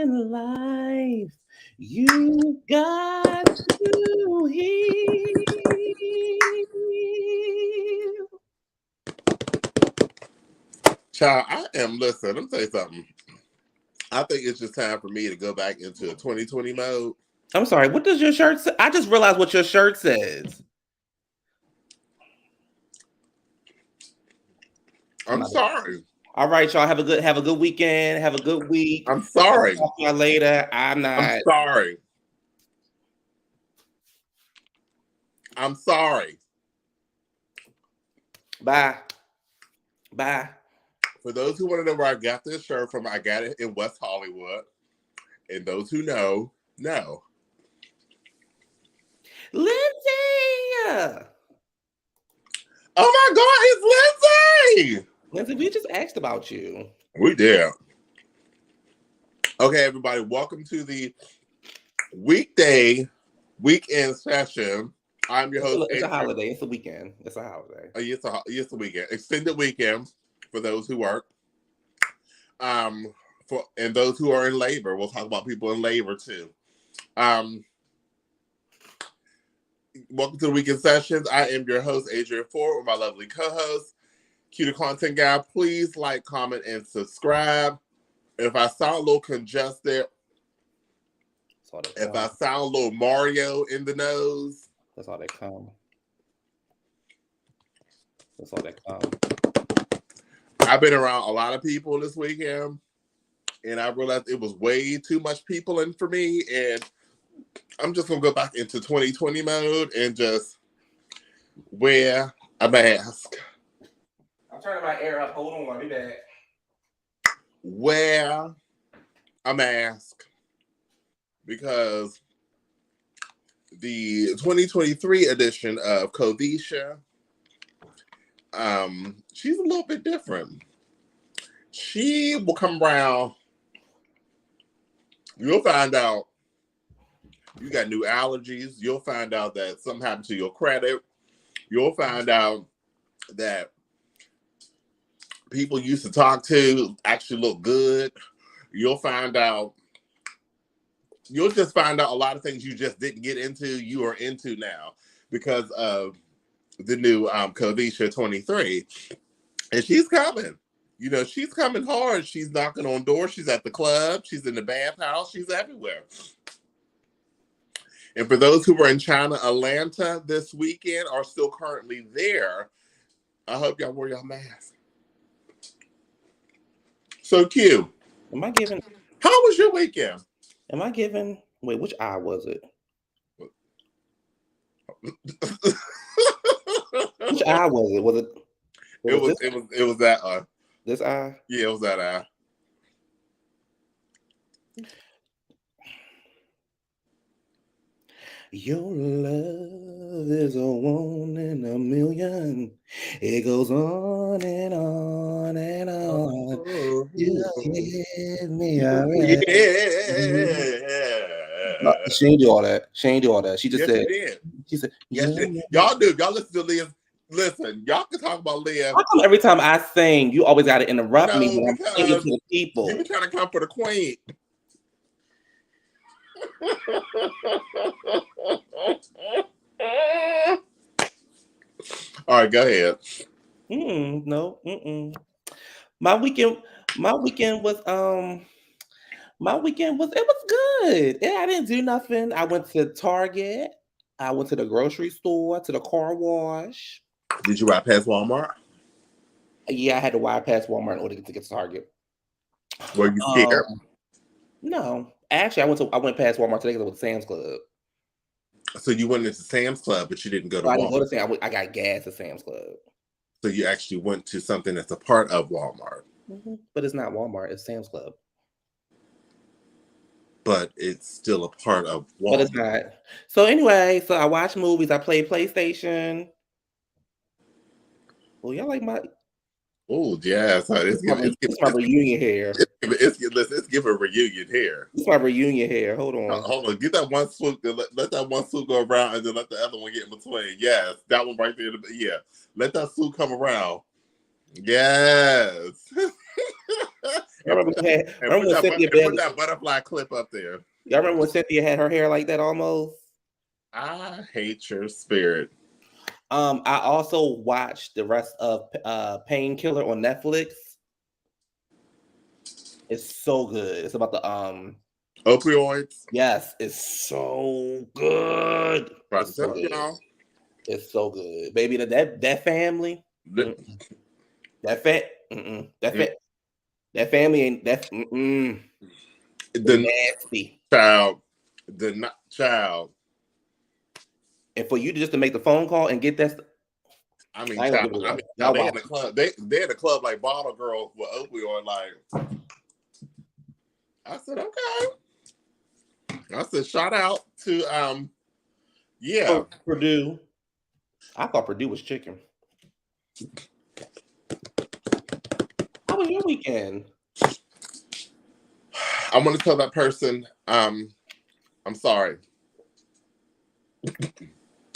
in life you got to heal. Child, listen, let me tell you something. I think it's just time for me to go back into a 2020 mode. I'm sorry, what does your shirt say? I just realized what your shirt says. I'm sorry. All right, y'all. Have a good weekend. Have a good week. I'm sorry. I'll talk to y'all later. I'm sorry. I'm sorry. Bye. Bye. For those who want to know where I got this shirt from, I got it in West Hollywood. And those who know. Lindsay! Oh my God, it's Lindsay! Lindsay, we just asked about you. We did. Okay, everybody, welcome to the weekend session. I'm your host. It's a holiday. It's a weekend. It's a holiday. It's a weekend. Extended weekend for those who work. And those who are in labor. We'll talk about people in labor too. Welcome to the weekend sessions. I am your host, Adrian Ford, with my lovely co-host, QTheContentGuy. Please like, comment, and subscribe. If I sound a little congested, if I sound a little Mario in the nose, that's all that come. That's all that come. I've been around a lot of people this weekend, and I realized it was way too much people in for me, and I'm just going to go back into 2020 mode and just wear a mask. I'm turning my air up. Hold on. Be back. Wear a mask. Because the 2023 edition of QTheContentGuy, she's a little bit different. She will come around. You'll find out you got new allergies. You'll find out that something happened to your credit. You'll find out that people you used to talk to actually look good. You'll just find out a lot of things you just didn't get into, you are into now because of the new QTheContentGuy 23. And she's coming. You know, she's coming hard. She's knocking on doors. She's at the club. She's in the bathhouse. She's everywhere. And for those who were in China, Atlanta this weekend are still currently there, I hope y'all wear your mask. So, Q. Am I giving? How was your weekend? Am I giving? Wait, which eye was it? Which eye was it? Was it? It was that eye. This eye? Yeah, it was that eye. Your love is a 1 in a million. It goes on and on and on. Oh, You give me a yeah. She ain't do all that. She just said. She did. She said. Yes, she did. Y'all do. Y'all listen to Leah. Listen, y'all can talk about Leah. How come every time I sing, you always got to interrupt me when I'm singing to the people? You be trying to come for the queen. All right, go ahead. No. My weekend was it was good. Yeah, I didn't do nothing. I went to Target. I went to the grocery store, to the car wash. Did you ride past Walmart? Yeah, I had to ride past Walmart in order to get to Target. Were you scared? No. Actually, I went past Walmart today because I went to Sam's Club. So you went into Sam's Club, but you didn't go to I Walmart. didn't go to Sam's. I got gas at Sam's Club. So you actually went to something that's a part of Walmart. Mm-hmm. But it's not Walmart. It's Sam's Club. But it's still a part of Walmart. But it's not. So anyway, I watch movies. I play PlayStation. Well, y'all like my... Oh, yeah. So it's my reunion hair. It's giving reunion hair. It's my reunion hair. Hold on. Hold on. Get that one swoop. Let that one swoop go around and then let the other one get in between. Yes. That one right there. Yeah. Let that swoop come around. Yes. Remember Put when Cynthia Bailey? that butterfly clip up there. Y'all remember when Cynthia had her hair like that almost? I hate your spirit. I also watched the rest of Painkiller on Netflix. It's so good. It's about the opioids. Yes, it's so good. It's so good. Y'all. It's so good, baby. That family, that family ain't that. Nasty child. And for you just to make the phone call and get that. I mean, they in the club. They in the club like bottle girls with opioid. Like, I said, okay. I said, shout out to Purdue. I thought Purdue was chicken. How was your weekend? I'm gonna tell that person, I'm sorry.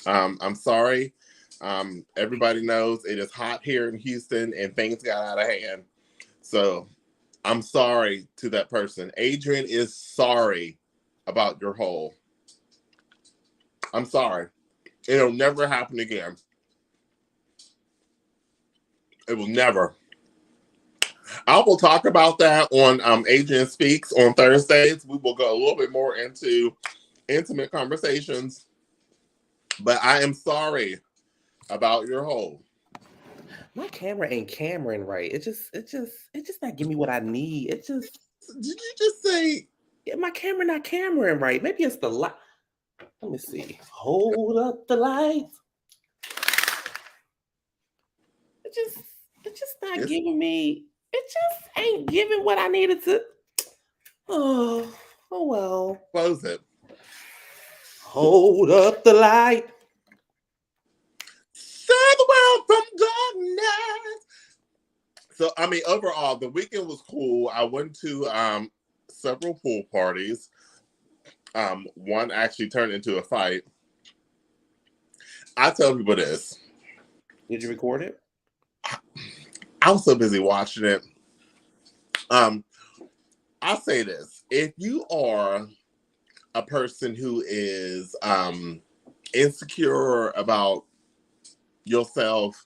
I'm sorry. Everybody knows it is hot here in Houston and things got out of hand. So I'm sorry to that person. Adrian is sorry about your hole. I'm sorry. It'll never happen again. It will never. I will talk about that on Adrian Speaks on Thursdays. We will go a little bit more into intimate conversations. But I am sorry about your hole. My camera ain't cameraing right. It just not give me what I need. It just. Did you just say? Yeah, my camera not cameraing right. Maybe it's the light. Let me see. Hold up the lights. It's just not giving me. It just ain't giving what I needed to. Oh well. Close it. Hold up the light. Save the world from darkness. So, I mean, overall, the weekend was cool. I went to several pool parties. One actually turned into a fight. I tell people this. Did you record it? I was so busy watching it. I'll say this. If you are a person who is insecure about yourself,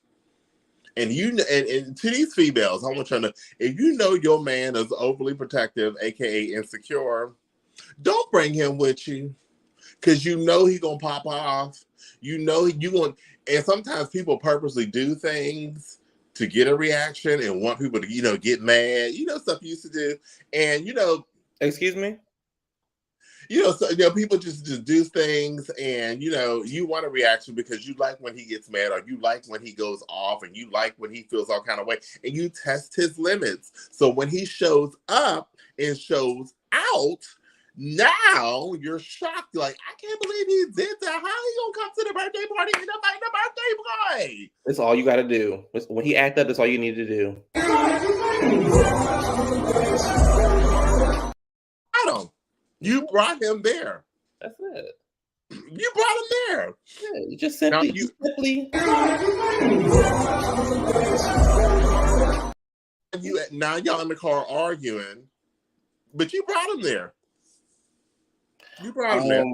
and and to these females, I want you to know, if you know your man is overly protective, aka insecure, don't bring him with you, because you know he's gonna pop off. You know you want, and sometimes people purposely do things to get a reaction and want people to get mad. Stuff you used to do, and Excuse me. People just do things, and you want a reaction because you like when he gets mad, or you like when he goes off, and you like when he feels all kind of way, and you test his limits. So when he shows up and shows out, now you're shocked. You're like, I can't believe he did that. How he gonna come to the birthday party and invite the birthday boy? That's all you got to do. When he act up, that's all you need to do. You brought him there. That's it. You brought him there. Yeah, you just simply. Now y'all in the car arguing, but you brought him there. You brought him there.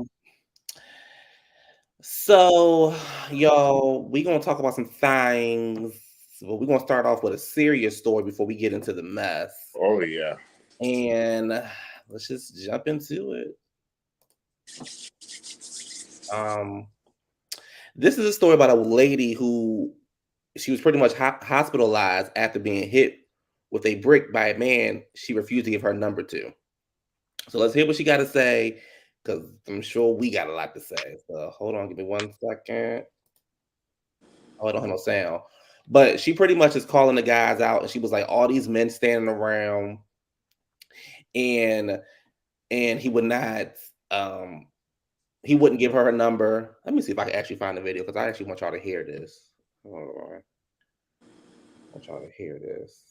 So, y'all, we're gonna talk about some things, but we're gonna start off with a serious story before we get into the mess. Oh yeah. And let's just jump into it. This is a story about a lady who she was pretty much hospitalized after being hit with a brick by a man she refused to give her number to. So let's hear what she got to say, because I'm sure we got a lot to say. So hold on, give me 1 second. Oh, I don't have no sound. But she pretty much is calling the guys out, and she was like, all these men standing around, and he would not, he wouldn't give her a number. Let me see if I can actually find the video, because I actually want y'all to hear this. Hold on. I want y'all to hear this.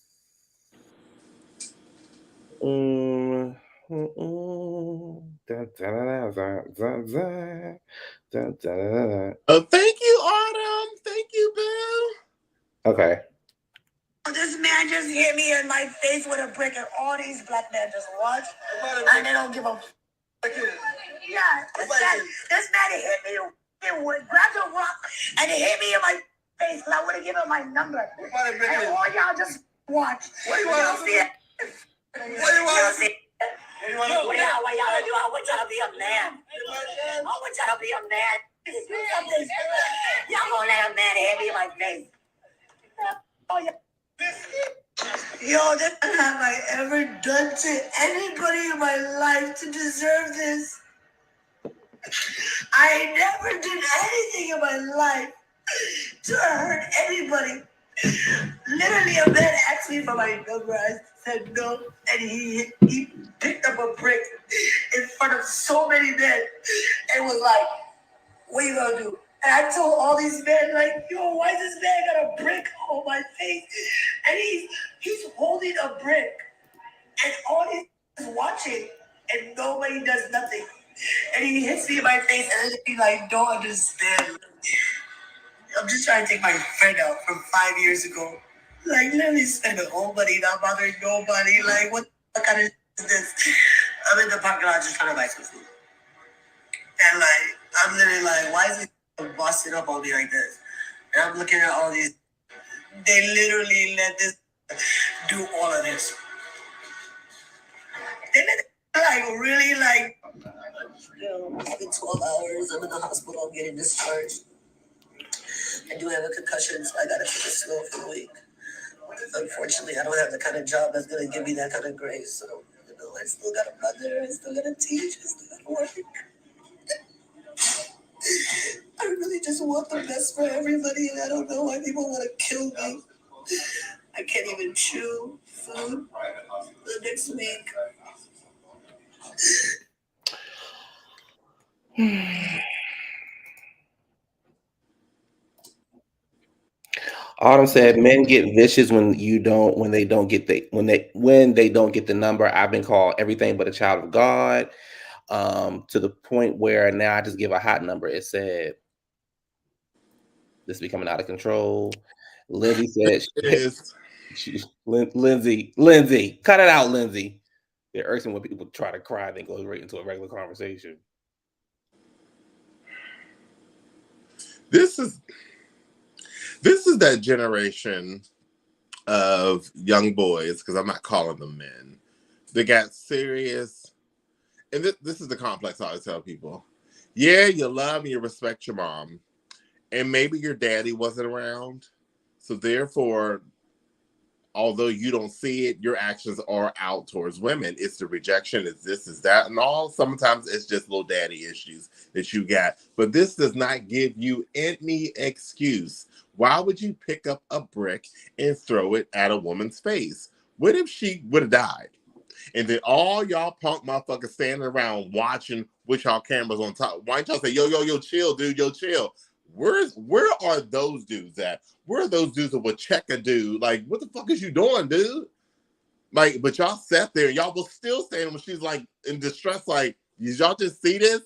Thank you, Autumn. Thank you, Boo. Okay. I this man just hit me in my face with a brick, and all these black men just watch, and they don't give a. Yeah, this man hit me with grabbed a rock and he hit me in my face, and I would have given him my number. And all y'all just watch. What do you want to see it? What do you want to see? What y'all do? I want y'all to be a man. I want y'all to be a man. Do something. Y'all gonna let a man hit me in my face? Oh yeah. Yo, this have I ever done to anybody in my life to deserve this? I never did anything in my life to hurt anybody. Literally, a man asked me for my number. I said no, and he picked up a brick in front of so many men and was like, "What you gonna do?" And I told all these men, like, "Yo, why this man got a brick on my face?" And he's holding a brick, and all he's watching, and nobody does nothing. And he hits me in my face, and he's like, "Don't understand. I'm just trying to take my friend out from 5 years ago. Like, literally spend the whole money, not bothering nobody. Like, what kind of is this?" I'm in the parking lot just trying to buy some food. And, like, I'm literally like, why is he busting up on me like this? And I'm looking at all these. They literally let this do all of this. They let it, like, really, like, it's been 12 hours. I'm in the hospital. I'm getting discharged. I do have a concussion, so I gotta take it slow for a week. Unfortunately, I don't have the kind of job that's gonna give me that kind of grace. So, I still gotta mother, I still gotta teach, I still gotta work. I really just want the best for everybody, and I don't know why people want to kill me. I can't even chew food the next week. Autumn said men get vicious when they don't get the number. I've been called everything but a child of God, to the point where now I just give a hot number. It said this is becoming out of control. Lindsay said Lindsay, cut it out, Lindsay. It irks me when people try to cry then go right into a regular conversation. This is that generation of young boys, because I'm not calling them men. They got serious, and this is the complex I always tell people. Yeah, you love and you respect your mom, and maybe your daddy wasn't around, so therefore, although you don't see it, your actions are out towards women. It's the rejection, it's this, it's that, and all. Sometimes it's just little daddy issues that you got. But this does not give you any excuse. Why would you pick up a brick and throw it at a woman's face? What if she would have died? And then all y'all punk motherfuckers standing around watching with y'all cameras on top. Why don't y'all say, yo, chill, dude, yo, chill? Where are those dudes at? Where are those dudes that would check a dude? Like, what the fuck is you doing, dude? Like, but y'all sat there and y'all was still saying when she's like in distress, like, did y'all just see this?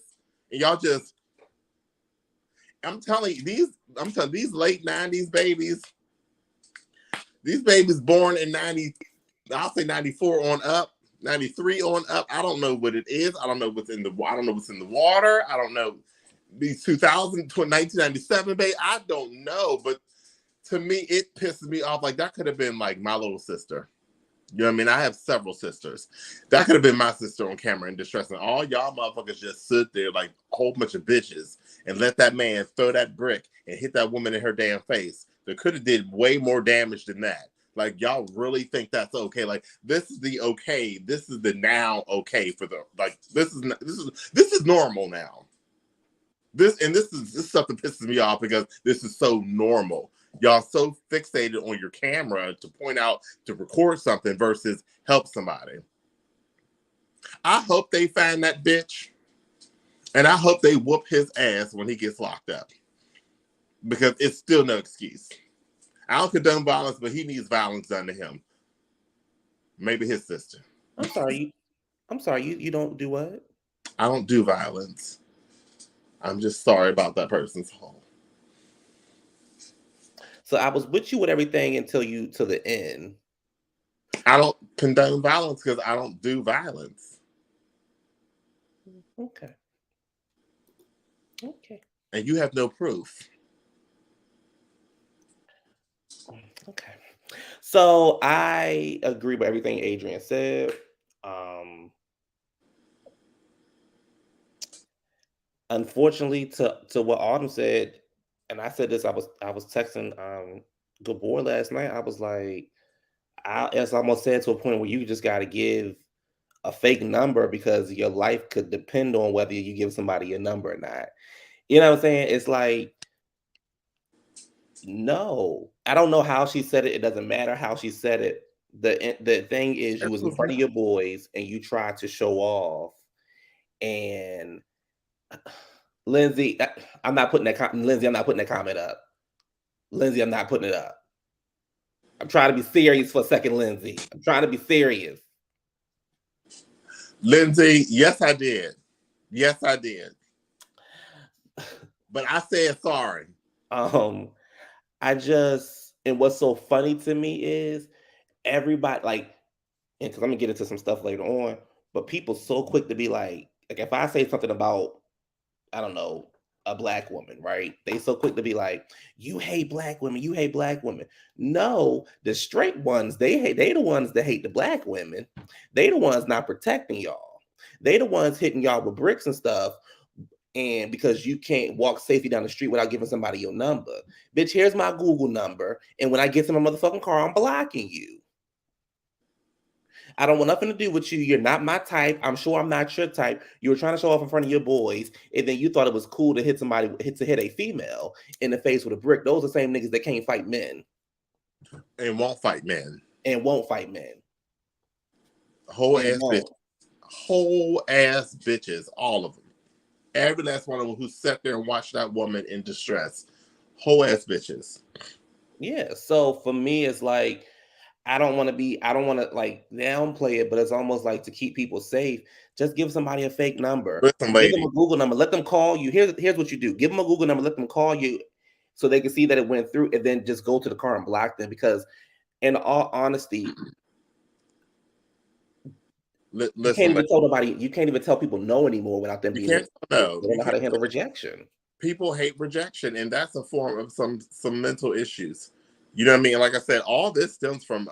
And y'all just, I'm telling you, these late 90s babies, these babies born in 90, I'll say 94 on up, 93 on up. I don't know what it is. I don't know what's in the water. I don't know these 1997, babe. I don't know, but to me, it pisses me off. Like, that could have been like my little sister. You know what I mean? I have several sisters. That could have been my sister on camera in distress. And all y'all motherfuckers just sit there like a whole bunch of bitches and let that man throw that brick and hit that woman in her damn face. That could have did way more damage than that. Like, y'all really think that's okay? Like, this is the okay. This is the now okay for the, like, this is normal now. This stuff that pisses me off because this is so normal. Y'all so fixated on your camera to point out, to record something versus help somebody. I hope they find that bitch, and I hope they whoop his ass when he gets locked up, because it's still no excuse. I don't condone violence, but he needs violence done to him. Maybe his sister. I'm sorry. You don't do what? I don't do violence. I'm just sorry about that person's home. So I was with you with everything until you to the end. I don't condone violence because I don't do violence. Okay. Okay. And you have no proof. Okay. So I agree with everything Adrian said. Unfortunately, to what Autumn said, and I said this, I was texting Good Boy last night. I was like, it's almost said to a point where you just got to give a fake number because your life could depend on whether you give somebody a number or not. You know what I'm saying? It's like, no, I don't know how she said it. It doesn't matter how she said it. The thing is, you was in front of your boys and you tried to show off. And Lindsay, I'm not putting that. Lindsay, I'm not putting that comment up. Lindsay, I'm not putting it up. I'm trying to be serious for a second, Lindsay. I'm trying to be serious. Lindsay, yes, I did. Yes, I did. But I said sorry. I just, and what's so funny to me is everybody, like, and because I'm gonna get into some stuff later on, but people so quick to be like if I say something about, I don't know, a black woman, right? They so quick to be like, you hate black women, you hate black women. No, the straight ones, they the ones that hate the black women. They the ones not protecting y'all. They the ones hitting y'all with bricks and stuff. And because you can't walk safely down the street without giving somebody your number. Bitch, here's my Google number. And when I get in my motherfucking car, I'm blocking you. I don't want nothing to do with you. You're not my type. I'm sure I'm not your type. You were trying to show off in front of your boys, and then you thought it was cool to hit a female in the face with a brick. Those are the same niggas that can't fight men. And won't fight men. And won't fight men. Whole ass bitches, all of them. Every last one of them who sat there and watched that woman in distress. Whole ass bitches. Yeah. So for me, it's like, I don't want to like downplay it, but it's almost like to keep people safe. Just give somebody a fake number. Listen, Give them a Google number. Let them call you. Here's what you do. Give them a Google number. Let them call you so they can see that it went through, and then just go to the car and block them. Because in all honesty, you can't even tell nobody. You can't even tell people no anymore without them being. No. They don't know how to handle rejection. People hate rejection, and that's a form of some mental issues. You know what I mean? Like I said, all this stems from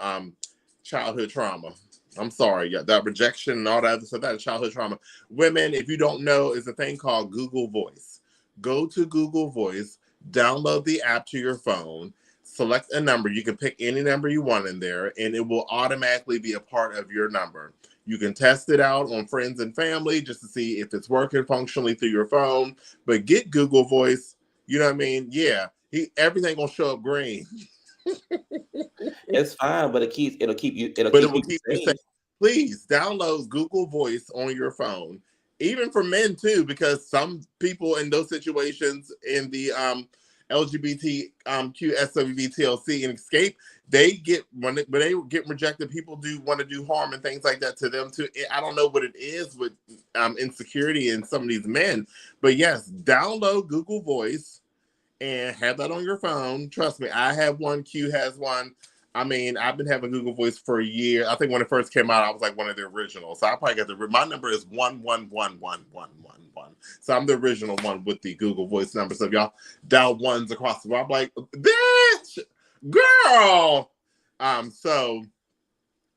childhood trauma. I'm sorry, that rejection and all that other stuff, that's childhood trauma. Women, if you don't know, is a thing called Google Voice. Go to Google Voice, download the app to your phone, select a number. You can pick any number you want in there, and it will automatically be a part of your number. You can test it out on friends and family just to see if it's working functionally through your phone. But get Google Voice. You know what I mean? Yeah, everything gonna show up green. It's fine, but it'll keep you safe. Please download Google Voice on your phone, even for men too, because some people in those situations in the LGBTQ SWV and Escape, they get when they get rejected, people do want to do harm and things like that to them too. I don't know what it is with insecurity in some of these men, but yes, download Google Voice and have that on your phone. Trust me, I have one. Q has one. I mean, I've been having Google Voice for a year. I think when it first came out, I was like one of the originals. So I probably got my number is 111111. So I'm the original one with the Google Voice number. So if y'all dial ones across the board, I'm like, bitch, girl. So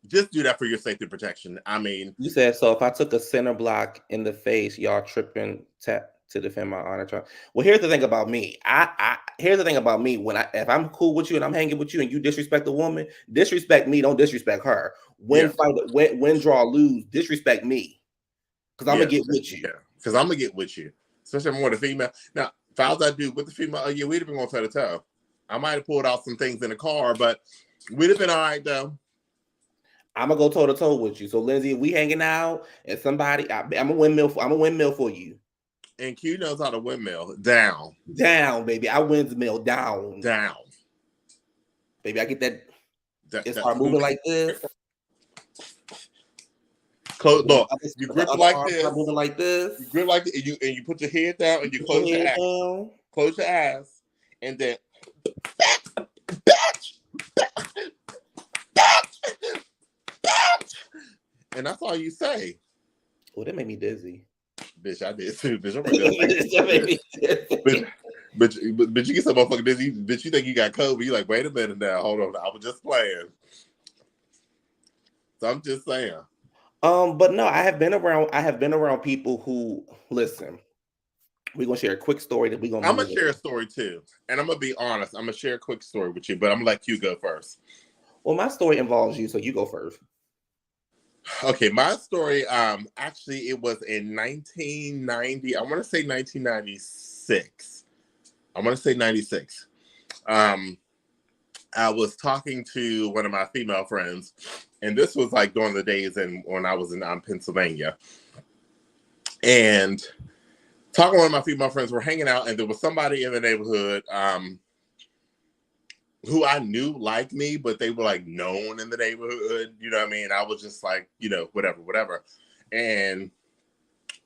just do that for your safety protection. I mean, you said so. If I took a center block in the face, y'all tripping tap to defend my honor. Well, here's the thing about me. Here's the thing about me. If I'm cool with you and I'm hanging with you and you disrespect a woman, disrespect me. Don't disrespect her. Win, draw, lose. Disrespect me, because I'm gonna get with you. Yeah, because I'm gonna get with you, especially more the female. Now, fouls I do with the female, yeah, we'd have been going toe to toe. I might have pulled out some things in the car, but we'd have been all right though. I'm gonna go toe to toe with you. So Lindsay, if we hanging out and somebody, I'm a windmill for you. And Q knows how to windmill. Down, baby. I windmill down. Baby, I get that. It start moving like this. Close. Look, you grip like this. Moving like this. You grip like this, and you put your head down and you close your eyes. Close your eyes, and then bitch, bitch, bitch. And that's all you say. Oh, that made me dizzy. Bitch, I did too. Bitch, I'm like, That made me dizzy. but you get some motherfucking dizzy. Bitch, you think you got COVID. You like, wait a minute now. Hold on. I was just playing. So I'm just saying. But no, I have been around people who listen. We're gonna share a quick story that we're gonna I'm move gonna share on. a story too. And I'm gonna be honest. I'm gonna share a quick story with you, but I'm gonna let you go first. Well, my story involves you, so you go first. Okay, my story, actually it was in 1990. I want to say 1996. I want to say 96. I was talking to one of my female friends, and this was like during the days when I was in Pennsylvania. And talking to one of my female friends, we're hanging out, and there was somebody in the neighborhood who I knew liked me, but they were like known in the neighborhood. You know what I mean? I was just like, whatever. And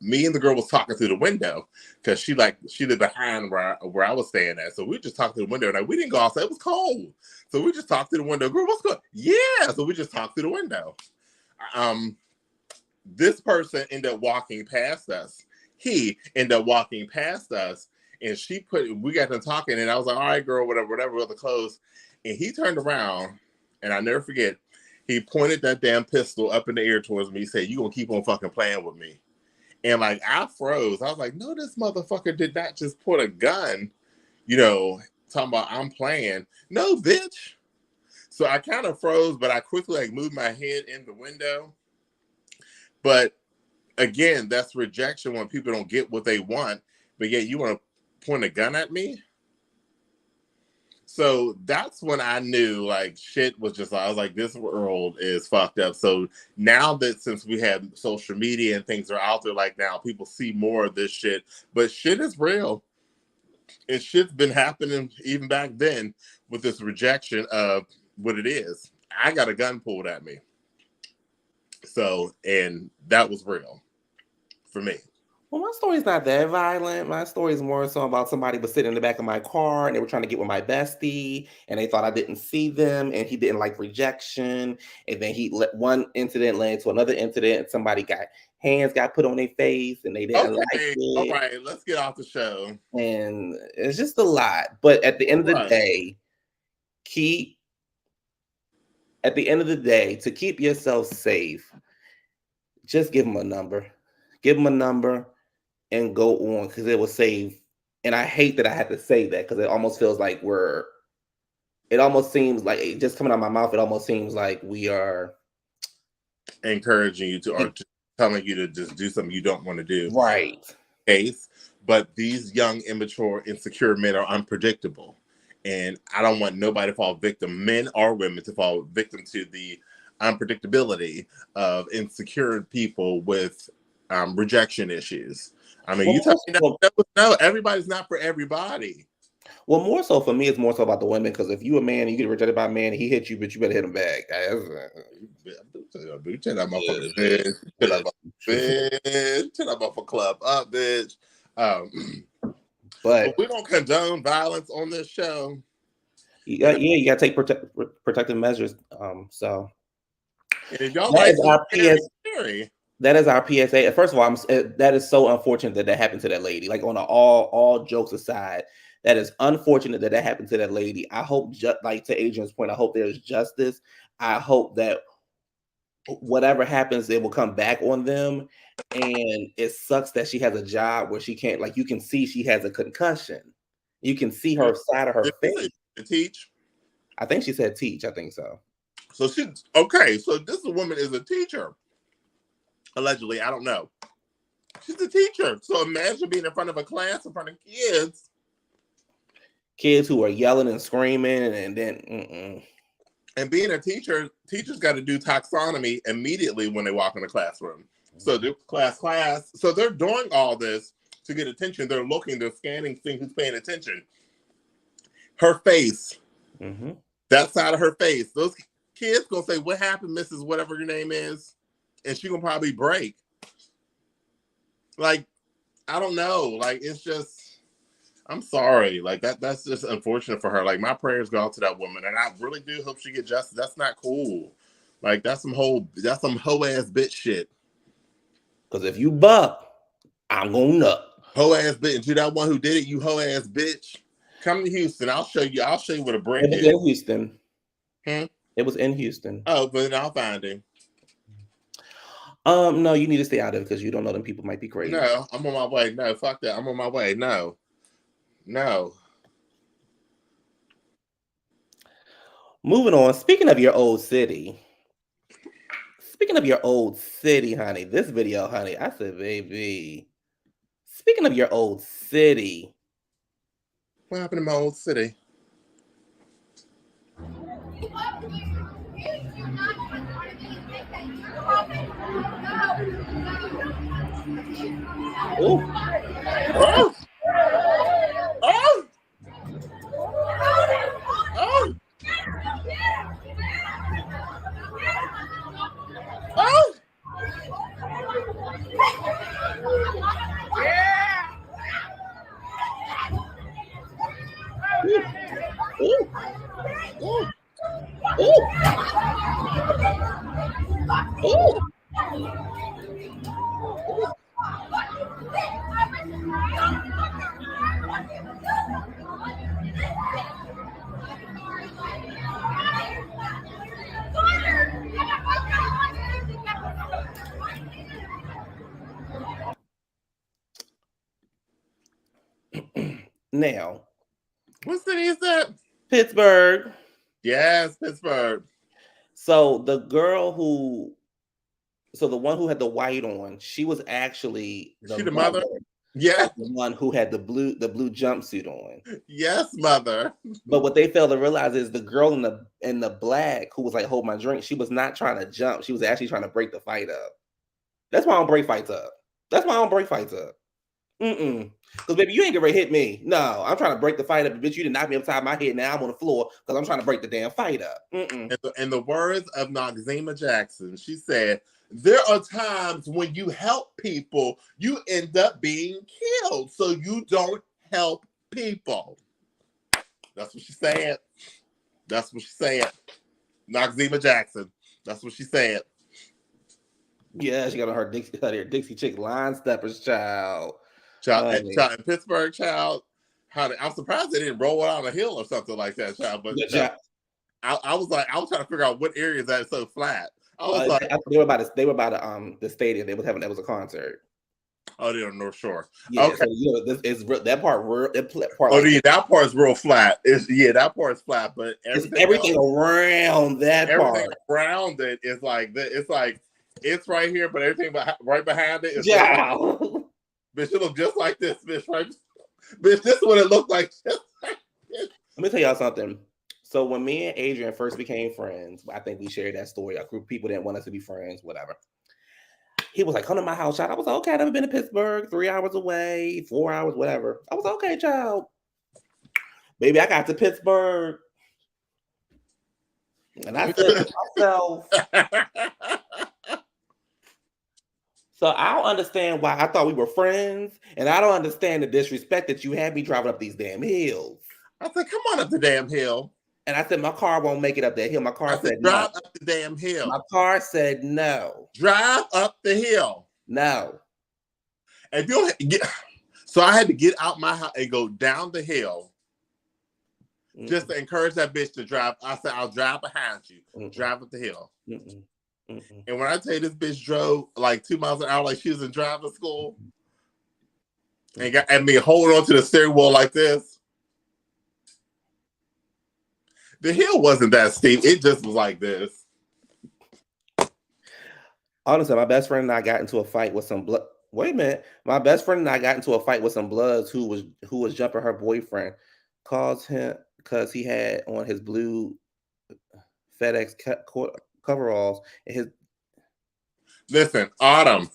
me and the girl was talking through the window because she lived behind where I was staying at. So we just talked through the window, and like, we didn't go outside. It was cold. So we just talked through the window. Girl, what's good? Yeah. So we just talked through the window. This person ended up walking past us. He ended up walking past us, and we got to talking, and I was like, all right, girl, whatever, we're close. And he turned around, and I never forget, he pointed that damn pistol up in the air towards me. He said, you gonna keep on fucking playing with me. And like, I froze. I was like, no, this motherfucker did not just put a gun, talking about I'm playing. No, bitch. So I kind of froze, but I quickly like moved my head in the window. But again, that's rejection when people don't get what they want, but yet you want to point a gun at me. So that's when I knew like shit was just, I was like, this world is fucked up. So now that since we have social media and things are out there, like now people see more of this shit, but shit is real. And shit's been happening even back then with this rejection of what it is. I got a gun pulled at me. So, and that was real for me. Well, my story's not that violent. My story is more so about somebody was sitting in the back of my car and they were trying to get with my bestie and they thought I didn't see them and he didn't like rejection. And then he let one incident led to another incident and somebody hands got put on their face and they didn't like Okay, it. all right, let's get off the show. And it's just a lot. But at the end of the day, to keep yourself safe, just give them a number. Give them a number and go on because it will save. And I hate that I had to say that because it almost feels like it almost seems like just coming out of my mouth, it almost seems like we are encouraging you to, or telling you to just do something you don't want to do. Right. But these young, immature, insecure men are unpredictable. And I don't want nobody to fall victim, men or women, to fall victim to the unpredictability of insecure people with rejection issues. I mean, you tell me no, everybody's not for everybody. Well, more so for me, it's more so about the women because if you a man and you get rejected by a man and he hits you, but you better hit him back. Turn that motherfucker, bitch. Turn that motherfucker club up, bitch. But we don't condone violence on this show. Yeah, you gotta take protective measures. So and if y'all that is our PSA. First of all, that is so unfortunate that happened to that lady. Like on all jokes aside, that is unfortunate that happened to that lady. I hope, like to Adrian's point, I hope there's justice. I hope that whatever happens, it will come back on them. And it sucks that she has a job where she can't, like, you can see she has a concussion. You can see her side of her face. Teach? I think she said teach. I think so. So she's okay. So this woman is a teacher. Allegedly, I don't know. She's a teacher. So imagine being in front of a class, in front of kids. Kids who are yelling and screaming, and then And being a teacher, teachers got to do taxonomy immediately when they walk in the classroom. So they're class. So they're doing all this to get attention. They're looking, they're scanning, seeing who's paying attention. Her face, that side of her face, those kids gonna say, "What happened, Mrs. Whatever your name is?" And she gonna probably break. Like, I don't know. Like, it's just, I'm sorry. Like that's just unfortunate for her. Like my prayers go out to that woman, and I really do hope she get justice. That's not cool. Like that's some hoe ass bitch shit. Because if you buck, I'm gonna nut. Hoe ass bitch. And to that one who did it, you hoe ass bitch. Come to Houston. I'll show you what a brick It was is. in Houston. Hmm? It was in Houston. Oh, but then I'll find him. No, you need to stay out of it because you don't know them people might be crazy. No, I'm on my way. No, fuck that. I'm on my way. No. Moving on. Speaking of your old city, honey, this video, honey, I said, baby. Speaking of your old city. What happened in my old city? Ooh. Oh! Oh! Oh! Oh! Ooh. Ooh. Ooh. Ooh. Now, What city is that? Pittsburgh. Yes, Pittsburgh. So the one who had the white on, she was actually Is she the mother? Yeah. The one who had the blue jumpsuit on. Yes, mother. But what they failed to realize is the girl in the black who was like, hold my drink, she was not trying to jump. She was actually trying to break the fight up. That's why I don't break fights up. Because baby, you ain't gonna hit me. No, I'm trying to break the fight up. Bitch, you did knock me upside my head. Now I'm on the floor because I'm trying to break the damn fight up. In the words of Noxzema Jackson, she said, there are times when you help people, you end up being killed. So you don't help people. That's what she said. Noxzema Jackson. That's what she said. Yeah, she got on her Dixie Chick line steppers, child. In Pittsburgh, child. I'm surprised they didn't roll it on a hill or something like that, child. But I was trying to figure out what area is that so flat. I was they were by the stadium. There was a concert. Oh, they're on North Shore. Yeah, okay. So, this is that part. That part is real flat. That part is flat, but everything around that everything part. around it is like it's right here, but everything right behind it is yeah. Bitch, it look just like this, bitch. Right, bitch. This is what it looked like. Let me tell y'all something. So when me and Adrian first became friends, I think we shared that story. A group of people didn't want us to be friends, whatever. He was like, come to my house, child. I was like, okay, I've never been to Pittsburgh, 3 hours away, 4 hours, whatever. I was like, okay, child. Baby, I got to Pittsburgh. And I said to myself, so I don't understand why I thought we were friends, and I don't understand the disrespect that you had me driving up these damn hills. I said, come on up the damn hill. And I said, my car won't make it up that hill. My car said drive no. up the damn hill. My car said no. Drive up the hill. No. If you don't so I had to get out my house and go down the hill just to encourage that bitch to drive. I said, I'll drive behind you. Drive up the hill. And when I tell you this bitch drove like 2 miles an hour like she was in driving school and got me holding on to the steering wheel like this. The hill wasn't that steep. It just was like this. Honestly, my best friend and I got into a fight with some blood. Wait a minute. My best friend and I got into a fight with some bloods who was jumping her boyfriend. Caused him because he had on his blue FedEx coveralls and his. Listen, Autumn.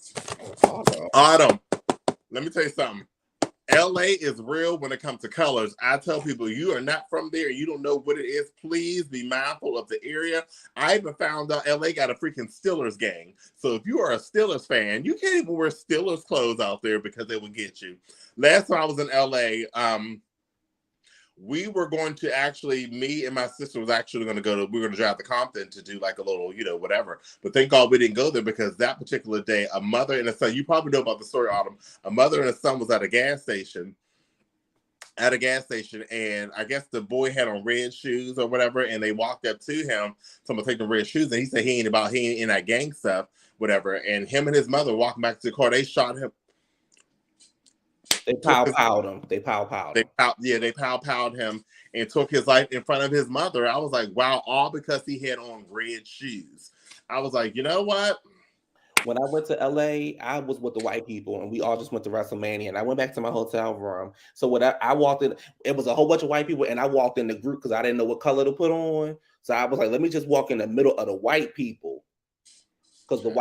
Let me tell you something. LA is real when it comes to colors. I tell people, you are not from there, you don't know what it is. Please be mindful of the area. I even found out LA got a freaking Steelers gang. So if you are a Steelers fan, you can't even wear Steelers clothes out there because they will get you. Last time I was in LA, we were going to actually, me and my sister was actually going to we were going to drive to Compton to do like a little, whatever. But thank God we didn't go there because that particular day, a mother and a son, you probably know about the story, Autumn. A mother and a son was at a gas station, and I guess the boy had on red shoes or whatever, and they walked up to him, someone take the red shoes, and he said he ain't in that gang stuff, whatever. And him and his mother walking back to the car, they shot him. They pow-powed him. They pow-powed him. They pow-powed him and took his life in front of his mother. I was like, wow, all because he had on red shoes. I was like, you know what? When I went to LA, I was with the white people, and we all just went to WrestleMania. And I went back to my hotel room. So when I walked in, it was a whole bunch of white people, and I walked in the group because I didn't know what color to put on. So I was like, let me just walk in the middle of the white people. Because it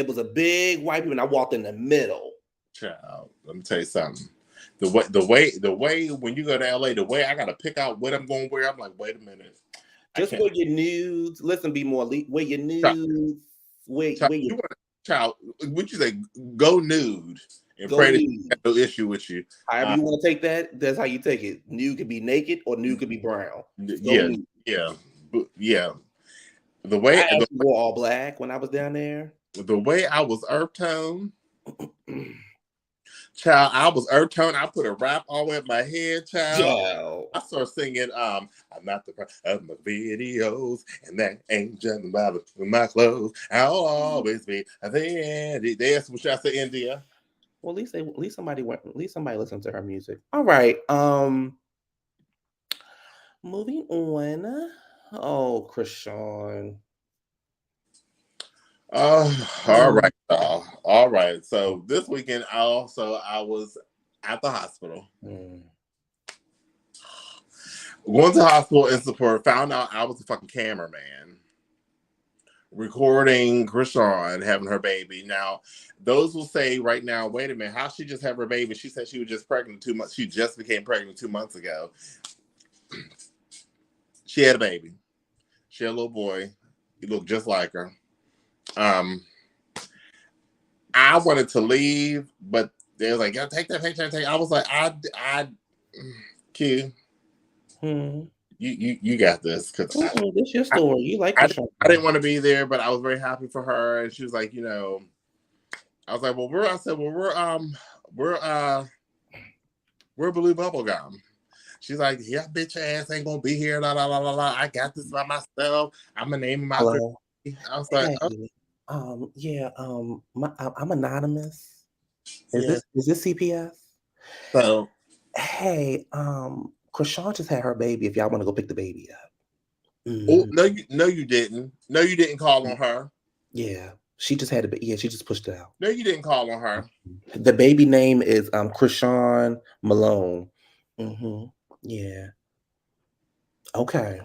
was a big white people, and I walked in the middle. Child, let me tell you something. The way when you go to LA, the way I gotta pick out what I'm gonna wear, I'm like, wait a minute. Just wear your nudes. Listen, be more wear your nudes. Child, what you say? Go nude and pray that you have no issue with you. However you want to take that, that's how you take it. Nude could be naked or nude could be brown. Yeah. The way I wore all black when I was down there. The way I was earth tone. Child, I was earth tone. I put a wrap all over my head, child. Yo. I started singing, I'm not the price of my videos, and that ain't just about my clothes. I'll always be there. That's what I say, India. Well, at least somebody listened to her music. All right. Moving on. Oh, Krishan. All right. All right. So this weekend, I was at the hospital. Going to the hospital in support, found out I was a fucking cameraman recording Krishan having her baby. Now, those will say right now, wait a minute, how she just have her baby? She said she was just pregnant 2 months. She just became pregnant 2 months ago. She had a baby. She had a little boy. He looked just like her. I wanted to leave, but they was like, "Yeah, take that picture." I was like, Q, you got this because this is your story. You like I didn't want to be there, but I was very happy for her, and she was like, I was like, well, we're Blue Bubblegum. She's like, yeah, bitch, your ass ain't gonna be here. La la la la la. I got this by myself. I'm gonna name my. I was like, I'm anonymous. Is this CPS? So, hey, Krishan just had her baby. If y'all want to go pick the baby up. Oh no, you didn't. No, you didn't call on her. Yeah, she just had it. Yeah, she just pushed it out. No, you didn't call on her. The baby name is Krishan Malone. Yeah. Okay.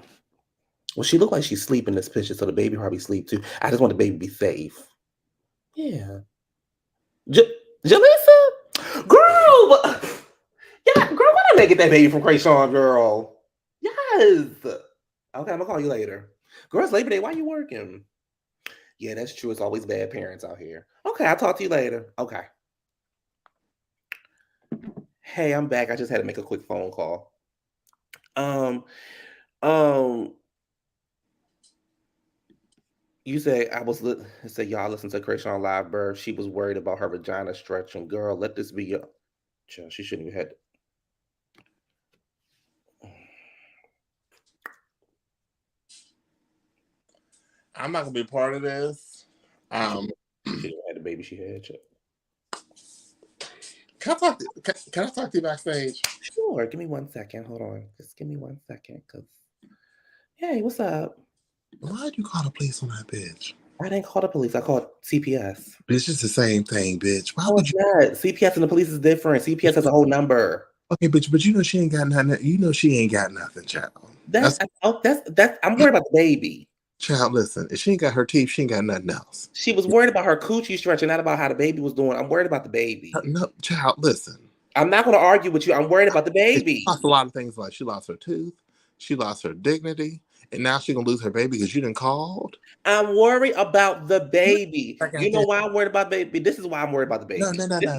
Well, she looked like she's sleeping this picture, so the baby probably sleep too. I just want the baby to be safe. Yeah. Jalissa? Girl! Yeah, girl, why did I get that baby from Krayshawn, girl? Yes. Okay, I'm gonna call you later. Girl, it's Labor Day. Why you working? Yeah, that's true. It's always bad parents out here. Okay, I'll talk to you later. Okay. Hey, I'm back. I just had to make a quick phone call. You say y'all listen to Krayshawn live birth. She was worried about her vagina stretching. Girl, let this be your child. She shouldn't even had. I'm not gonna be part of this. She had the baby she had. Child. Can I talk to you backstage? Sure. Give me 1 second. Hold on. Just give me 1 second. Hey, what's up? Why'd you call the police on that bitch? I didn't call the police. I called CPS. Bitch, it's the same thing, bitch. Why would you? Not. CPS and the police is different. CPS has a whole number. Okay, bitch, but she ain't got nothing. She ain't got nothing, child. I'm worried about the baby. Child, listen. If she ain't got her teeth, she ain't got nothing else. She was worried about her coochie stretching, not about how the baby was doing. I'm worried about the baby. No, child, listen. I'm not going to argue with you. I'm worried about the She baby. lost a lot of things. Like she lost her tooth, she lost her dignity, and now she's gonna lose her baby because you didn't called. I'm worried about the baby. I got You know that. why I'm worried about the baby? This is why I'm worried about the baby. No, no, no, This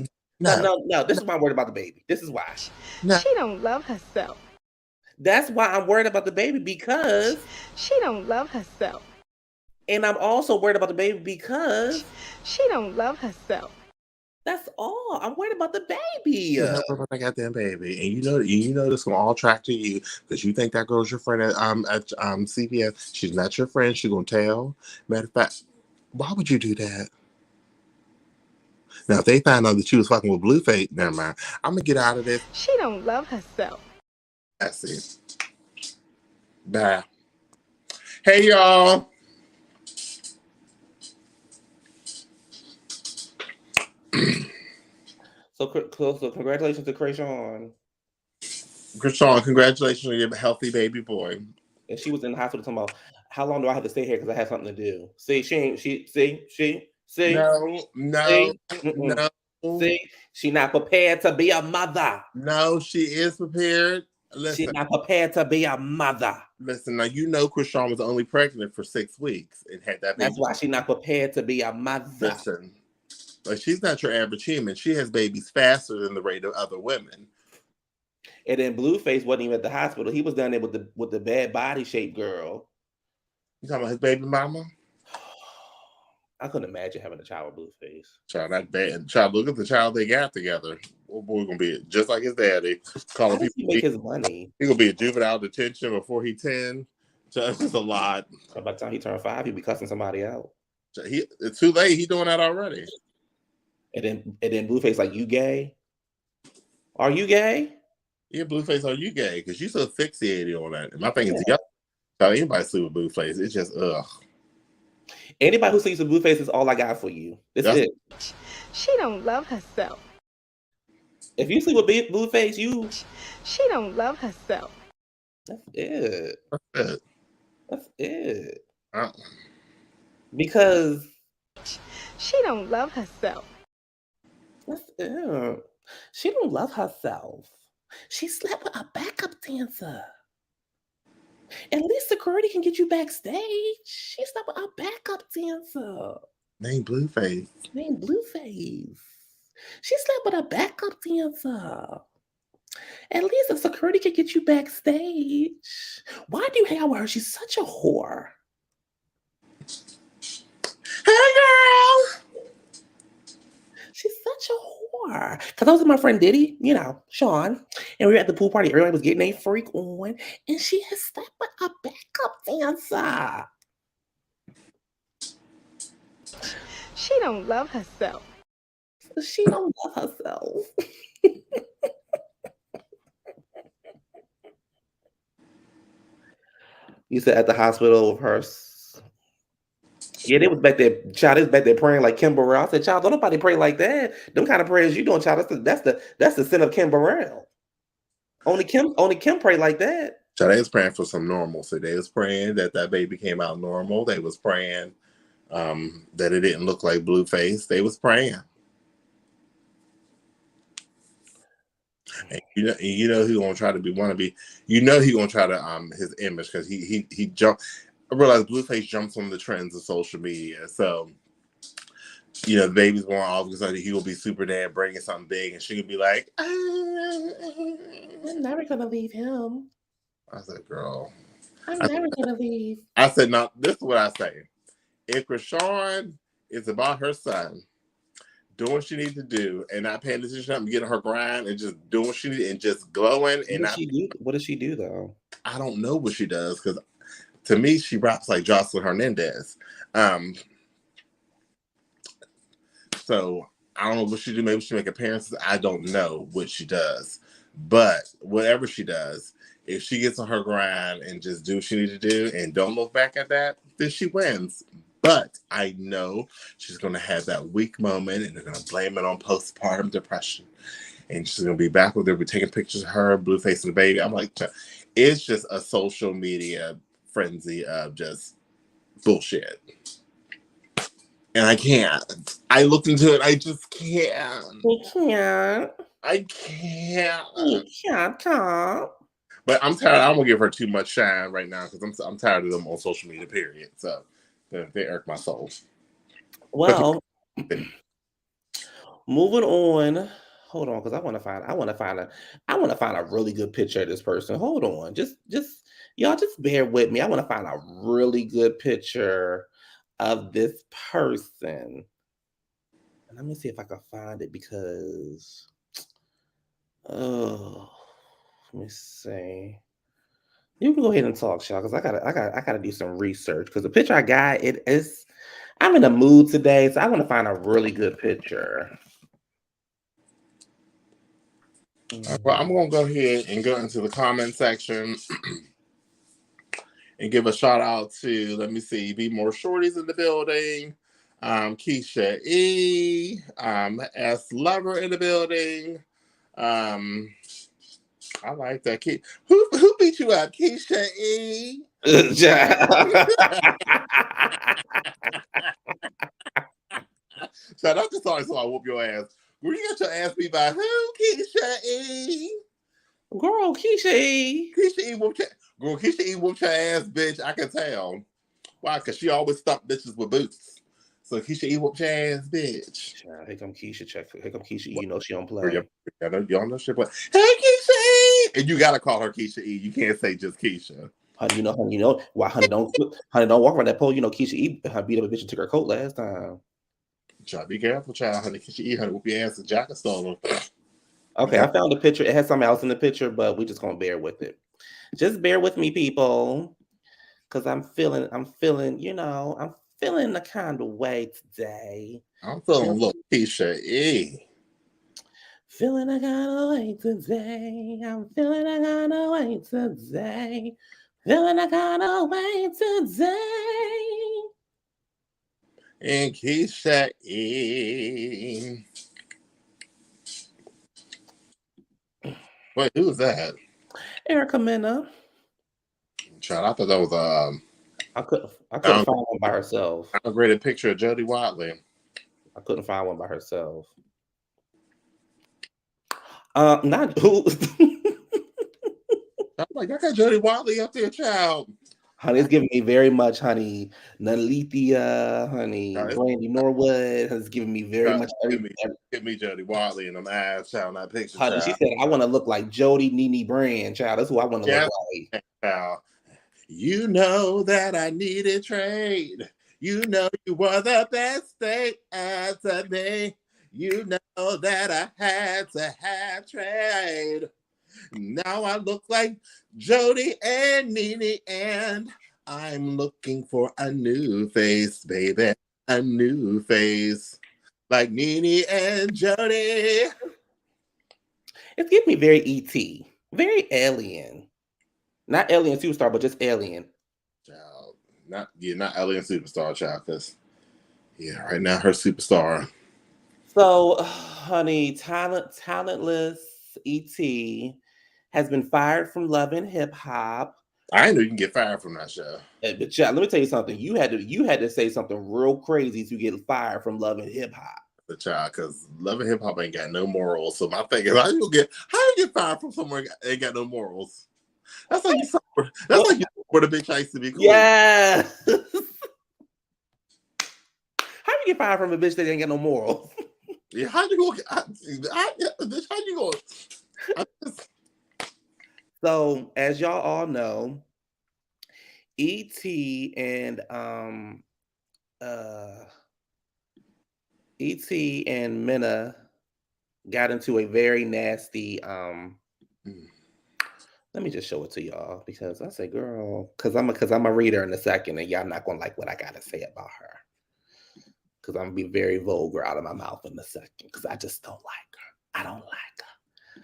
no, is- no, no. This is why I'm worried about the baby. This is why. no. She don't love herself. That's why I'm worried about the baby because, She don't love herself. and I'm also worried about the baby because She don't love herself. that's all. I'm worried about the baby. You help her with that goddamn baby, and you know this gonna all track to you because you think that girl's your friend at CVS. She's not your friend. She's gonna tell. Matter of fact, why would you do that? Now, if they find out that you was fucking with Blueface, never mind. I'm gonna get out of this. She don't love herself. That's it. Bye. Hey, y'all. So congratulations to Krayshawn. Krishan, congratulations on your healthy baby boy. And she was in the hospital talking about how long do I have to stay here because I have something to do. See, see, No, no. see, she not prepared to be a mother. No, she is prepared. Listen, She's not prepared to be a mother. listen. Now you know Krishan was only pregnant for 6 weeks and had that baby. That's why she's not prepared to be a mother. Listen, like she's not your average human. She has babies faster than the rate of other women. And then Blueface wasn't even at the hospital. He was down there with the bad body shape girl. You talking about his baby mama? I couldn't imagine having a child with Blueface. Child, not bad. Child, look at the child they got together. Oh boy, gonna be just like his daddy. How Calling does he people. make his money? He gonna be in juvenile detention before he 10. So that's just a lot. So by the time he turned 5, he'd be cussing somebody out. So it's too late. He doing that already. And then Blueface like, you gay? Are you gay? Yeah, Blueface, are you gay? Because you so fixated on that. And my thing is, y'all tell anybody sleep with Blueface. It's just ugh. Anybody who sleeps with Blueface is all I got for you. That's it. She don't love herself. If you sleep with Blueface, you. She don't love herself. That's it. That's it. That's it. Uh, Because she don't love herself. That's it. She don't love herself. She slept with a backup dancer. At least security can get you backstage. She slept with a backup dancer Name Blueface. named Blueface. She slept with a backup dancer. At least the security can get you backstage. Why do you hang out with her? She's such a whore. Hey, girl. She's such a whore. Because I was with my friend Diddy, Sean, and we were at the pool party. Everybody was getting a freak on, and she has slept with a backup dancer. She don't love herself. She don't love herself. You said at the hospital with her. Yeah, they was back there. Child is back there praying like Kim Burrell. I said, child, don't nobody pray like that. Them kind of prayers you doing, child. That's the sin of Kim Burrell. Only Kim pray like that. So they was praying for some normalcy. They was praying that baby came out normal. They was praying that it didn't look like Blueface. They was praying. And he gonna try to wannabe. He gonna try to his image because he jumped. I realized Blueface jumps on the trends of social media. So the baby's born all of a sudden he will be super dad bringing something big, and she could be like, I'm never gonna leave him. I said, girl, I'm never gonna leave. I said, no, this is what I say. If Krishan is about her son doing what she needs to do and not paying attention and getting her grind and just doing what she needs and just glowing and What does she do though? I don't know what she does because to me she raps like Jocelyn Hernandez. So I don't know what she do. Maybe she make appearances. I don't know what she does. But whatever she does, if she gets on her grind and just do what she needs to do and don't look back at that, then she wins. But I know she's going to have that weak moment and they're going to blame it on postpartum depression. And she's going to be back with her, be taking pictures of her, Blueface and the baby. I'm like, it's just a social media frenzy of just bullshit. And I can't. I looked into it. I just can't. You can't. I can't. You can't. But I'm tired. I don't want to give her too much shine right now because I'm tired of them on social media. Period. So they irk my soul. Well, moving on. Hold on, because I want to find a really good picture of this person. Hold on, just y'all, just bear with me. I want to find a really good picture of this person. And let me see if I can find it because, oh, let me see. You can go ahead and talk, y'all, because I gotta do some research. Because the picture I got, it is. I'm in a mood today, so I want to find a really good picture. Well, I'm gonna go ahead and go into the comment section and give a shout out to, let me see, Be More Shorties in the building, Keisha E, S Lover in the building. I like that. Who beat you up, Keisha E? So that's the song, so I whoop your ass. Where you got your ass beat by who, Keisha E? Girl, Keisha E. Keisha E whooped your ass, bitch. I can tell. Why? Because she always stumped bitches with boots. So Keisha E whooped your ass, bitch. Here come Keisha. Here come Keisha E. You know she don't Y'all play. know she play. Hey, Keisha E! And you gotta call her Keisha E. You can't say just Keisha. Honey, why? Honey, don't walk around that pole. You know Keisha E. Beat up a bitch and took her coat last time. Child, be careful, child. Honey, Keisha E. Honey, whoop your ass. The jacket stolen. Okay, I found the picture. It has something else in the picture, but we just gonna bear with it. Just bear with me, people, because I'm feeling, I'm feeling the kind of way today. I'm feeling a little Keisha E. Feeling the kind of way today. I'm feeling the kind of way today. Feeling the kind of way today. And Keisha E. Wait, who's that? Erica Mena. Child, I thought that was I couldn't find one by herself. a great picture of Jodie Watley. I couldn't find one by herself. Not who. I'm like, I got Jodie Watley up there, child. Honey, it's giving me very much, honey. Nalethea, honey. Brandy Norwood has given me very much. Give me Jodie Watley and them eyes, child. That picture, honey, child. she said, "I want to look like Jodie Nene Brand, child. That's who I want to look like." Child. You know that I needed trade. You know you were the best thing to me. You know that I had to have trade. Now I look like Jodie and Nene, and I'm looking for a new face, baby. A new face. Like Nene and Jodie. It's giving me very E.T., very Alien. Not Alien Superstar, but just Alien. Child. Not Alien Superstar, child, because right now her superstar. So, honey, talentless E.T. has been fired from Love and Hip Hop. I didn't know you can get fired from that show. But child, let me tell you something. You had to say something real crazy to get fired from Love and Hip Hop. The child, because Love and Hip Hop ain't got no morals. So my thing is, how you get fired from somewhere that ain't got no morals? That's like you where the bitch used to be cool. Yeah. How you get fired from a bitch that ain't got no morals? Yeah, how you go? Bitch, how you go? So, as y'all all know, E.T. and E.T. and Minna got into a very nasty let me just show it to y'all because I say, girl, because I'm a reader in a second, and y'all not gonna like what I gotta say about her. Because I'm gonna be very vulgar out of my mouth in a second. Because I just don't like her. I don't like her.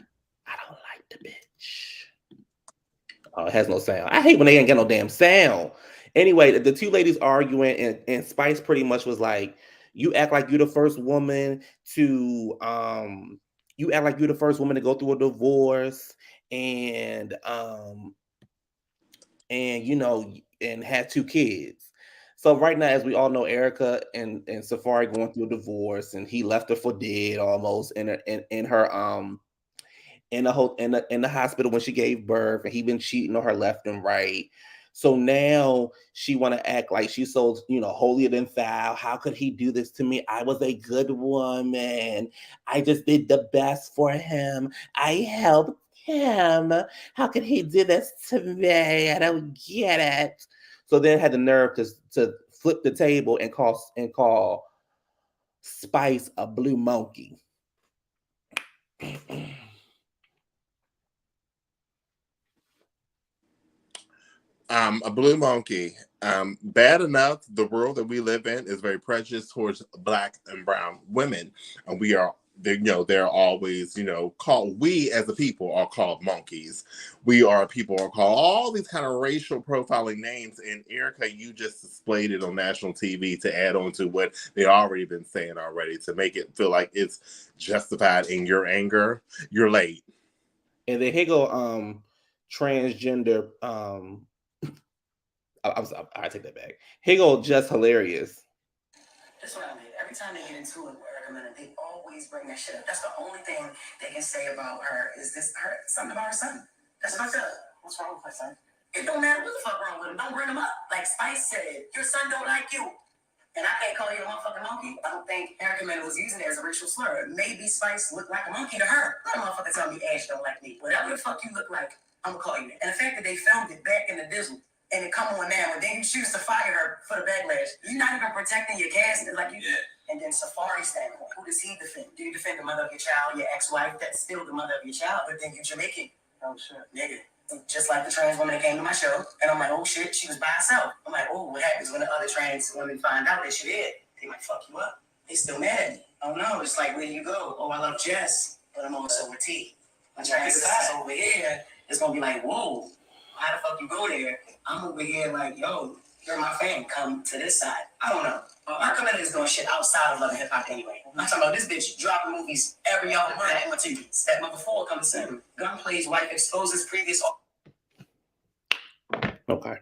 I don't like the bitch. Oh, it has no sound. I hate when they ain't got no damn sound. Anyway, the two ladies arguing, and Spice pretty much was like, you act like you're the first woman to go through a divorce and and had 2 kids. So right now, as we all know, Erica and Safari going through a divorce, and he left her for dead almost in her in the hospital when she gave birth, and he been cheating on her left and right. So now she want to act like she's so holier than thou. How could he do this to me? I was a good woman. I just did the best for him. I helped him. How could he do this to me? I don't get it. So then had the nerve to flip the table and call Spice a blue monkey. A blue monkey. Bad enough, the world that we live in is very prejudiced towards Black and brown women, and they're always called. We as a people are called monkeys. People are called all these kind of racial profiling names. And Erica, you just displayed it on national TV to add on to what they already been saying already to make it feel like it's justified in your anger. You're late. And then here go transgender. I take that back. Here go just hilarious. That's what I mean. Every time they get into it with Erica, they always bring that shit up. That's the only thing they can say about her is something about her son. That's fucked up. What's wrong with her son? It don't matter what the fuck wrong with him. Don't bring him up. Like Spice said, your son don't like you. And I can't call you a motherfucking monkey. I don't think Erica Mena was using it as a racial slur. Maybe Spice looked like a monkey to her. Let a motherfucker tell me Ash don't like me. Whatever the fuck you look like, I'm gonna call you that. And the fact that they filmed it back in the Dizzle and it come on now, and then you choose to fire her for the backlash. You're not even protecting your cast like you did. And then Safari standpoint, who does he defend? Do you defend the mother of your child, your ex-wife? That's still the mother of your child, but then you're Jamaican. Oh shit, nigga. Just like the trans woman that came to my show, and I'm like, oh shit, she was by herself. I'm like, oh, what happens when the other trans women find out that she did? They might fuck you up. They still mad at me. Oh no, it's like, where you go? Oh, I love Jess, but I'm also with T. My trans sister's over here. It's gonna be like, whoa, how the fuck you go there? I'm over here like, yo, you're my fan. Come to this side. I don't know. My community is doing shit outside of Love and Hip Hop anyway. I'm talking about this bitch dropping movies every other month at my TV. Step number 4 comes soon. Gunplay's wife exposes previous. Okay.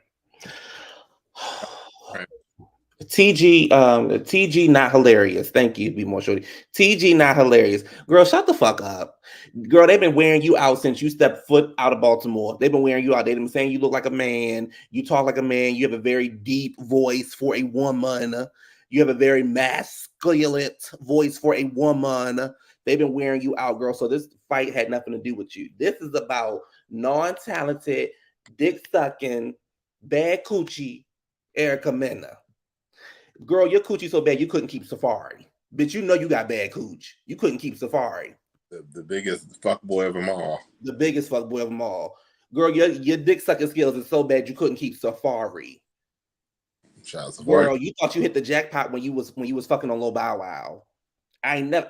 TG not hilarious. Thank you, Be More Shorty. TG not hilarious. Girl, shut the fuck up. Girl, they've been wearing you out since you stepped foot out of Baltimore. They've been wearing you out. They've been saying you look like a man. You talk like a man. You have a very deep voice for a woman. You have a very masculine voice for a woman. They've been wearing you out, girl. So this fight had nothing to do with you. This is about non-talented, dick-sucking, bad coochie Erica Mena. Girl, your coochie so bad you couldn't keep Safari. Bitch, you know you got bad cooch. You couldn't keep Safari. The biggest fuckboy of them all. The biggest fuckboy of them all. Girl, your dick sucking skills is so bad you couldn't keep Safari. Girl, you thought you hit the jackpot when you was fucking on Lil Bow Wow. I never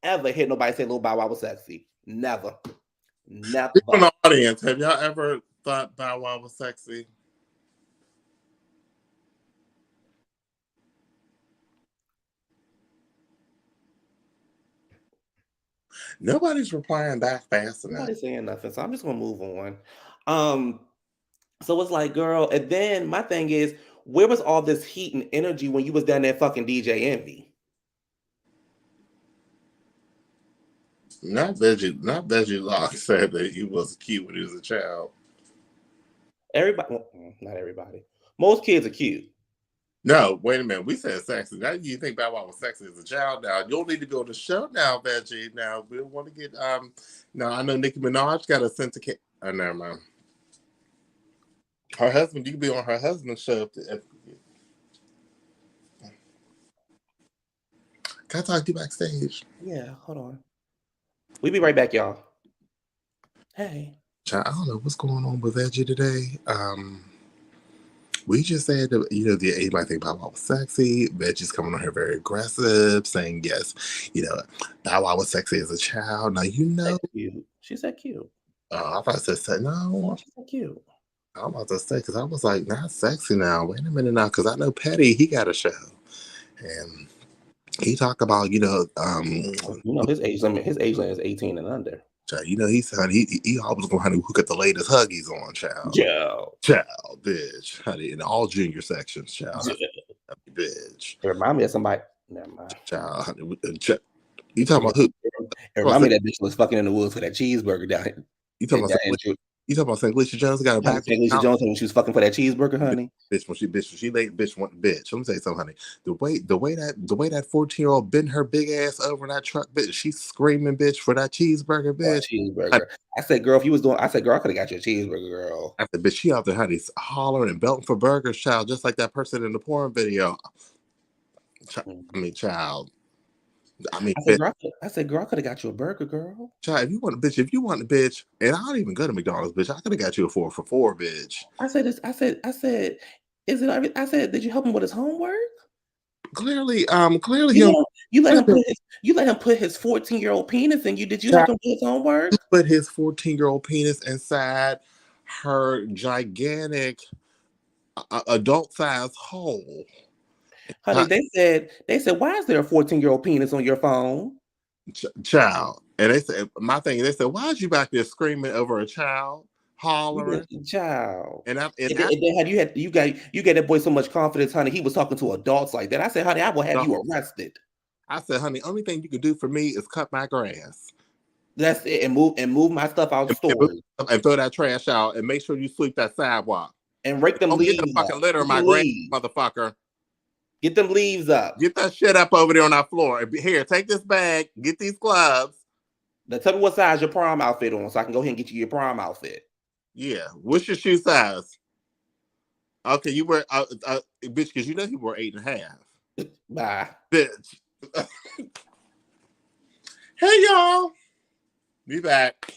ever heard nobody say Lil Bow Wow was sexy. Never. People in the audience, have y'all ever thought Bow Wow was sexy? Nobody's replying back fast enough. Nobody's saying nothing, so I'm just gonna move on. So it's like, girl, and then my thing is, where was all this heat and energy when you was down there fucking DJ Envy? Not Veggie Lock said that he was cute when he was a child. Everybody, well, not everybody. Most kids are cute. No, wait a minute. We said sexy. Now you think Bow Wow was sexy as a child. Now you'll need to go to the show now, Veggie. Now we don't want to get now I know Nicki Minaj got a sense of oh, never mind. Her husband, you can be on her husband's show. Can I talk to you backstage? Yeah, hold on. We'll be right back, y'all. Hey. I don't know what's going on with Veggie today. We just said that, you might think Bow Wow was sexy. Veggie's coming on here very aggressive, saying yes, Bow Wow was sexy as a child. Now She said cute. I thought I said no. She said cute. I'm about to say, because I was like, not sexy now. Wait a minute now, because I know Petty, he got a show. And he talked about, his age limit is 18 and under. Child, you know he always gonna hook up the latest Huggies on, child. Yo. Child, bitch. Honey, in all junior sections, child. Bitch. It remind me of somebody. Never mind. Child, honey, you talking about who? It remind me that bitch was fucking in the woods for that cheeseburger down here. You talking about St. Alicia Jones got her back? St. Alicia Jones when she was fucking for that cheeseburger, honey. Bitch, when she late, bitch. Let me tell you something, honey. The way that 14-year-old bent her big ass over in that truck, bitch. She's screaming, bitch, for that cheeseburger, bitch. Cheeseburger. I said, girl, if you was doing, I said, girl, I could have got you a cheeseburger, girl. I said, bitch, she out there, honey, hollering and belting for burgers, child, just like that person in the porn video. Child. I said, girl, I could have got you a burger, girl. Child, if you want a bitch, and I don't even go to McDonald's, bitch. I could have got you a 4 for $4, bitch. I said, is it? I said, did you help him with his homework? Clearly, you let him put his 14-year-old penis in you. Did you help him with his homework? Put his 14-year-old penis inside her gigantic adult-sized hole. Honey, they said, why is there a 14-year-old penis on your phone? Child. And they said, why is you back there screaming over a child, hollering? Child. And then you got that boy so much confidence, honey. He was talking to adults like that. I said, honey, I will have you arrested. I said, honey, only thing you can do for me is cut my grass. That's it, and move my stuff out of storage. And throw that trash out and make sure you sweep that sidewalk. And rake them leaves. Get the fucking litter in my grass, motherfucker. Get them leaves up. Get that shit up over there on that floor. Here, take this bag. Get these gloves. Now tell me what size your prom outfit on, so I can go ahead and get you your prom outfit. Yeah. What's your shoe size? Okay, you wear bitch, because you know you wore 8.5. Bye, bitch. Hey y'all, be back.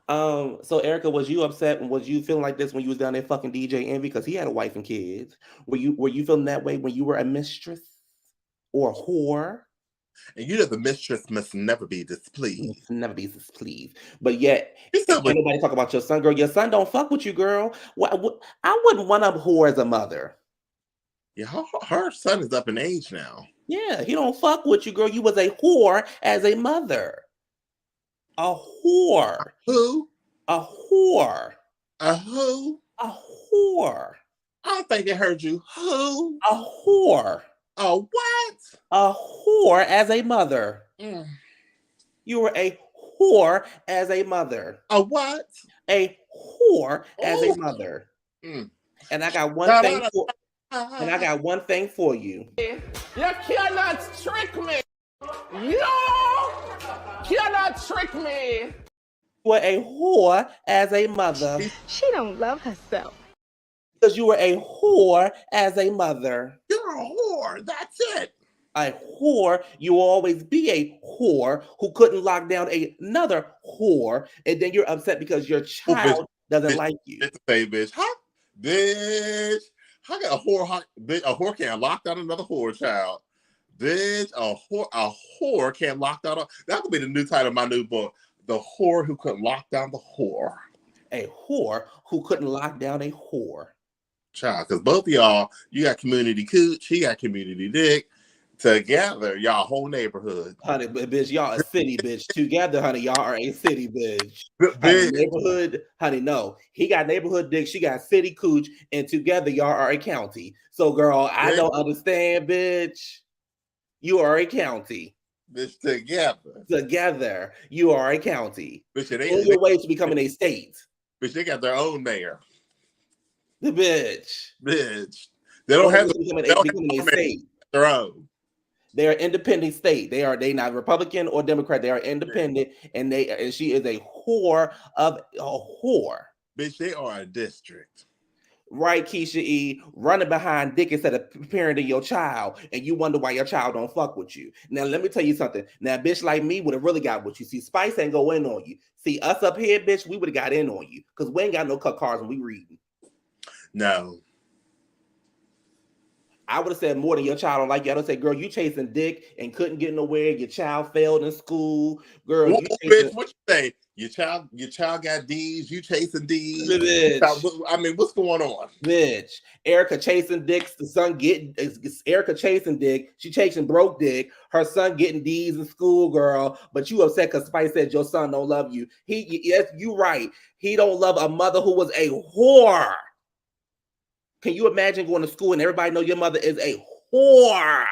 So Erica, was you upset? Was you feeling like this when you was down there fucking DJ Envy because he had a wife and kids? Were you feeling that way when you were a mistress or a whore? And you know the mistress must never be displeased. Never be displeased. But yet, can't nobody talk about your son, girl. Your son don't fuck with you, girl. I wouldn't want a whore as a mother. Yeah, her son is up in age now. Yeah, he don't fuck with you, girl. You was a whore as a mother. A whore. Who? A whore. A who? A whore. I don't think I heard you. Who? A whore. A what? A whore as a mother. You were a whore as a mother. A what? A whore as a mother. And I got one thing for and I got one thing for you. You cannot trick me. You cannot trick me. You were a whore as a mother. She don't love herself. Because you were a whore as a mother. You're a whore. That's it. A whore, you will always be a whore who couldn't lock down another whore, and then you're upset because your child doesn't like you. It's the same bitch. Huh? Bitch. How got a whore can't lock down another whore child? Bitch, a whore can't lock down. That could be the new title of my new book. The whore who couldn't lock down the whore. A whore who couldn't lock down a whore. Child, because both of y'all, you got community cooch, he got community dick. Together, y'all whole neighborhood. Honey, bitch, y'all a city, bitch. Together, honey, y'all are a city, bitch. Honey, neighborhood, honey, no. He got neighborhood dick, she got city cooch, and together y'all are a county. So, girl, I don't understand, bitch. You are a county. Bitch, together. Together, you are a county. Bitch, it on ain't your way to becoming a state. Bitch, they got their own mayor. The bitch. Bitch. They don't have becoming a state. Their own. They are independent state. They not Republican or Democrat. They are independent, and she is a whore of a whore. Bitch, they are a district. Right, Keisha E, running behind dick instead of parenting your child, and you wonder why your child don't fuck with you. Now, let me tell you something. Now, a bitch like me would have really got with you. See, Spice ain't go in on you. See, us up here, bitch, we would have got in on you because we ain't got no cut cards when we reading. No. I would have said more than your child don't like you. I would say, girl, you chasing dick and couldn't get nowhere. Your child failed in school. Girl, bitch, what you say? Your child got D's. You chasing D's. Bitch. I mean, what's going on? Bitch. Erica chasing dicks. The son getting Erica chasing dick. She chasing broke dick. Her son getting D's in school, girl. But you upset because Spice said your son don't love you. Yes, you right. He don't love a mother who was a whore. Can you imagine going to school and everybody know your mother is a whore?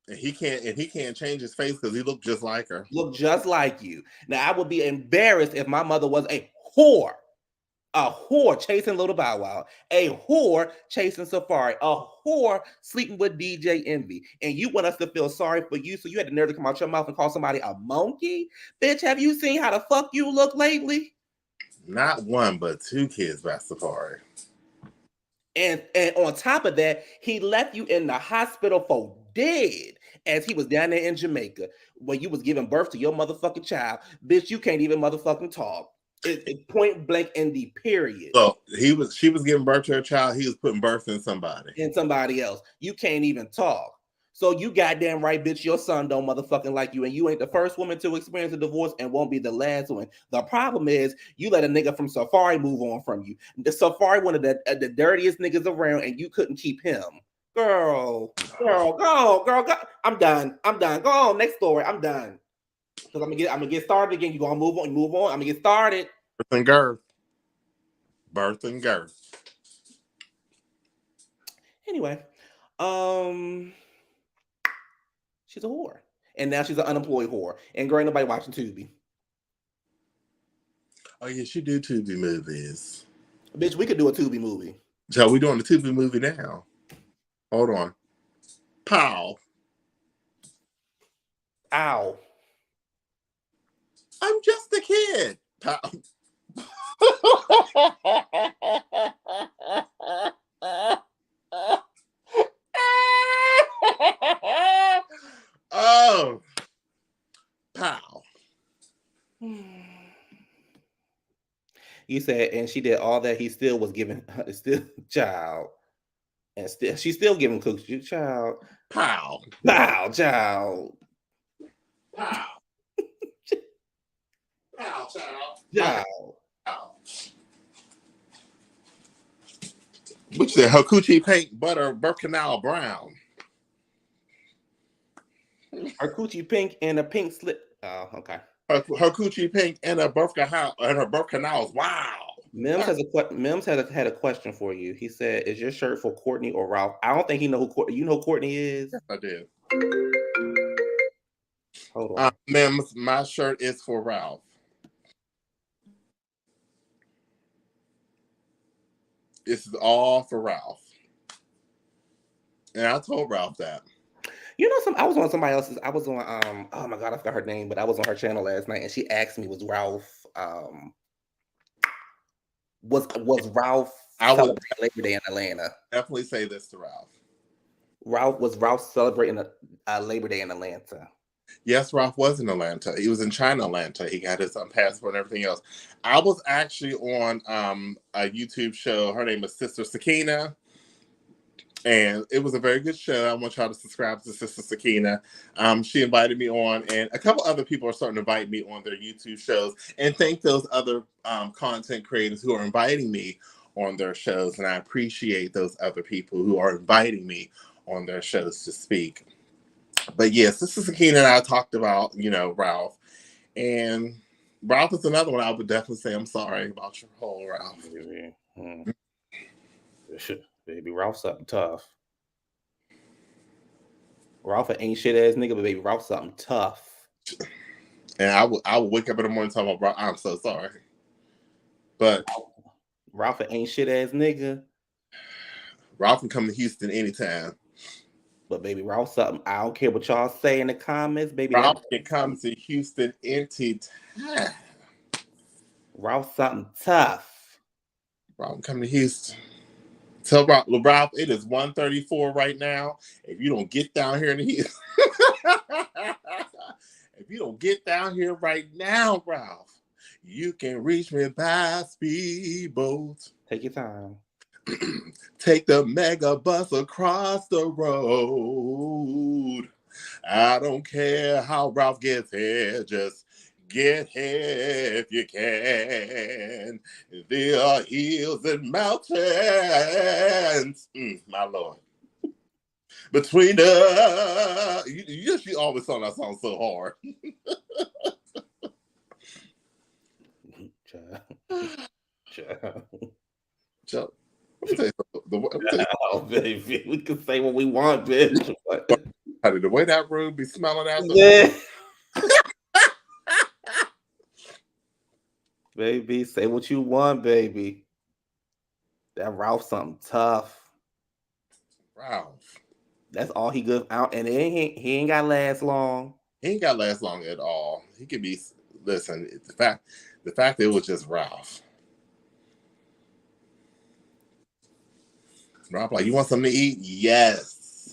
And he can't change his face because he looked just like her. Look just like you. Now I would be embarrassed if my mother was a whore chasing Little Bow Wow, a whore chasing Safari, a whore sleeping with DJ Envy, and you want us to feel sorry for you, so you had the nerve to come out your mouth and call somebody a monkey? Bitch, have you seen how the fuck you look lately? Not one, but 2 kids by Safari. And on top of that, he left you in the hospital for dead as he was down there in Jamaica when you was giving birth to your motherfucking child. Bitch, you can't even motherfucking talk. It's point blank in the period. So she was giving birth to her child. He was putting birth in somebody. In somebody else. You can't even talk. So you goddamn right, bitch, your son don't motherfucking like you, and you ain't the first woman to experience a divorce and won't be the last one. The problem is you let a nigga from Safari move on from you. The Safari, one of the dirtiest niggas around, and you couldn't keep him. Girl, go. I'm done. Go on, next story. I'm done. Because I'm gonna get started again. You gonna move on. I'm gonna get started. Birth and girth. Anyway, she's a whore. And now she's an unemployed whore. And girl, ain't nobody watching Tubi. Oh, yeah, she do Tubi movies. Bitch, we could do a Tubi movie. So we doing the Tubi movie now. Hold on. Pow. Ow. I'm just a kid. Pow. Oh. Pow. You said, and she did all that. He still was giving, still child, and still she's still giving cookies, child. Pow. Pow, child. Pow. Pow, child. Child. Pow. Which said her coochie pink, butter, birth canal brown. Her coochie pink and a pink slip. Oh, okay. Her coochie pink and her birth canals. Wow. Mims had a question for you. He said, "Is your shirt for Courtney or Ralph?" I don't think he know who you know who Courtney is. Yes, I did. Hold on. Mims, my shirt is for Ralph. This is all for Ralph. And I told Ralph that. You know, I was on somebody else's. I was on oh my god, I forgot her name, but I was on her channel last night, and she asked me, "Was Ralph was Ralph celebrating Labor Day in Atlanta?" Definitely say this to Ralph. Ralph celebrating a Labor Day in Atlanta? Yes, Ralph was in Atlanta. He was in China, Atlanta. He got his passport and everything else. I was actually on a YouTube show. Her name is Sister Sakina. And it was a very good show. I want y'all to subscribe to Sister Sakina. She invited me on, and a couple other people are starting to invite me on their YouTube shows. And thank those other content creators who are inviting me on their shows. And I appreciate those other people who are inviting me on their shows to speak. But yes, Sister Sakina and I talked about, Ralph. And Ralph is another one I would definitely say I'm sorry about your whole Ralph. Baby, Ralph's something tough. Ralph an ain't shit ass nigga, but baby, Ralph's something tough. And I would wake up in the morning talking about, I'm so sorry. But Ralph an ain't shit ass nigga. Ralph can come to Houston anytime. But baby, Ralph something. I don't care what y'all say in the comments, baby. Ralph can come to Houston anytime. Ralph something tough. Ralph come to Houston. Tell Ralph, it is 1:34 right now. If you don't get down here in the Houston, if you don't get down here right now, Ralph, you can reach me by speedboat. Take your time. Take the mega bus across the road. I don't care how Ralph gets here. Just Get here if you can. There are hills and mountains. My Lord. Between she always sung that song so hard. So, Oh, baby, we can say what we want, bitch. Honey, the way that room be smelling out Baby, say what you want, baby. That Ralph something tough. Ralph. That's all he good out, and he ain't got to last long. He ain't got to last long at all. He could be. Listen, the fact that it was just Ralph. Ralph, like, you want something to eat? Yes.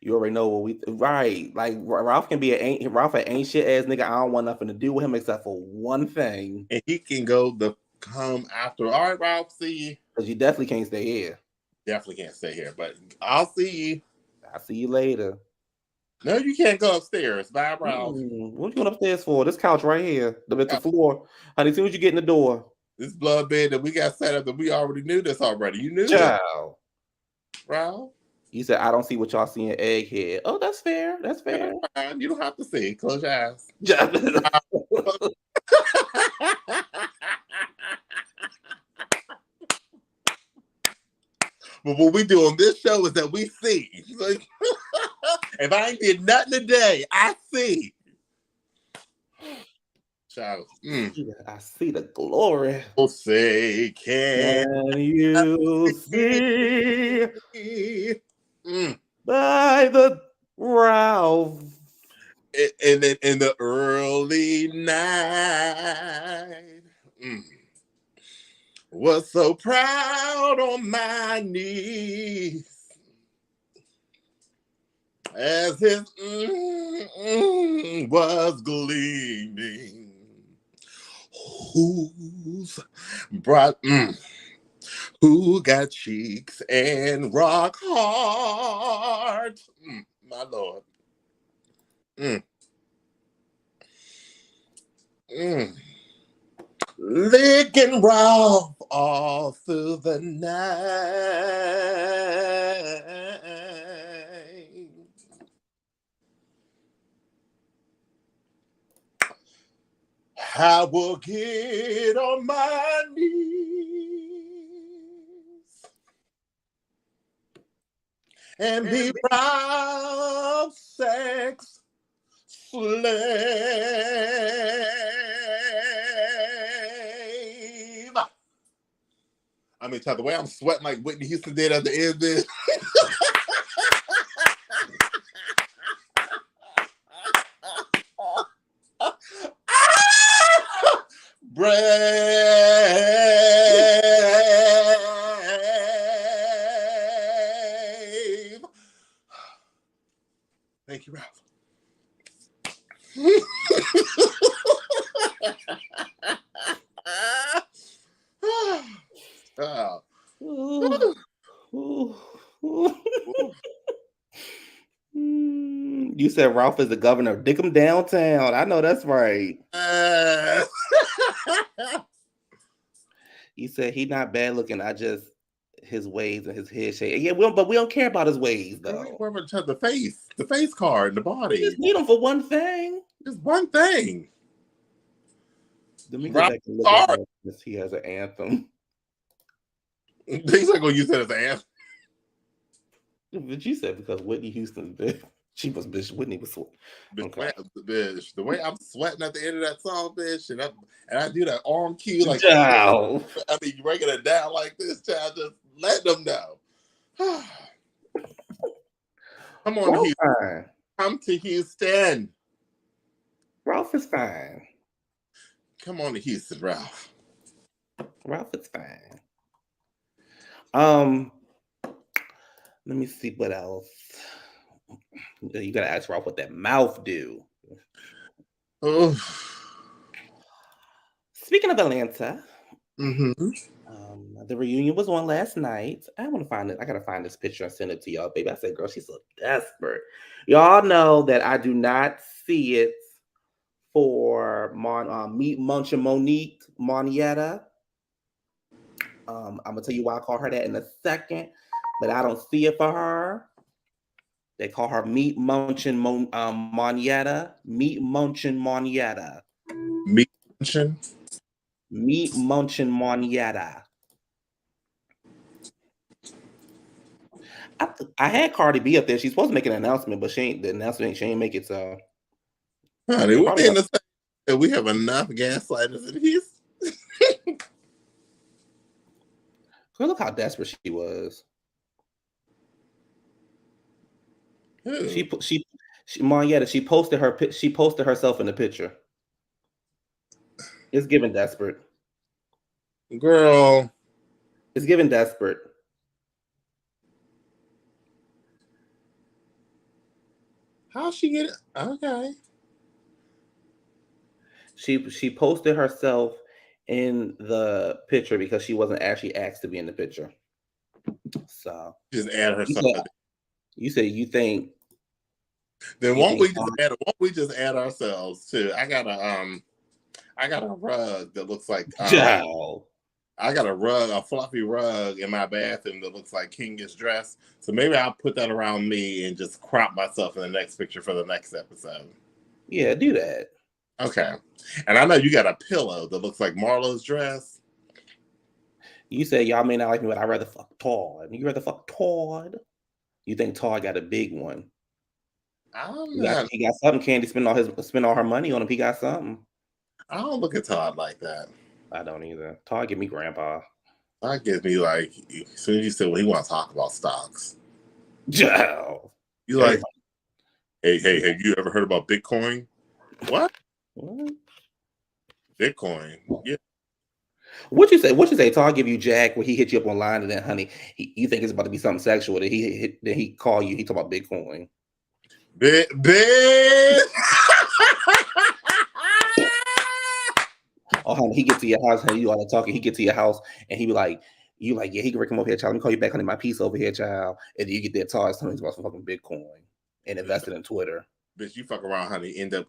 You already know what we right. Like Ralph can be Ralph an ain't shit ass nigga. I don't want nothing to do with him except for one thing. And he can come after. All right, Ralph, see you. Because you definitely can't stay here. Definitely can't stay here, but I'll see you. I'll see you later. No, you can't go upstairs. Bye, Ralph. What you going upstairs for? This couch right here. The floor. Honey, as soon as you get in the door. This blood bed that we got set up, that we already knew this already. You knew Child. This. Ralph? You said, I don't see what y'all see in Egghead. Oh, that's fair. That's fair. Fine. You don't have to see. Close your eyes. But what we do on this show is that we see. Like, if I ain't did nothing today, I see. Child. I see the glory. We'll say, can you see by the Ralph in the early night? Was so proud on my knees as his was gleaming. Who got cheeks and rock hard? My Lord. Licking Ralph all through the night. I will get on my knees and be Ralph's sex slave. I mean, the way I'm sweating like Whitney Houston did at the end of this. Brave. Thank you, Ralph. You said Ralph is the governor. Dick him downtown. I know that's right. You said he not bad looking. I just his ways and his head shape. Yeah, we don't care about his ways though. The face card, the body. We just need him for one thing. Just one thing. Let me go back and look at this. He has an anthem. He's not gonna use that as an anthem. But you said because Whitney Houston, bitch. She was bitch. Whitney was okay. Bitch. The way I'm sweating at the end of that song, bitch, and I do that arm cue like child. I mean, you breaking it down like this, child. Just let them know. Come on, Houston. Fine. Come to Houston. Ralph is fine. Come on to Houston, Ralph. Ralph is fine. Let me see what else. You gotta ask Ralph what that mouth do. Oh. Speaking of Atlanta, mm-hmm. The reunion was on last night. I want to find it. I gotta find this picture and send it to y'all, baby. I said, girl, she's so desperate. Y'all know that I do not see it for Meat Munch and Monique Monietta. I'm gonna tell you why I call her that in a second, but I don't see it for her. They call her Meat Munchin Monietta. Meat Munchin Monietta. Me mention. Meat Munchin Monietta. I had Cardi B up there. She's supposed to make an announcement, but she ain't make it. So Honey, they we probably in the same. And we have enough gaslighters in here. look how desperate she was. Who? She Marietta. She posted herself in the picture. It's giving desperate. Girl. It's giving desperate. How she get it? Okay. She posted herself in the picture because she wasn't actually asked to be in the picture. So Just add her you something. said you think. Then won't we just add ourselves too? I got a rug that looks like I got a fluffy rug in my bathroom that looks like Kingish dress. So maybe I'll put that around me and just crop myself in the next picture for the next episode. Yeah, do that. Okay. And I know you got a pillow that looks like Marlo's dress. You say y'all may not like me, but I'd rather fuck Todd. You rather fuck Todd? You think Todd got a big one? He got something. Candy spend all her money on him. He got something. I don't look at Todd like that. I don't either. Todd give me grandpa. Todd gives me like, as soon as you say, well, he want to talk about stocks. Joe. You like, hey, have you ever heard about Bitcoin? What? Bitcoin. Yeah. What you say? Todd give you Jack when he hit you up online, and then honey, you think it's about to be something sexual. Then he call you. He talk about Bitcoin. Bitch. Oh, honey, he get to your house, honey, you all the talking. He get to your house, and he be like, yeah, he can come over here, child. Let me call you back, honey. My piece over here, child. And then you get there, Todd, something about some fucking Bitcoin and invested in Twitter. Bitch, you fuck around, honey. End up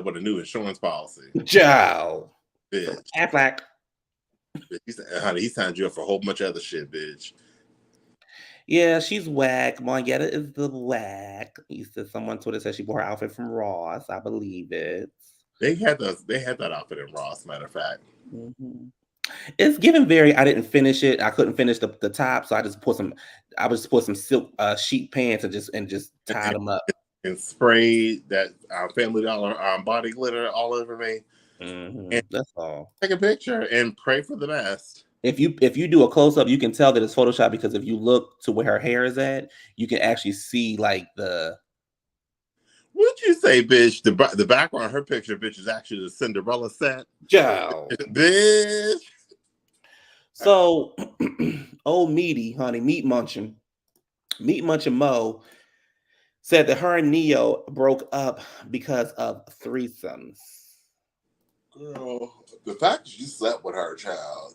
with a new insurance policy. Ciao. Bitch. Aflac. Honey, he signed you up for a whole bunch of other shit, bitch. Yeah, she's whack. Monietta is the whack. You said someone on Twitter said she bought her outfit from Ross. I believe it. They had that outfit in Ross, matter of fact. Mm-hmm. It's given very. I didn't finish it. I couldn't finish the top, so I just put some silk sheet pants and just tied them up and sprayed that Family Dollar body glitter all over me. Mm-hmm. And that's all. Take a picture and pray for the best. If you do a close up, you can tell that it's Photoshop because if you look to where her hair is at, you can actually see like the. What'd you say, bitch? The background of her picture, bitch, is actually the Cinderella set. Joe. Bitch. So, old Meaty, honey, Meat Munchin Mo said that her and Neo broke up because of threesomes. Girl, the fact that you slept with her, child,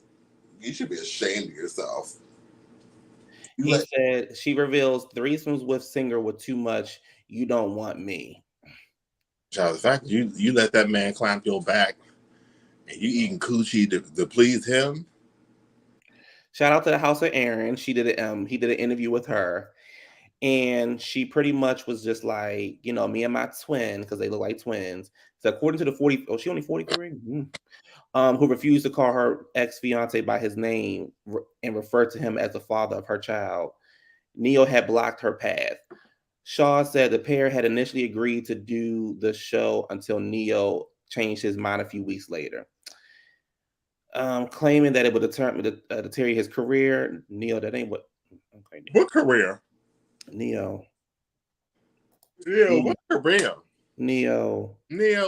you should be ashamed of yourself. He said she reveals threesomes with singer were too much. You don't want me. Child, the fact that you let that man clamp your back and you eating coochie to please him. Shout out to the house of Aaron. She did it. He did an interview with her, and she pretty much was just like, me and my twin, because they look like twins. So according to the 40, she only 43. Who refused to call her ex-fiance by his name and referred to him as the father of her child. Neo had blocked her path. Shaw said the pair had initially agreed to do the show until Neo changed his mind a few weeks later. Claiming that it would deteriorate his career. Neo, that ain't what. Okay. What career? Neo. Yeah, what career? Neo,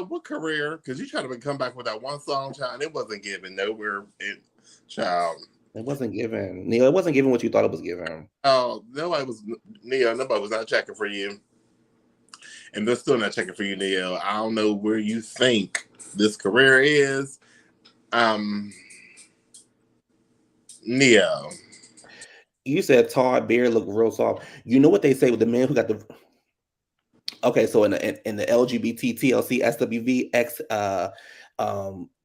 what career? Because you tried to come back with that one song, child, and it wasn't given nowhere. Child. It wasn't given. Neo, it wasn't given what you thought it was given. Oh, nobody was not checking for you. And they're still not checking for you, Neo. I don't know where you think this career is. Neo. You said Todd Beard looked real soft. You know what they say with the man who got the Okay, so in the LGBT, TLC, SWV, X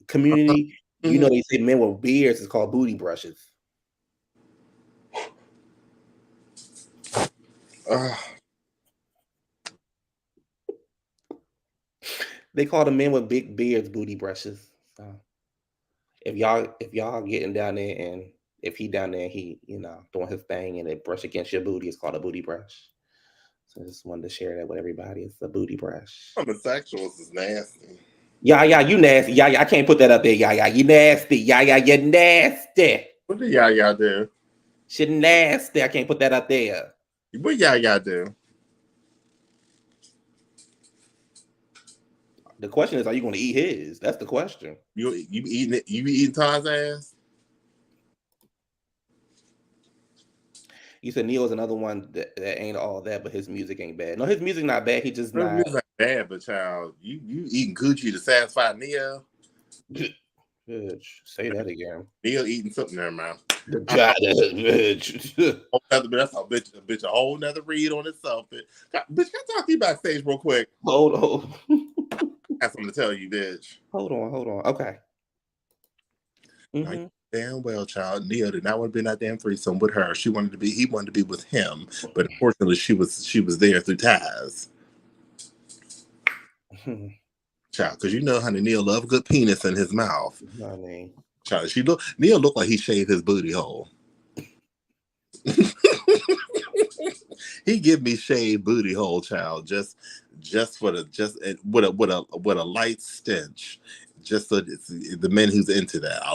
community, you know they say men with beards is called booty brushes. They call the men with big beards booty brushes. So if y'all getting down there and if he down there, he doing his thing and it brush against your booty, it's called a booty brush. So I just wanted to share that with everybody. It's a booty brush. Homosexuals is nasty. Yeah, you nasty. Yeah, I can't put that up there. Yeah, you nasty. Yeah, you nasty. What do y'all do? Shit nasty. I can't put that up there. What y'all do? The question is, are you going to eat his? That's the question. You be eating it? You be eating Todd's ass? You said Neil's another one that ain't all that, but his music ain't bad. No, his music not bad. He just not. It's not bad, but child, you eating Gucci to satisfy Neil? Bitch, say that again. Neil eating something there, man. Bitch. That's a bitch. A whole nother read on itself. Bitch, can I talk to you backstage real quick? Hold on. I have something to tell you, bitch. Hold on. Okay. Mm-hmm. Damn well, child. Neil did not want to be in that damn threesome with her. He wanted to be with him, but unfortunately, she was there through ties. Child, because honey, Neil loved a good penis in his mouth. Honey. Child, Neil looked like he shaved his booty hole. He give me shaved booty hole, child, with a light stench. Just so it's the men who's into that. I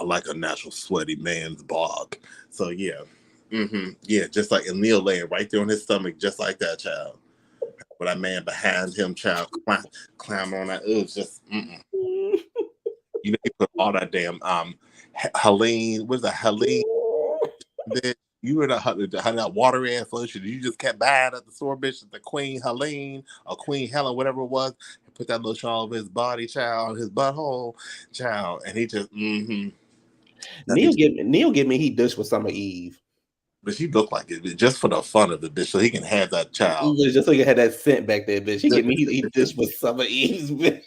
like a natural sweaty man's bog. So yeah, yeah, just like Neil laying right there on his stomach, just like that, child. With that man behind him, child, climbing on that. It was just, he put all that damn Helene. What's that, Helene? Then you were that water ass lotion. You just kept buying at the store, bitch. The Queen Helene or Queen Helen, whatever it was. Put that lotion all over his body, child, his butthole, child, and he just Neil give me he dished with Summer Eve. But she looked like it just for the fun of it, bitch, so he can have that child. Just so he can have that scent back there, bitch. He give me he dished with Summer Eve's bitch.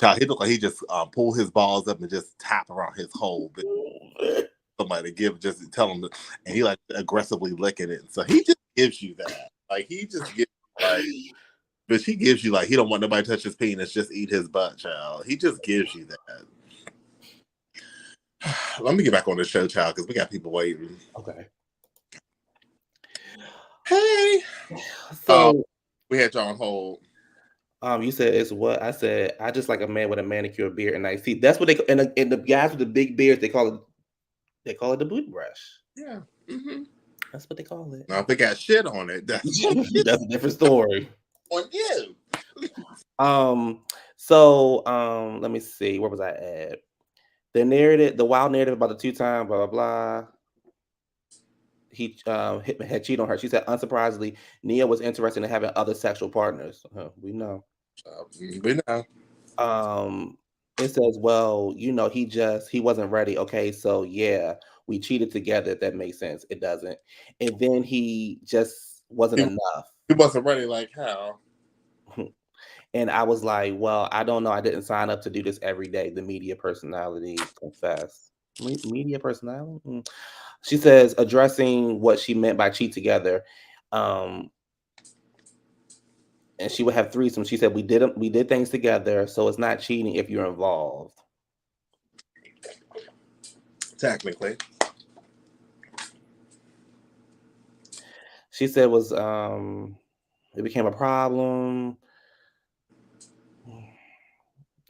Child, he looked like he just pulled his balls up and just tap around his hole, bitch. Somebody tell him, and he like aggressively licking it. So he just gives you that, like he just gives like, but he gives you like he don't want nobody to touch his penis, just eat his butt, child. He just gives you that. Let me get back on the show, child, because we got people waiting. Okay. Hey. So we had y'all on hold. You said it's what? I said I just like a man with a manicured beard, and I see that's what they and the guys with the big beards they call it the booty brush. Yeah. That's what they call it. Now if they got shit on it, that's a different story. On you. So let me see. Where was I at? The wild narrative about the 2-time, blah, blah, blah. He had cheated on her. She said, unsurprisingly, Nia was interested in having other sexual partners. We know. We know. It says, well, he wasn't ready. Okay, so yeah, we cheated together. If that makes sense. It doesn't. And then he just wasn't enough. He wasn't ready, like how? And I was like, well, I don't know. I didn't sign up to do this every day. The media personality confessed. Media personality? She says, addressing what she meant by cheat together. And she would have threesomes. She said, we did things together, so it's not cheating if you're involved. Technically. She said it became a problem.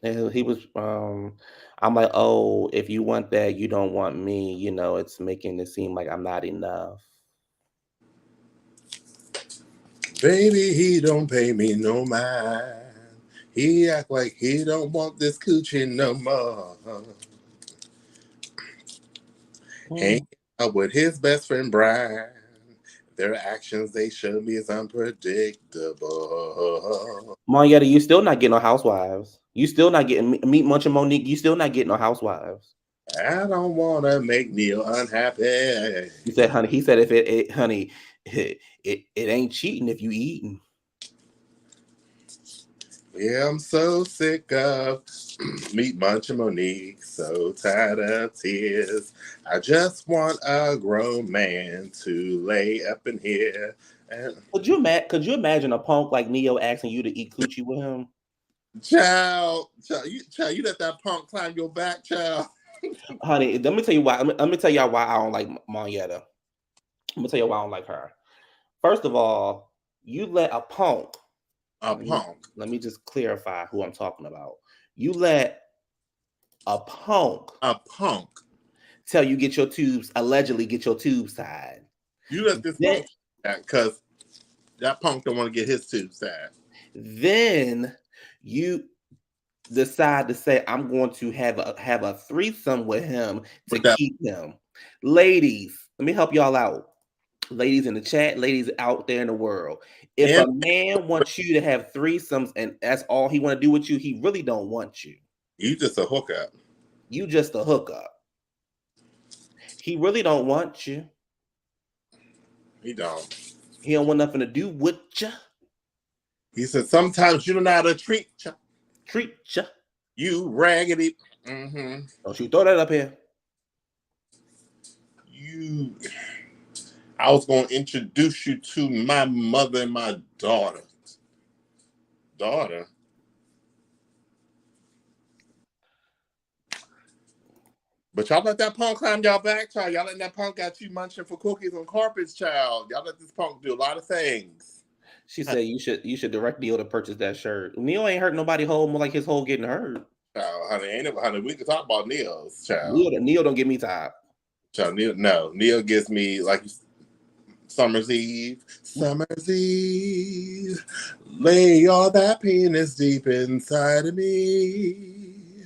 And he was, I'm like, oh, if you want that, you don't want me. It's making it seem like I'm not enough. Baby, he don't pay me no mind. He act like he don't want this coochie no more. Hanging out with his best friend Brian. Their actions, they show me, is unpredictable. Marietta, you still not getting no housewives. You still not getting Meet Munch and Monique. You still not getting no housewives. I don't want to make Neil unhappy. He said, honey. He said, honey, it ain't cheating if you eating. Yeah, I'm so sick of meat munching Monique, so tired of tears. I just want a grown man to lay up in here. And Could you imagine a punk like Neo asking you to eat coochie with him? child, you let that punk climb your back, child. Honey, let me tell you why. Let me tell y'all why I don't like Monietta. I'm gonna tell you why I don't like her. First of all, you let a punk. A punk. Let me just clarify who I'm talking about. You let a punk tell you allegedly get your tubes tied. You let this punk because that punk don't want to get his tubes tied. Then you decide to say, I'm going to have a threesome with him to keep him. Ladies, let me help y'all out. Ladies in the chat, ladies out there in the world. If a man wants you to have threesomes and that's all he want to do with you, he really don't want you. You just a hookup. You just a hookup. He really don't want you. He don't. He don't want nothing to do with you. He said, sometimes you don't know how to treat you. Treat you. You raggedy. Mm-hmm. Don't you throw that up here. I was going to introduce you to my mother and my daughter. Daughter? But y'all let that punk climb y'all back, child. Y'all letting that punk got you munching for cookies on carpets, child. Y'all let this punk do a lot of things. She said you should direct Neil to purchase that shirt. Neil ain't hurt nobody whole more like his whole getting hurt. Child, honey, we can talk about Neil's, child. Neil don't get me tired. Child, Neil gives me like Summer's Eve. Summer's Eve. Lay all that penis deep inside of me.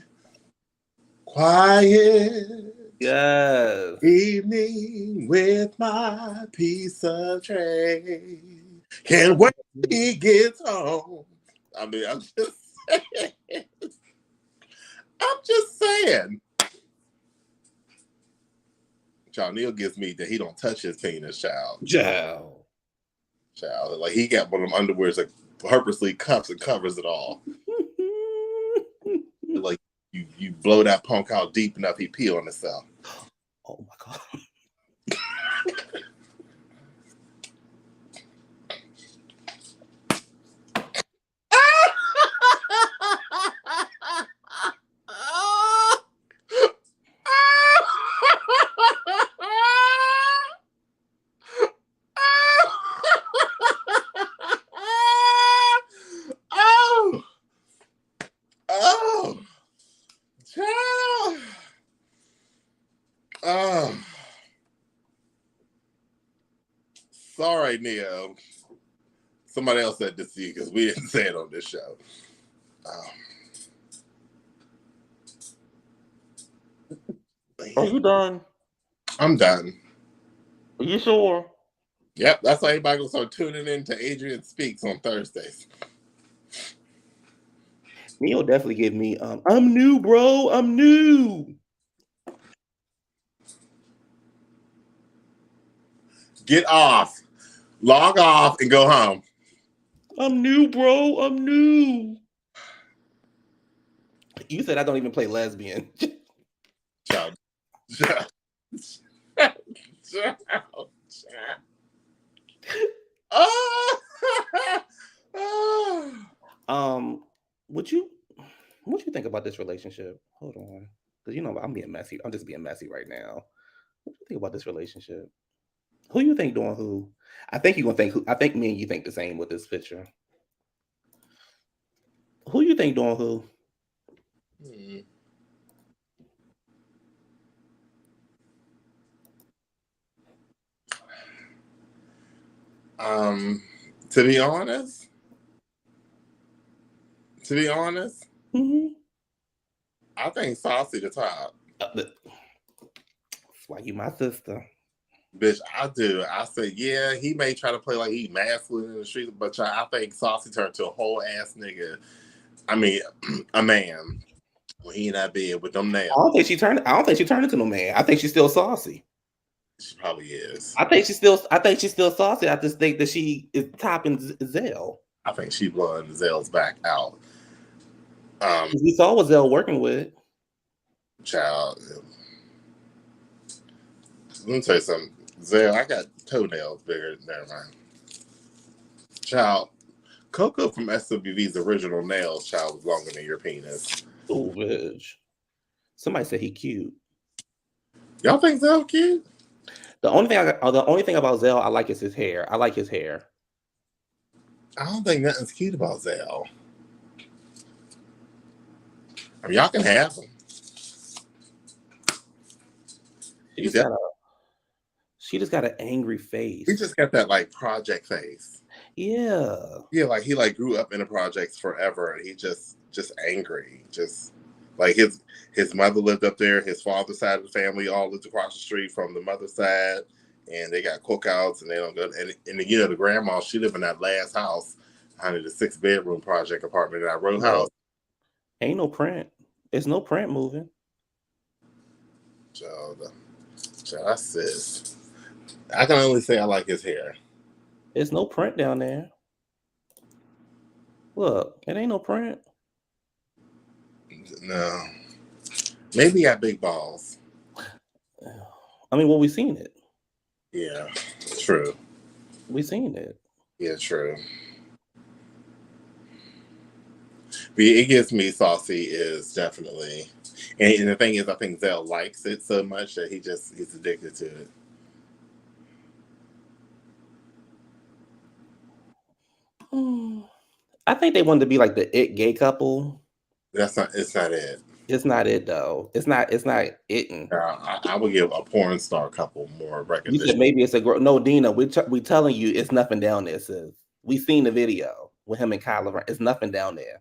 Quiet. Yes. Evening with my piece of tray. Can't wait till he gets home. I mean, I'm just saying. Child, Neil gives me that he don't touch his penis, child. Child. Like he got one of them underwears that purposely cups and covers it all. Like you blow that punk out deep enough, he pee on himself. Oh my God. Sorry, Neo. Somebody else said this to you because we didn't say it on this show. Are you done? I'm done. Are you sure? Yep, that's why everybody will start tuning in to Adrian Speaks on Thursdays. Neil definitely gave me, I'm new, bro. I'm new. Get off. Log off and go home. I'm new, bro. I'm new. You said I don't even play lesbian. Child. What you think about this relationship? Hold on. Because I'm being messy. I'm just being messy right now. What do you think about this relationship? Who you think doing who? I think you're gonna think who. I think me and you think the same with this picture. Who you think doing who? To be honest, Mm-hmm. I think Saucy the top. That's why you my sister. Bitch, I do. I say, yeah, he may try to play like he masculine in the street, but I think Saucy turned to a whole ass nigga. I mean, a man when he in that bed with them nails. I don't think she turned into no man. I think she's still saucy. She probably is. I think she's still saucy. I just think that she is topping Zell. I think she blowing Zell's back out. We saw what Zell working with. Child. Let me tell you something. Zell, I got toenails bigger. Never mind. Child, Coco from SWV's original nails, child, was longer than your penis. Oh, bitch. Somebody said he cute. Y'all think Zell cute? The only thing about Zell I like is his hair. I like his hair. I don't think nothing's cute about Zell. I mean, y'all can have him. She just got an angry face. He just got that like project face. Yeah. Yeah, like he like grew up in the projects forever, and he just angry. Just like his mother lived up there. His father's side of the family all lived across the street from the mother's side, and they got cookouts, and they don't go. And you know, the grandma, she lived in that last house, honey, the 6-bedroom project apartment in that row house. Ain't no print. There's no print moving. So that's sis. I can only say I like his hair. There's no print down there. Look, it ain't no print. No. Maybe he got big balls. I mean, well, we seen it. Yeah, true. We seen it. Yeah, true. But it gets me saucy is definitely. And the thing is, I think Zell likes it so much that he's addicted to it. I think they wanted to be like the it gay couple. It's not it. It's not it though. It's not it. I would give a porn star couple more recognition. You said maybe it's a girl. No, Dina, we telling you it's nothing down there, sis. We seen the video with him and Kyla. It's nothing down there.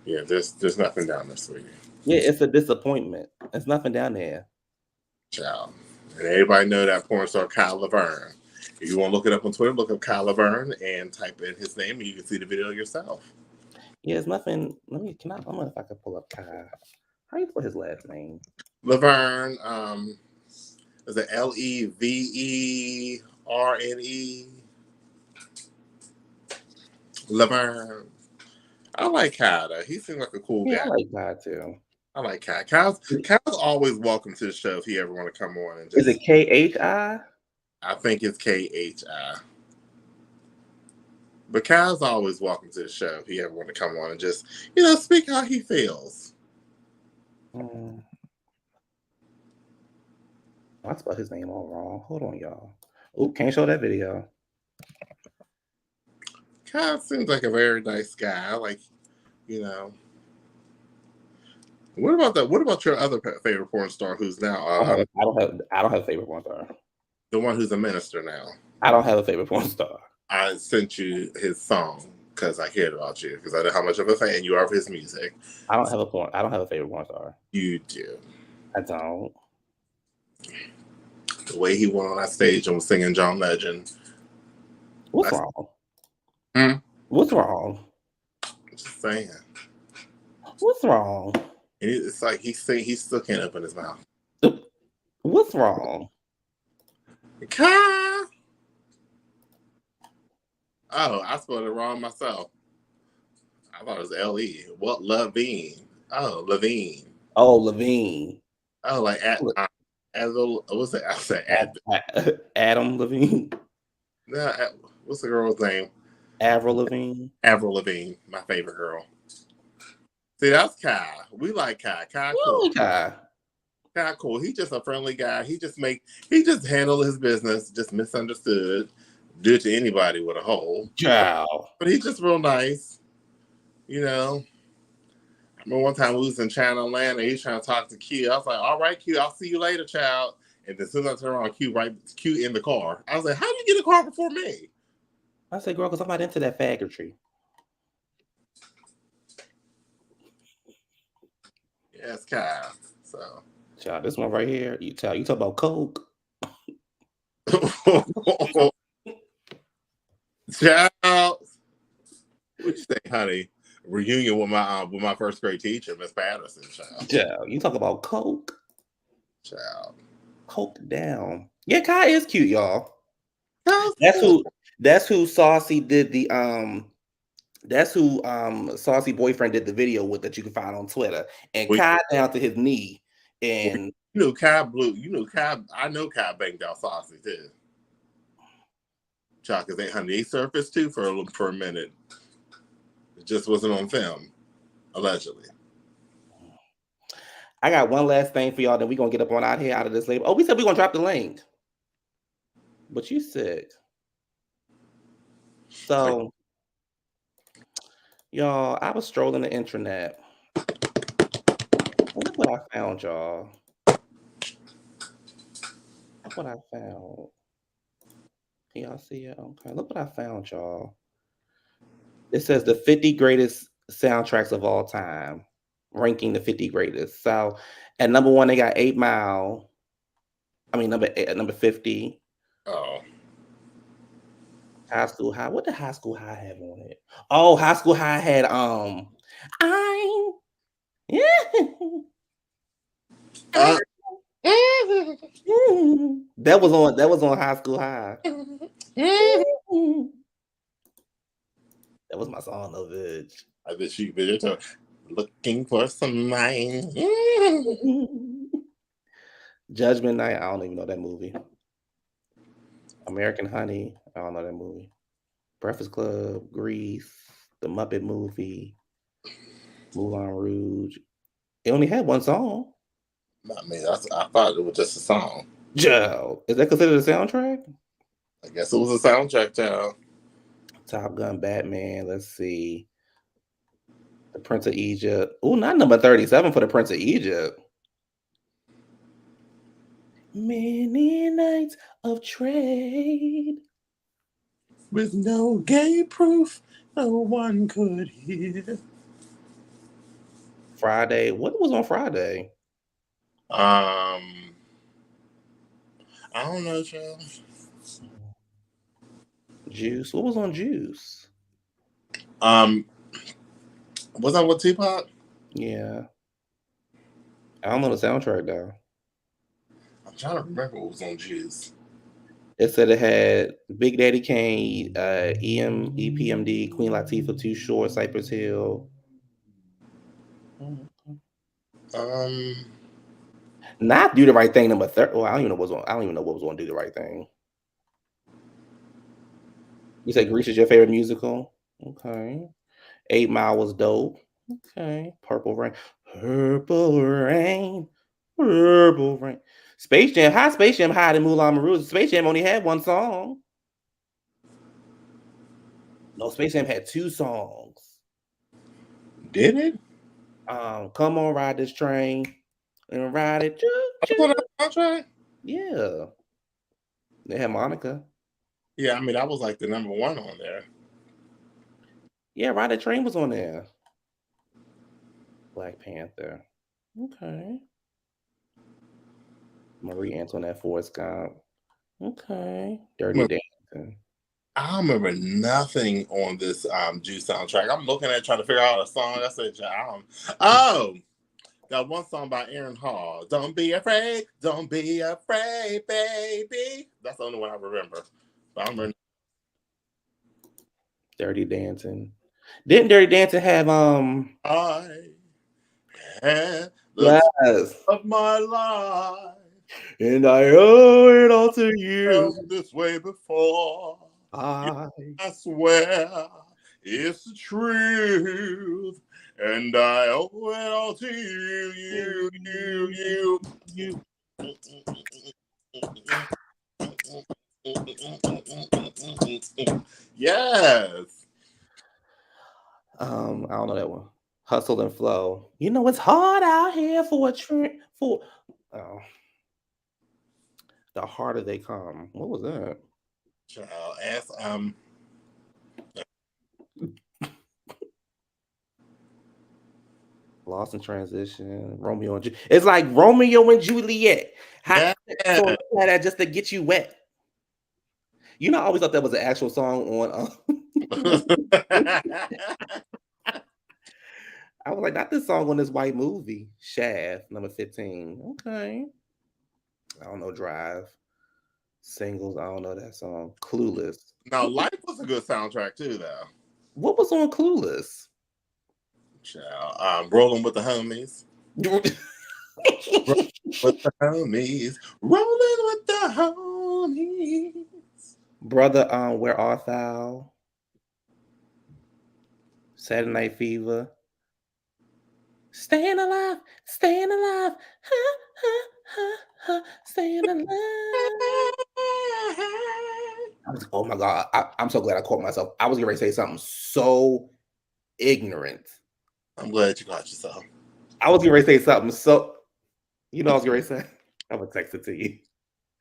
Yeah, there's nothing down there, sweetie. Yeah, it's a disappointment. There's nothing down there. Child. And everybody know that porn star Kyle Laverne. If you want to look it up on Twitter, look up Kyle Laverne and type in his name, and you can see the video yourself. Yeah, it's nothing. I don't know if I can pull up Kyle. How you put his last name? Laverne, is it Leverne? Laverne. I like Kyle though. He seems like a cool guy. I like Kyle too. I like Kyle. Kyle's always welcome to the show if he ever want to come on and just. Is it KHI? I think it's KHI. But Kyle's always welcome to the show if he ever want to come on and just, speak how he feels. I spelled his name all wrong. Hold on, y'all. Oh, can't show that video. Kyle seems like a very nice guy. Like, What about your other favorite porn star who's now? I don't have a favorite porn star. The one who's a minister now. I don't have a favorite porn star. I sent you his song because I cared about you because I know how much of a fan you are of his music. I don't have a favorite porn star. You do. I don't. The way he went on that stage and was singing John Legend. What's wrong? What's wrong? Just saying. What's wrong? It's like he still can't open his mouth. What's wrong? Kyle. Oh, I spelled it wrong myself. I thought it was L-E. What? Levine. Oh, Levine. Oh, Levine. Oh, like what's it? I said Adam Levine. No, what's the girl's name? Avril Lavigne. Avril Lavigne, my favorite girl. See, that's Kai. We like Kai. Kai cool. Kai cool. He's just a friendly guy. He just handled his business, just misunderstood, do it to anybody with a hole. Wow. But he's just real nice. I remember one time we was in China Land and he's trying to talk to Q. I was like, all right, Q, I'll see you later, child. And as soon as I turned around, Q in the car. I was like, how did you get a car before me? I said, girl, because I'm not into that faggotry. Yes, Kyle. So, child, this one right here, you talk about coke. Child, what you say, honey? Reunion with my first grade teacher, Miss Patterson. Child, you talk about coke. Child, Coke down. Yeah, Kai is cute, y'all. Kyle's That's cute. who. That's who Saucy did the That's who Saucy boyfriend did the video with that you can find on Twitter. And We, Kai down to his knee, and you know, Kai blew. You know, Kai. I know Kai banged out Saucy too. Chalk, cause they surfaced too for a minute. It just wasn't on film, allegedly. I got one last thing for y'all. Then we gonna get up on out here out of this label. Oh, we said we gonna drop the link, but you sick. So, y'all, I was strolling the internet. Look what I found, y'all. Look what I found. Can y'all see it? Okay, look what I found, y'all. It says the 50 greatest soundtracks of all time, ranking the 50 greatest. So, at number one, they got 8 Mile. I mean, number 50. Oh, High School High. What did High School High have on it? Oh, High School High had I'm yeah. uh, That was on High School High. That was my song though, bitch. I bet she video looking for some mine. Judgment Night. I don't even know that movie. American Honey. I don't know that movie. Breakfast Club. Grease. The Muppet Movie. Moulin Rouge. It only had one song. I mean, I thought it was just a song. Joe. Is that considered a soundtrack? I guess it was a soundtrack, child. Top Gun, Batman. Let's see. The Prince of Egypt. Oh, not number 37 for the Prince of Egypt. Many nights of trade. With no gay proof, no one could hear. Friday. What was on Friday? I don't know, child. Juice. What was on Juice? Was that with Tupac? Yeah. I don't know the soundtrack though. I'm trying to remember what was on Juice. It said it had Big Daddy Kane, EPMD, Queen Latifah, Too Short, Cypress Hill. Not Do the Right Thing number 30. Well, I don't even know what was on. I don't even know what was on Do the Right Thing. You said Grease is your favorite musical? Okay. 8 Mile was dope. Okay. Purple Rain. Purple Rain. Purple Rain. Space Jam. How Space Jam higher than Moulin Rouge? Space Jam only had one song. No, Space Jam had 2 songs. Did it? Come on, ride this train and ride it. I thought that was soundtrack. Yeah. They had Monica. Yeah, I mean that was like the number one on there. Yeah, Ride the Train was on there. Black Panther. Okay. Marie Antoinette, Forrest Gump. Okay. Dirty Dancing. I remember nothing on this Juice soundtrack. I'm looking at trying to figure out a song. I said, got one song by Aaron Hall. Don't be afraid, baby. That's the only one I remember. But I remember. Dirty Dancing. Didn't Dirty Dancing have I had the yes. of my life. And I owe it all to you. Felt this way before. I swear it's the truth, and I owe it all to you. Yes. I don't know that one. Hustle and Flow. You know it's hard out here for a trend for the harder they come. What was that? Child, ask Lost in Transition, Romeo and Juliet. It's like Romeo and Juliet. How that just to get you wet. You know, I always thought that was an actual song on. I was like, not this song on this white movie. Shaft, number 15. Okay. I don't know, Drive. Singles, I don't know that song. Clueless. Now, Life was a good soundtrack too, though. What was on Clueless? Child, Rolling with the Homies. With the homies. Rolling with the homies. Brother, Where Art Thou? Saturday Night Fever. Staying alive, staying alive, ha, ha, ha, ha, staying alive. Oh my God, I'm so glad I caught myself. I was getting ready to say something so ignorant. I'm glad you got yourself. I was getting ready to say something so, I was getting ready to say, I'm going to text it to you.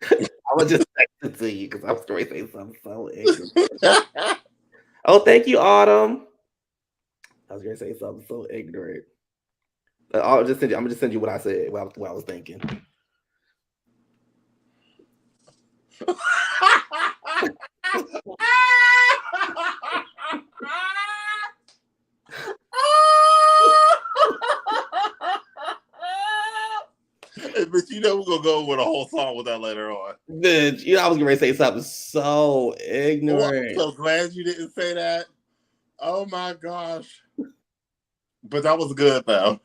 I would just text it to you because I was going to say something so ignorant. Oh, thank you, Autumn. I was going to say something so ignorant. I'm gonna just send you what I said, what I was thinking. But you know we're gonna go with a whole song with that later on. Bitch, I was gonna say something so ignorant. I'm so glad you didn't say that. Oh my gosh. But that was good though.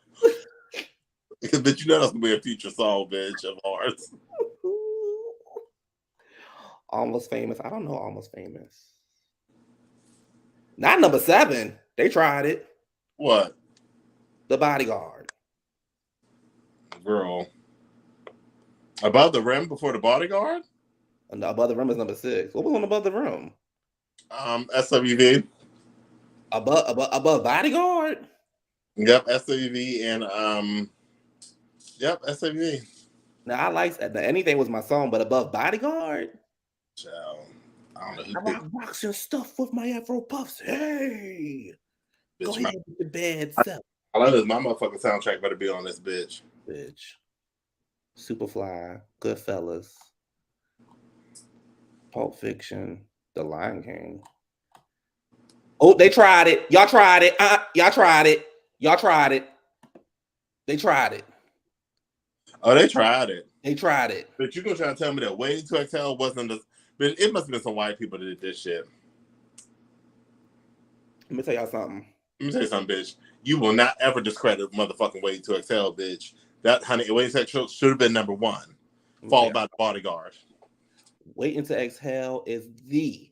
But you know that's gonna be a future song, bitch, of ours. Almost Famous. I don't know Almost Famous. Not number 7. They tried it. What? The Bodyguard. Girl. Above the Rim before the Bodyguard? And Above the Rim is number 6. What was on Above the Rim? SWV. Above Bodyguard? Yep, SWV and yep, SWV. Now I like Anything was my song, but Above Bodyguard? Child. I don't know I rock boxing stuff with my Afro puffs. Hey, go ahead with the bad self. I love this. My motherfucking soundtrack better be on this bitch. Superfly, Goodfellas, Pulp Fiction, The Lion King. Oh, they tried it. Y'all tried it. Y'all tried it. Y'all tried it. They tried it. Oh, they tried it. They tried it. But you gonna try to tell me that Way to Exhale wasn't the? But it must have been some white people that did this shit. Let me tell y'all something. Let me tell you something, bitch. You will not ever discredit motherfucking Way to Exhale, bitch. That honey, Way to Exhale should have been number 1, followed by The Bodyguard. Waiting to Exhale is the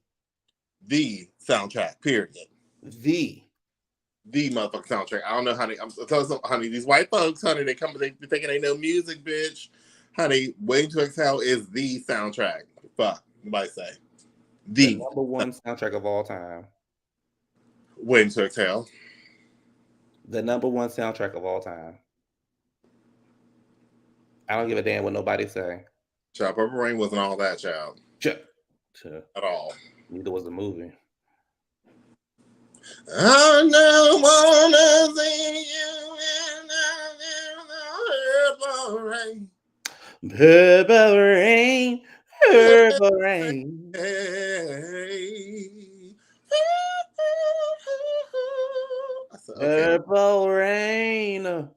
soundtrack. Period. The motherfucking soundtrack. I don't know, honey. I'm telling you, honey. These white folks, honey, they thinking they know music, bitch. Honey, Waiting to Exhale is the soundtrack. Fuck, nobody say the number 1 soundtrack of all time. Waiting to Exhale. The number 1 soundtrack of all time. I don't give a damn what nobody say. Child, Purple Rain wasn't all that, child. At all. Neither was the movie. I don't wanna see you in the purple rain. Purple rain, purple rain. Purple rain.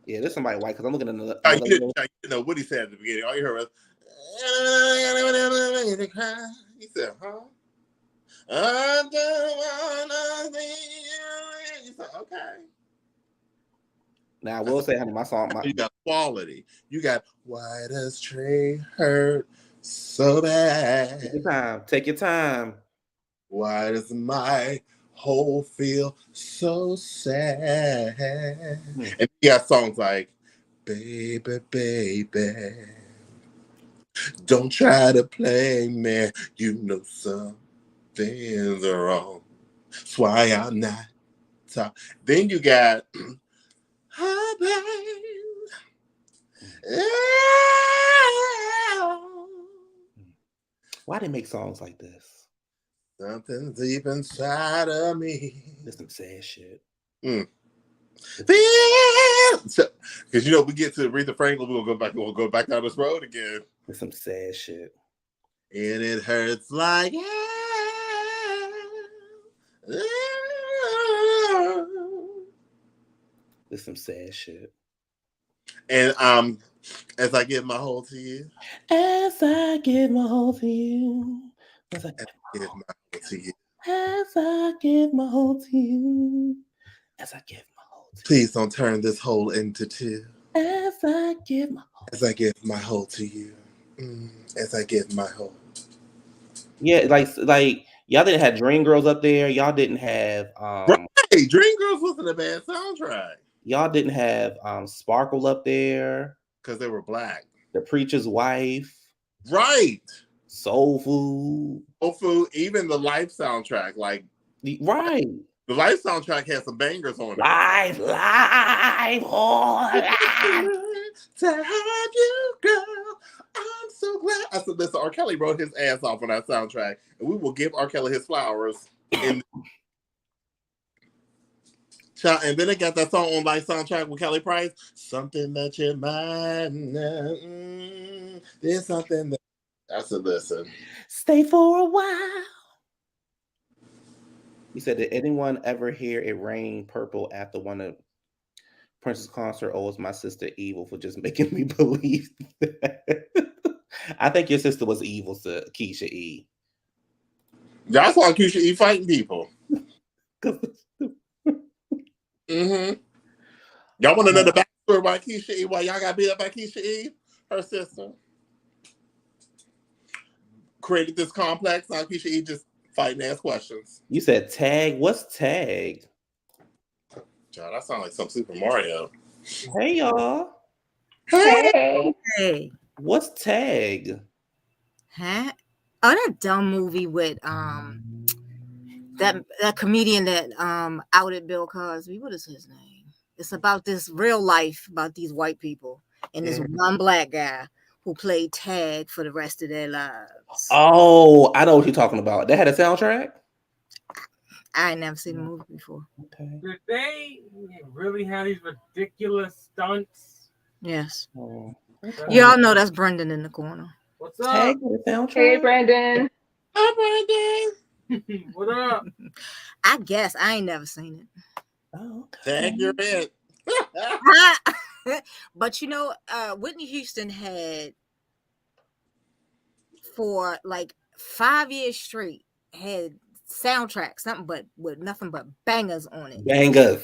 Yeah, there's somebody white because I'm looking at the. You didn't know what he said at the beginning. All you heard was. He said, huh? I don't wanna see you. He said, okay. Now I will say, honey, my song. You got quality. You got why does Trey hurt so bad? Take your time. Take your time. Why does my whole feel so sad? And you got songs like Baby, Baby, don't try to play me. You know something's wrong. That's why I'm not talking. Then you got oh, babe. Why they make songs like this? Something deep inside of me. There's some sad shit. Because we get to Aretha Franklin, we'll go back down this road again. There's some sad shit. And it hurts like There's some sad shit. And as I give my whole to you. As I give my whole to you. As I give my whole to you. As I give my whole to you. As I give my whole to you. Please don't turn this whole into two. As I give my whole. As I give my whole to you. As I give my whole. Yeah, like y'all didn't have Dreamgirls up there. Y'all didn't have Right. Dreamgirls wasn't a bad soundtrack. Y'all didn't have Sparkle up there. Because they were black. The Preacher's Wife. Right. Soul Food. Soul Food, even the Life soundtrack, like right. The Life soundtrack has some bangers on it. Life, oh, to have you, girl. I'm so glad. I said, listen, R. Kelly wrote his ass off on that soundtrack, and we will give R. Kelly his flowers. And then they got that song on Life soundtrack with Kelly Price. Something that you might know. There's something that I said, listen. Stay for a while. He said, did anyone ever hear it rain purple after one of Prince's concert? Oh, it's my sister evil for just making me believe that. I think your sister was evil to Keisha E. That's why Keisha E fighting people. Y'all want to know the backstory about Keisha E? Why y'all got beat up by Keisha E? Her sister created this complex. Now Keisha E just fighting ass questions. You said tag. What's tag? John, that sounds like some Super Mario. Hey y'all. Hey. What's tag? Huh? Oh, that dumb movie with that comedian that outed Bill Cosby. What is his name? It's about this real life about these white people and this one black guy who played tag for the rest of their lives. Oh, I know what you're talking about. They had a soundtrack? I ain't never seen the movie before. Okay. Did they really have these ridiculous stunts? Yes. Oh, okay. Y'all know that's Brendan in the corner. What's up? Hey, Brandon. Hi, Brandon. What up? I guess I ain't never seen it. Oh, okay. Tag your head. But you know, Whitney Houston had for like 5 years straight had soundtracks, something but with nothing but bangers on it. Bangers.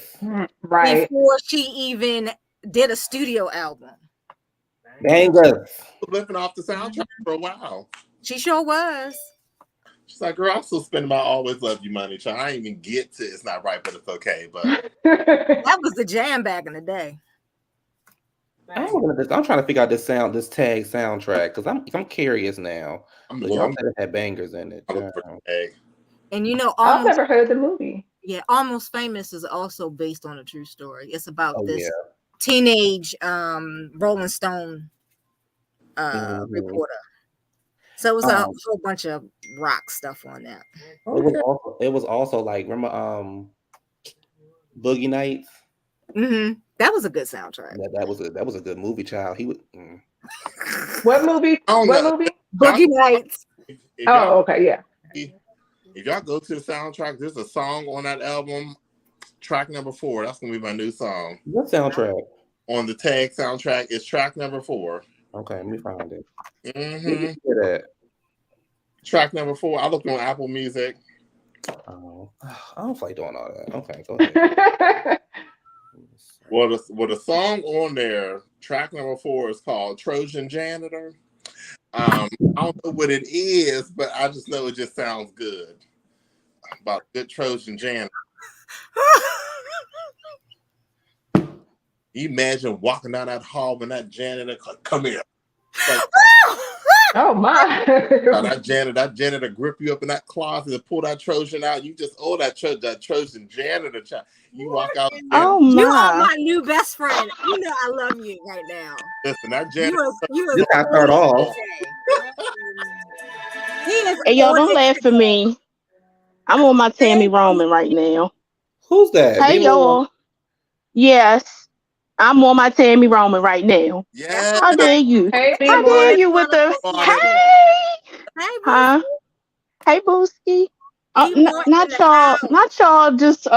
Right. Before she even did a studio album. Bangers. Living off the soundtrack for a while. She sure was. She's like, girl, I'm still spending my always love you money. Child. I didn't even get to it's not right, but it's okay. But that was the jam back in the day. I'm trying to figure out this tag soundtrack because I'm curious now. Y'all said it had bangers in it. And you know, I've never heard the movie. Yeah, Almost Famous is also based on a true story. It's about this teenage Rolling Stone reporter. So it was a whole bunch of rock stuff on that. It was also like, remember Boogie Nights? Mm-hmm. That was a good soundtrack. That was a good movie, child. He would. What movie? What movie? Boogie Nights. Oh, okay, yeah. If y'all go to the soundtrack, there's a song on that album, track number 4. That's gonna be my new song. What soundtrack? On the tag soundtrack, it's track number 4. Okay, let me find it. Mm-hmm. That. Track number 4. I looked on Apple Music. Oh, I don't feel like doing all that. Okay, go ahead. Well, the song on there, track number 4, is called Trojan Janitor. I don't know what it is, but I just know it just sounds good. About good Trojan janitor. You imagine walking down that hall when that janitor come here. Like, oh my! that janitor grip you up in that closet and pull that Trojan out. You just that Trojan janitor child. You walk out. Oh my! You are my new best friend. You know I love you right now. Listen, that janitor. You got to start off. Hey, y'all, don't laugh at me. I'm on my Tammy Roman right now. Who's that? Hey, y'all. Yes, I'm on my Tammy Roman right now. Yeah. How dare you? Hey, how dare you with the hey? Hey, huh? Hey, Booski. He walked in the house. Not y'all just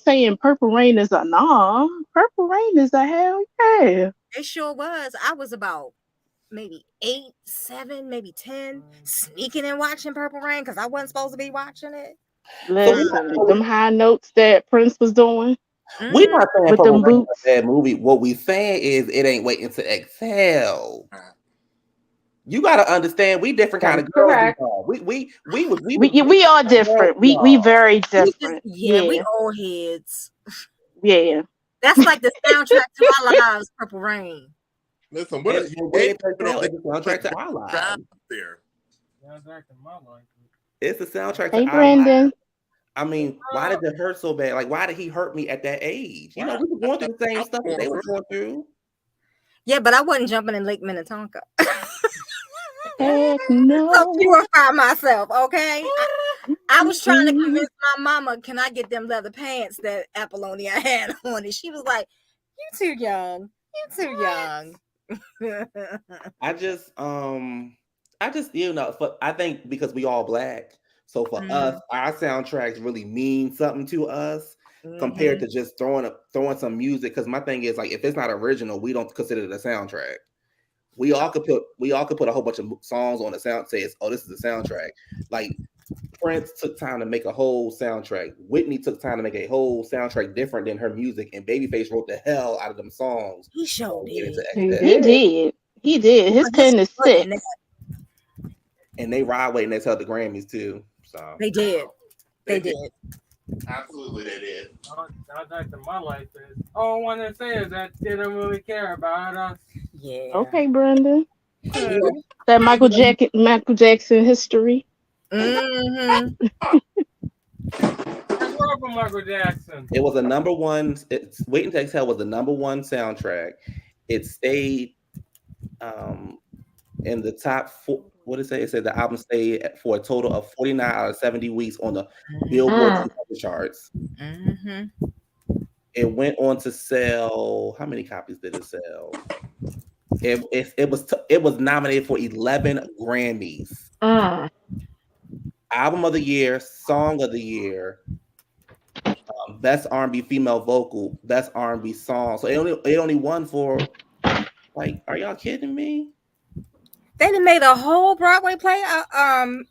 saying Purple Rain is a nah. Purple Rain is a hell yeah. It sure was. I was about maybe 8, 7, maybe 10, sneaking and watching Purple Rain because I wasn't supposed to be watching it. Listen, them high notes that Prince was doing We're not saying with Purple them Rain is boots. a bad movie. What we saying is it ain't waiting to excel. You gotta understand, we different kind of girls. Correct. We are different. We very different. We old heads. Yeah. That's like the soundtrack to our lives, Purple Rain. Listen, what is the soundtrack to our lives? There. It's the soundtrack Hey, to our Brandon. lives. I mean, why did it hurt so bad? Like, why did he hurt me at that age? You know, we were going through the same stuff that they were going through. Yeah, but I wasn't jumping in Lake Minnetonka. Heck no. So purify myself, okay? I was trying to convince my mama, can I get them leather pants that Apollonia had on? And she was like, you too young. You too young. I just, you know, I think because we all black, so for us, our soundtracks really mean something to us compared to just throwing some music. Because my thing is, like, if it's not original, we don't consider it a soundtrack. We all could put a whole bunch of songs on the sound. Says, oh, this is the soundtrack. Like Prince took time to make a whole soundtrack. Whitney took time to make a whole soundtrack different than her music, and Babyface wrote the hell out of them songs. He showed it. He did. His pen is sick. And they ride waiting they held the Grammys too. So they did. They did. Absolutely, they did. Soundtrack to my life is all I want to say is that they don't really care about us. Yeah. Okay, Brandon. That Michael Jackson history. That's wrong for Michael Jackson. It was a number one. Waiting to Exhale was the number one soundtrack. It stayed in the top four. What did it say? It said the album stayed for a total of 49 out of 70 weeks on the Billboard 200 charts. It went on to sell. How many copies did it sell? It was nominated for 11 Grammys. Album of the Year, Song of the Year, Best R&B Female Vocal, Best R&B Song. So it only won for, like, are y'all kidding me? They done made a whole Broadway play.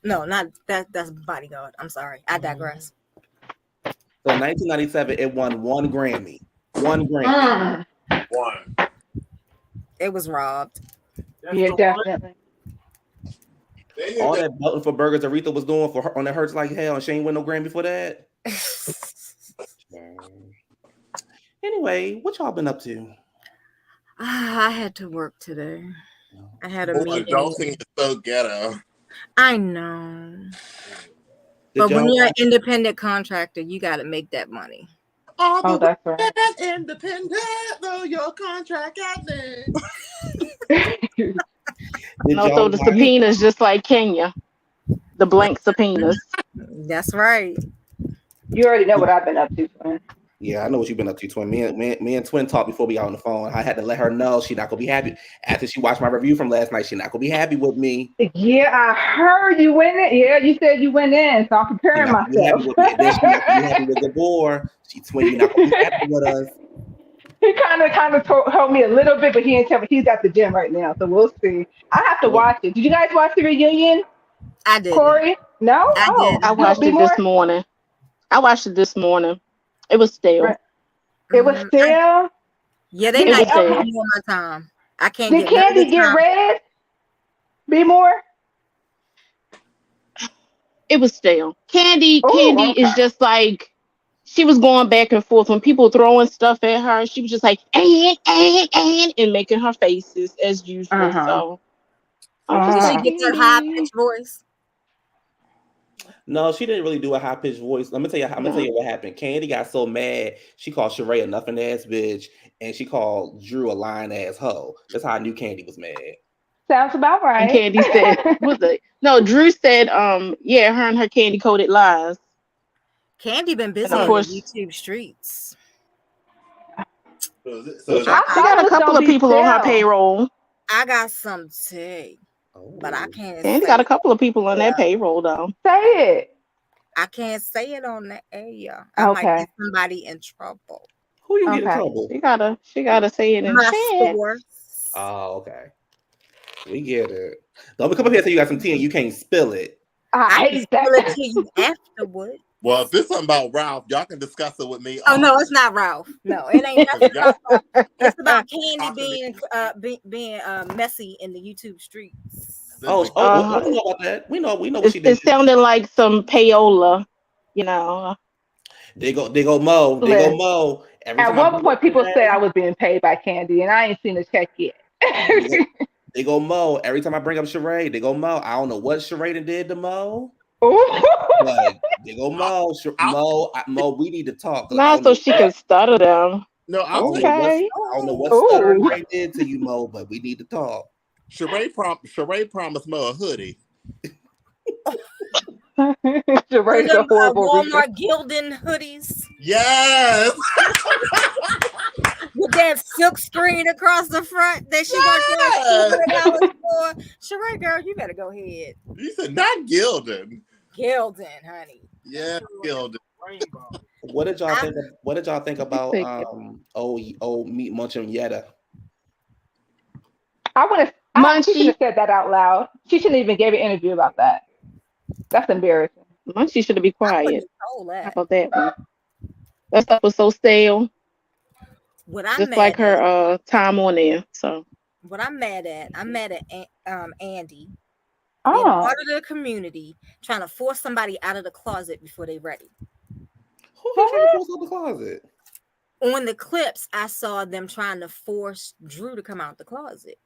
No, not that. That's Bodyguard. I'm sorry. I digress. So in 1997, it won 1 Grammy. 1 Grammy. One. It was robbed. Yeah, definitely. All that belting for burgers Aretha was doing for her on that Hurts Like Hell, and she ain't win no Grammy for that. Anyway, what y'all been up to? I had to work today. I had a meeting. Adulting is so ghetto. I know. But when you're an independent contractor, you got to make that money. Oh, that's right. Independent, though your contract ended. No, so the subpoenas just like Kenya. The blank subpoenas. That's right. You already know what I've been up to, friend. Yeah, I know what you've been up to, Twin. Me and Twin talked before we got on the phone. I had to let her know she's not gonna be happy after she watched my review from last night. She's not gonna be happy with me. Yeah, I heard you went in. Yeah, you said you went in, so I'm preparing myself. She's not gonna be happy with the board. Twin, you're not gonna be happy with us. He kind of told me a little bit, but he didn't tell me. He's at the gym right now, so we'll see. I have to watch it. Did you guys watch the reunion? I did. Corey? No? I did. I watched it this morning. It was stale. Right. It was stale? Yeah, they not giving me more time. I can't Did Candy get red? Be more? It was stale. Candy is just like, she was going back and forth when people throwing stuff at her. She was just like, and making her faces as usual. So, she gets her high pitched voice. No, she didn't really do a high pitched voice. I'm gonna tell you what happened. Candy got so mad, she called Sheree a nothing ass bitch, and she called Drew a lying ass hoe. That's how I knew Candy was mad. Sounds about right. And Candy said, Drew said, yeah, her and her candy coated lies. Candy been busy on the YouTube streets. So she got a couple of people on her payroll. I got some tea, but I can't. Candy got a couple of people on that payroll though. Say it. I can't say it on the air. I might Okay. get somebody in trouble. Who you get in Okay. trouble? She gotta say it in My chat. source. Oh, okay. We get it. Don't come up here and say you got some tea and you can't spill it. I I can hate that. spill it to you afterward. Well, if there's something about Ralph, y'all can discuss it with me. Oh no, it's not Ralph. No, it ain't nothing Y'all about Ralph. It's about Candy talk to me. being messy in the YouTube streets. Oh, Listen, we know about that. We know what she did. It sounded like some payola, you know. They go Mo. They go Listen, Mo. Every at time I one bring up point, people said I Sheree, was being paid by Candy, and I ain't seen a check yet. they go Mo. Every time I bring up Sheree, they go Mo. I don't know what Sheree done did to Mo, Ooh. but they go Mo. I'll, Mo, we need to talk. 'Cause I Not don't so know she can stutter them. no, I I'll don't tell know you. what Okay. I don't know what stuttering Ooh. Ray did to you, Mo, but we need to talk. Sheree promised Mo a hoodie. Sheree's a Them horrible reader. Walmart Gildan hoodies Yes. with that silk screen across the front that she gonna Yes. charge $200 for. Sheree, girl, you better go ahead. You said not Gildan. Gildan, honey. Yeah, Gildan. Rainbow. What did y'all think? What did y'all think about Take it. old meat munching Yetta? She should Munchie. have said that out loud. She shouldn't even give an interview about that. That's embarrassing. Munchie should have been I wouldn't quiet. have told How that. about that one? That stuff was so stale, What I'm just mad like at, her time on there. So I'm mad at Andy being a Oh. part of the community, trying to force somebody out of the closet before they ready. Who he trying to force out the closet? On the clips, I saw them trying to force Drew to come out the closet.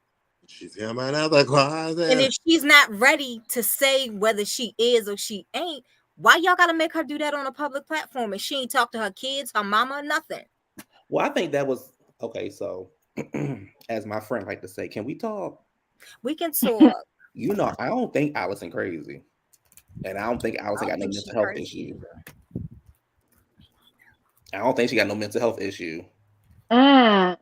She's coming out of the closet. And if she's not ready to say whether she is or she ain't, why y'all gotta make her do that on a public platform and she ain't talk to her kids, her mama, nothing? Well, I think that was okay. So, as my friend like to say, can we talk? We can talk. You know, I don't think Allison crazy, and I don't think Allison got no think mental she health crazy issue. I don't think she got no mental health issue. Mm.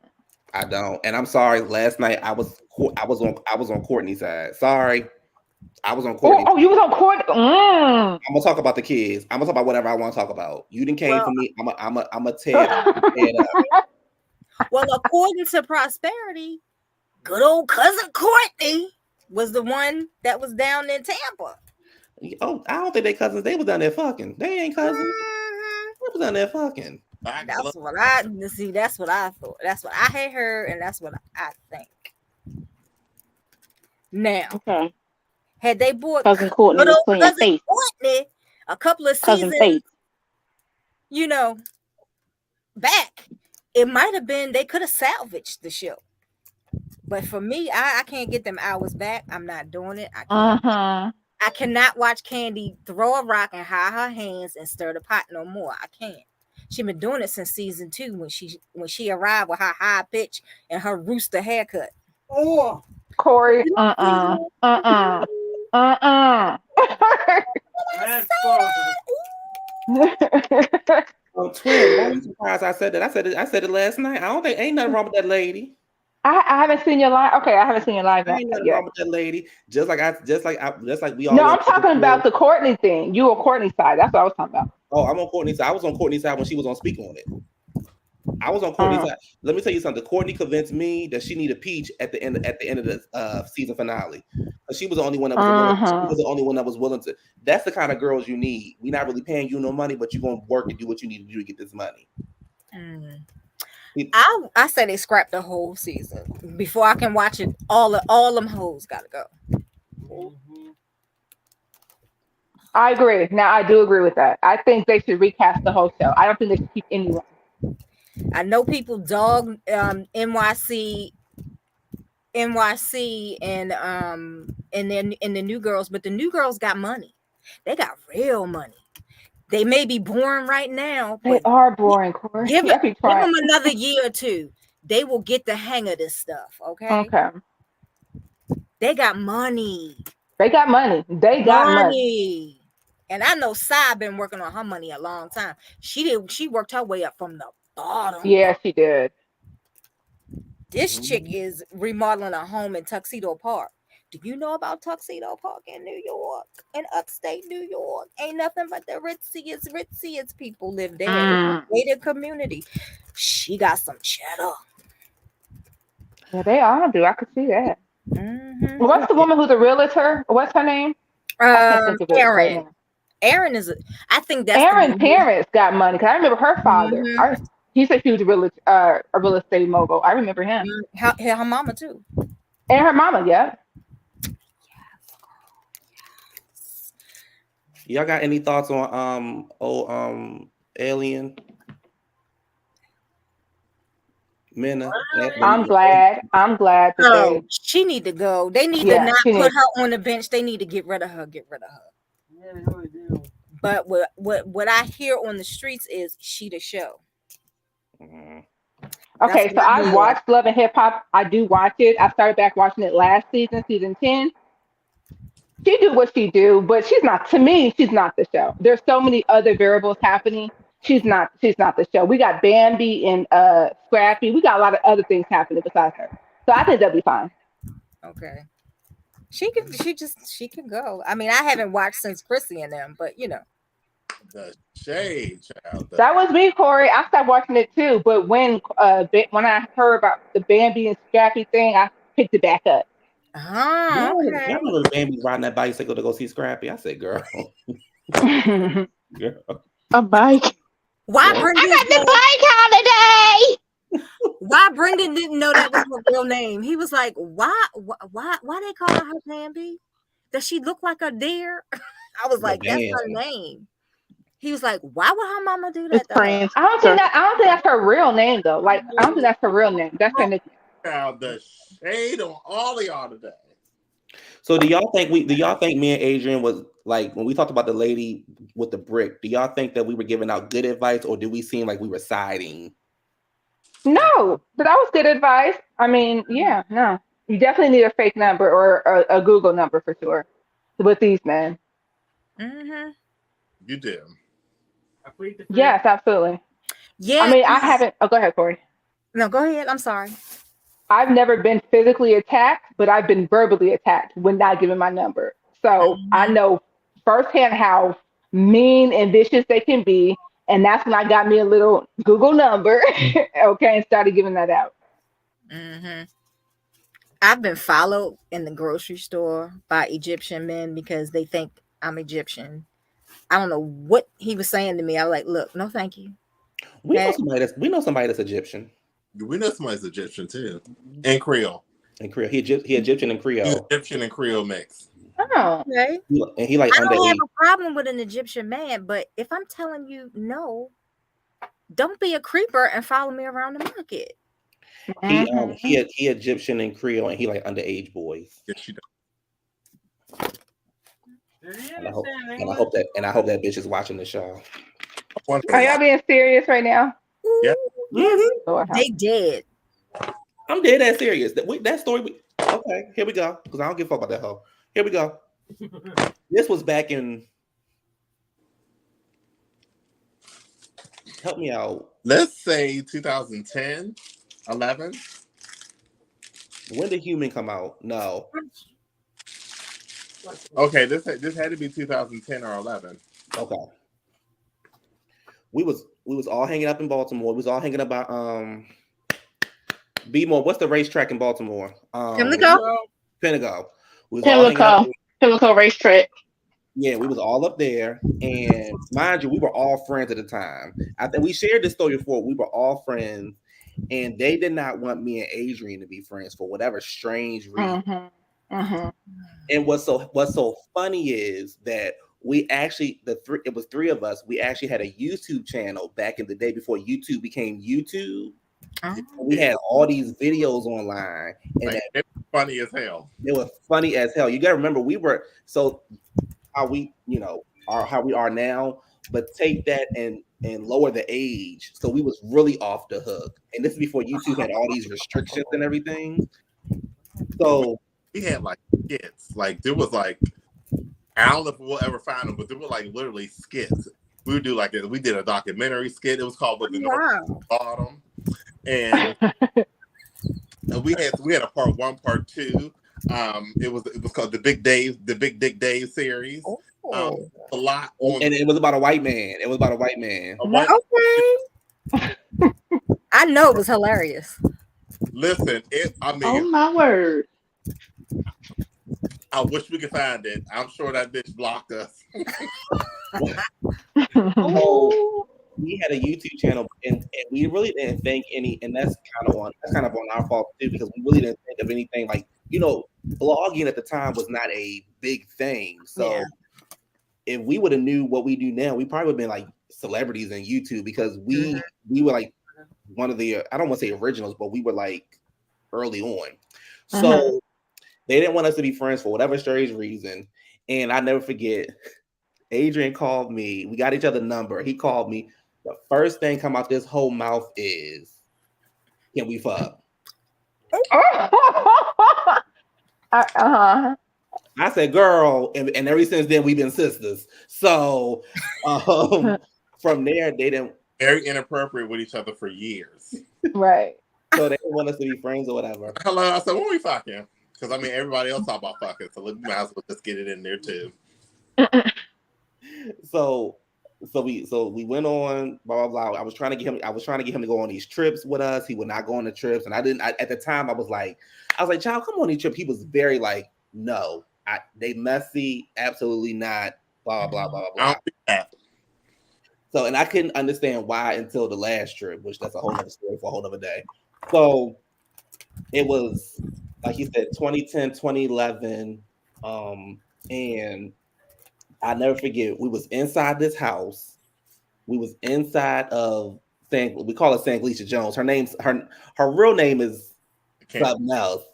I don't, and I'm sorry. Last night I was on Courtney's side. Sorry, I was on Courtney's. Oh, you was on court. I'm gonna talk about the kids. I'm gonna talk about whatever I want to talk about. You didn't came for me. I'm a tear up. Well, according to Prosperity, good old cousin Courtney was the one that was down in Tampa. Oh, I don't think they cousins. They was down there fucking. They ain't cousins. They was down there fucking. That's what I see. That's what I thought. That's what I had heard, and that's what I think. Now, okay, had they bought cousin Courtney good was old playing cousin faith. Courtney a couple of Cousin seasons, Faith. Back, it might have been they could have salvaged the show. But for me, I can't get them hours back. I'm not doing it. I can't. I cannot watch Candy throw a rock and hide her hands and stir the pot no more. I can't. She been doing it since season 2 when she arrived with her high pitch and her rooster haircut. Oh, Corey. Oh, twin, why are you surprised I said that? I said it last night. I don't think ain't nothing wrong with that lady. I haven't seen your live. Okay, I haven't seen your live Ain't nothing yet. wrong with that lady. Just like we all. No, I'm talking about the Courtney thing. You were Courtney's side. That's what I was talking about. Oh, I'm on Courtney's side. I was on Courtney's side when she was on Speak on It. I was on Courtney's side. Let me tell you something. Courtney convinced me that she needed Peach at the end of the season finale. She was the only one that was she was the only one that was willing to. That's the kind of girls you need. We're not really paying you no money, but you're gonna work and do what you need to do to get this money. I say they scrapped the whole season before I can watch it. All them hoes gotta go. I agree. Now I do agree with that. I think they should recast the whole show. I don't think they should keep anyone. I know people dog NYC and the new girls, but the new girls got money. They got real money. They may be boring right now, but they are boring, Corey. Give them another year or two. They will get the hang of this stuff. Okay. They got money. They got money. They got money. And I know Sai been working on her money a long time. She worked her way up from the bottom. Yeah, she did. This chick is remodeling a home in Tuxedo Park. Do you know about Tuxedo Park in New York? In upstate New York? Ain't nothing but the ritziest people live there. Gated community. She got some cheddar. Yeah, they all do. I could see that. Mm-hmm. What's the woman who's a realtor? What's her name? I can't think of it right now. Aaron is. I think that's Aaron's parents got money because I remember her father. Mm-hmm. He's a huge real estate mogul. I remember him. Her mama too. And her mama, yeah. Y'all got any thoughts on Alien? Minna? I'm glad that she need to go. They need to not put her on the bench. They need to get rid of her. Yeah, they really do. But what I hear on the streets is she the show. Mm-hmm. Okay, so I watched Love and Hip Hop. I do watch it. I started back watching it last season, season 10. She do what she do, but she's not. To me, she's not the show. There's so many other variables happening. She's not the show. We got Bambi and Scrappy. We got a lot of other things happening besides her. So I think that'll be fine. Okay. She can go. I mean, I haven't watched since Chrissy and them, but you know. The shade, child. That was me, Corey. I stopped watching it too, but when I heard about the Bambi and Scrappy thing, I picked it back up. Okay. I remember the Bambi riding that bicycle to go see Scrappy. I said, girl. Girl. A bike. Why I got the bike holiday. Why Brendan didn't know that was her real name? He was like, why they call her Bambi? Does she look like a deer? I was like, that's her name. He was like, why would her mama do that? I don't think that's her real name though. Like, I don't think that's her real name. That's her nickname. The shade on all of y'all today. So do y'all think me and Adrian was like, when we talked about the lady with the brick, do y'all think that we were giving out good advice, or do we seem like we were siding? No, but that was good advice. I mean, yeah, no. You definitely need a fake number or a Google number for sure with these men. Mm-hmm. You do. Yes, absolutely. Yeah. I mean, I haven't. Oh, go ahead, Corey. No, go ahead. I'm sorry. I've never been physically attacked, but I've been verbally attacked when not giving my number. So I know firsthand how mean and vicious they can be. And that's when I got me a little Google number, okay, and started giving that out. Mm-hmm. I've been followed in the grocery store by Egyptian men because they think I'm Egyptian. I don't know what he was saying to me. I was like, look, no, thank you. We know somebody that's Egyptian. We know somebody's Egyptian too. And Creole. And Creole. He Egyptian and Creole. He's Egyptian and Creole mix. Oh, okay. And he like I don't underage. have a problem with an Egyptian man, but if I'm telling you no, don't be a creeper and follow me around the market. He Egyptian and Creole, and he like underage boys. Yes, you do. And I hope that bitch is watching the show. Are y'all being serious right now? Yeah. Mm-hmm. They dead. I'm dead ass serious. That story. Okay, here we go. Because I don't give a fuck about that hoe. Here we go. This was back in. Help me out. Let's say 2010, 11. When did Human come out? No. Okay, this had to be 2010 or 11. Okay. We was all hanging up in Baltimore. We was all hanging about B-more. What's the racetrack in Baltimore? Pimlico. Pimlico racetrack. Yeah, we was all up there, and mind you, we were all friends at the time. I think we shared this story before. We were all friends, and they did not want me and Adrian to be friends for whatever strange reason. And what's so funny is that we actually it was three of us. We actually had a YouTube channel back in the day before YouTube became YouTube. We had all these videos online, and it was funny as hell. It was funny as hell. You gotta remember, we were how we are now, but take that and lower the age. So we was really off the hook. And this is before YouTube had all these restrictions and everything. So we had like skits. Like there was like, I don't know if we'll ever find them, but there were like literally skits. We would do we did a documentary skit. It was called "With the North Bottom," and we had a part 1, part 2. It was called the Big Dick Dave series. A lot on, and it was about a white man. It was about a white man. Okay. I know it was hilarious. Listen, I mean, Oh my word. I wish we could find it. I'm sure that bitch blocked us. So we had a YouTube channel, and we really didn't think any, and that's kind of on our fault too, because we really didn't think of anything like, blogging at the time was not a big thing. So if we would have knew what we do now, we probably would have been like celebrities in YouTube, because we were like one of the, I don't want to say originals, but we were like early on. So they didn't want us to be friends for whatever strange reason. And I never forget, Adrian called me. We got each other's number. He called me. The first thing come out this whole mouth is, "Can we fuck?" I said, "Girl," and ever since then we've been sisters. So from there, they didn't. Very inappropriate with each other for years. Right. So they didn't want us to be friends or whatever. Hello, I said, when we fucking? Because I mean, everybody else talk about fucking, so we might as well just get it in there too. So we went on, blah blah blah. I was trying to get him to go on these trips with us. He would not go on the trips, and at the time I was like, child, come on these trips. He was very like, no, they messy, absolutely not, blah blah blah blah blah. So, and I couldn't understand why until the last trip, which that's a whole other story for a whole other day. So it was, like he said, 2010, 2011, and I never forget, we was inside this house. We was inside of we call her Sanglicia Jones. Her real name is something else,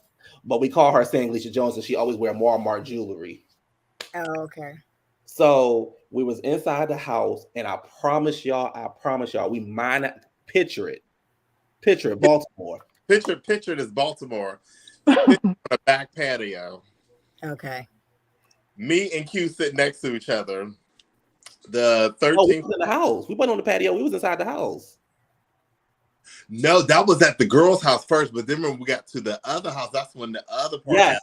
but we call her Sanglicia Jones, and she always wear Walmart jewelry. Oh, okay. So we was inside the house, and I promise y'all, we picture it, Baltimore. Picture this Baltimore on a back patio. Okay. Me and Q sitting next to each other. The 13th. Oh, we was in the house. We went on the patio. We was inside the house. No, that was at the girls' house first, but then when we got to the other house, that's when the other part. Yes.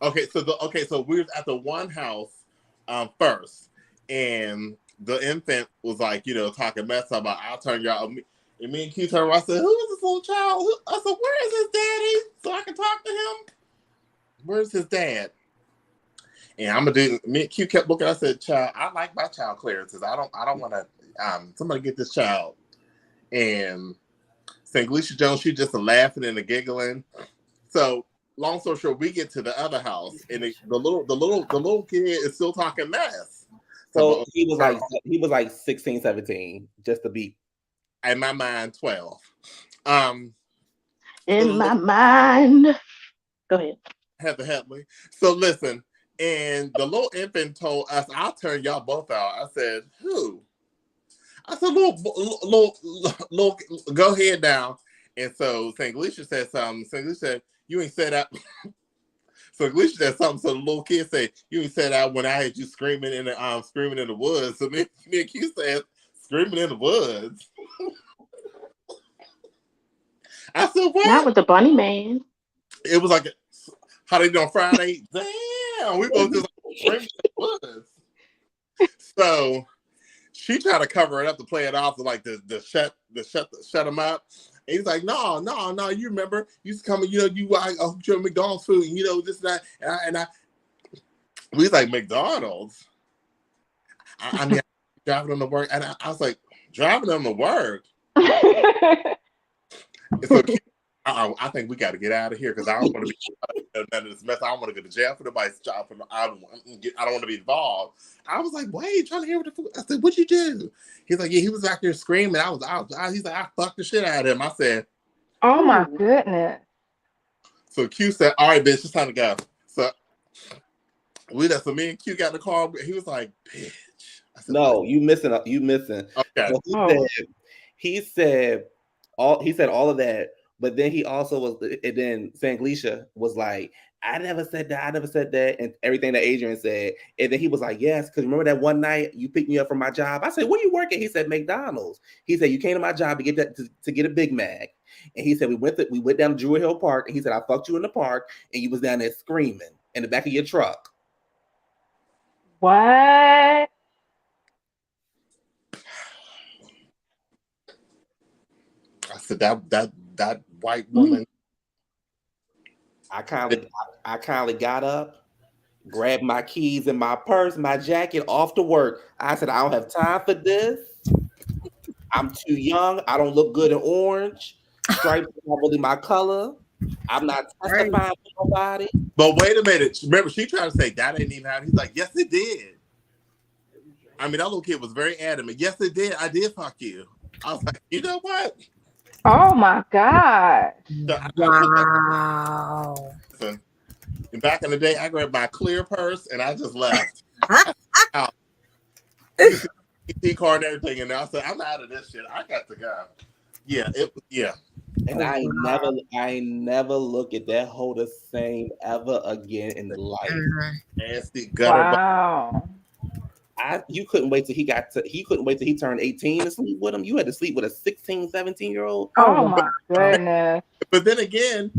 Okay, so we were at the one house first, and the infant was like, talking mess about, I'll turn y'all. And me and Q turned around. I said, "Who is this little child?" I said, "Where is his daddy? So I can talk to him. Where's his dad?" And I'm gonna do. Me and Q kept looking. I said, "Child, I like my child clearances. I don't want to. Somebody get this child." And Sanglicia Jones, she just laughing and giggling. So long story short, we get to the other house, and the little kid is still talking mess. So he was like 16, 17, just to be. In my mind, 12. In my mind. Go ahead. Heather Headley. So listen, and the little infant told us, "I'll turn y'all both out." I said, "Who?" I said, little, go ahead now. And so Sanglicia said something. Sanglicia said, "You ain't said that." So Sanglicia said something. So the little kid said, "You ain't said that when I had you screaming in the woods." So me and Q said, "Screaming in the woods." I said, "What?" Not with the bunny man. It was like, how they do on Friday? Damn, we both just like screaming in the woods. So she tried to cover it up to play it off to like the shut him up. And he's like, no. You remember you used to come and you McDonald's food and this and that and I we was like, McDonald's. I mean, driving them to work, and I was like, driving them to work. So I think we got to get out of here because I don't want to be none of this mess. I don't want to go to jail for nobody's job. I don't want to be involved. I was like, wait, trying to hear what the fuck. I said, what'd you do? He's like, yeah, he was out there screaming. He's like, I fucked the shit out of him. I said, oh my goodness. So Q said, all right, bitch, it's time to go. So me and Q got in the car. He was like, bitch. I said, no, you missing. Okay. So he said all of that But then he also was, and then Sanglisha was like, I never said that. I never said that. And everything that Adrian said. And then he was like, yes, because remember that one night you picked me up from my job? I said, where you working? He said, McDonald's. He said, you came to my job to get that to get a Big Mac. And he said, we went down to Druid Hill Park. And he said, I fucked you in the park. And you was down there screaming in the back of your truck. What? I said that white woman. I kindly got up, grabbed my keys and my purse, my jacket off to work. I said, I don't have time for this. I'm too young. I don't look good in orange. Stripes are not really my color. I'm not testifying for nobody. But wait a minute. Remember, she tried to say that ain't even happening. He's like, yes, it did. I mean, that little kid was very adamant. Yes, it did. I did fuck you. I was like, you know what? Oh my God. Wow. Back in the day, I grabbed my clear purse and I just left. PT card and everything, and I said, I'm out of this shit. I got to go. Yeah. And I never look at that hoe the same ever again in life. Nasty gutter. Wow. You couldn't wait till he turned 18 to sleep with him. You had to sleep with a 16, 17-year-old. Oh my goodness. But then again,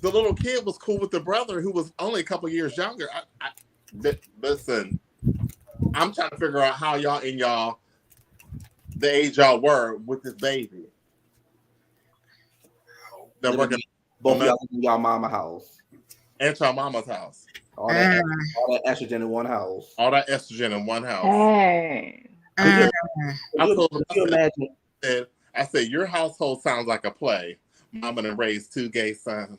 the little kid was cool with the brother who was only a couple years younger. Listen, I'm trying to figure out how the age y'all were with this baby. They're working both y'all in y'all mama house. And y'all mama's house. All that estrogen in one house. All that estrogen in one house. Hey. I said, your household sounds like a play. Mama done raised 2 gay sons.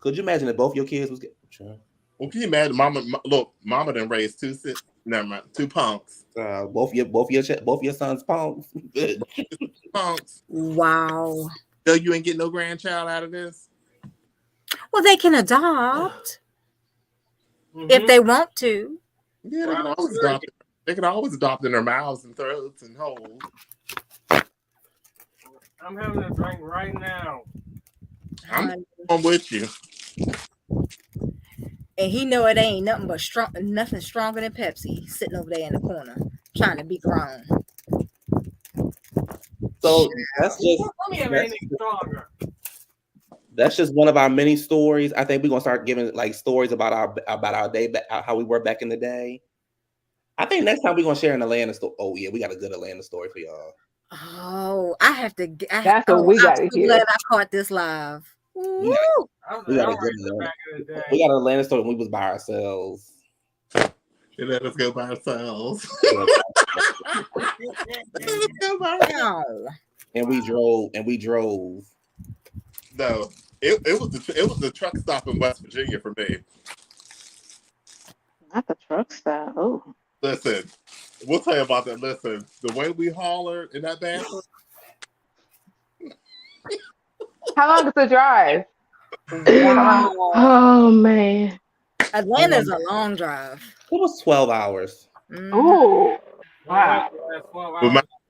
Could you imagine if both your kids was gay? Sure. Well, can you imagine? Mama done raised 2 punks. Both your sons punks. Punks. Wow. So you ain't getting no grandchild out of this? Well, they can adopt if they want to. Yeah, they can always adopt in their mouths and throats and holes. I'm having a drink right now. I'm with you. And he know it ain't nothing stronger than Pepsi sitting over there in the corner trying to be grown. So that's just one of our many stories. I think we're gonna start giving like stories about our day, how we were back in the day. I think next time we're gonna share an Atlanta story. Oh yeah, we got a good Atlanta story for y'all. Oh, I have to. That's what we got to hear. Glad I caught this live. We got an Atlanta story when we was by ourselves. They let us go by ourselves. And we drove. No, it was the truck stop in West Virginia for me. Not the truck stop. Oh. Listen, we'll tell you about that. Listen, the way we hollered in that bathroom. How long is the drive? Wow. Oh man. Atlanta's a long drive. It was 12 hours. Oh. Wow.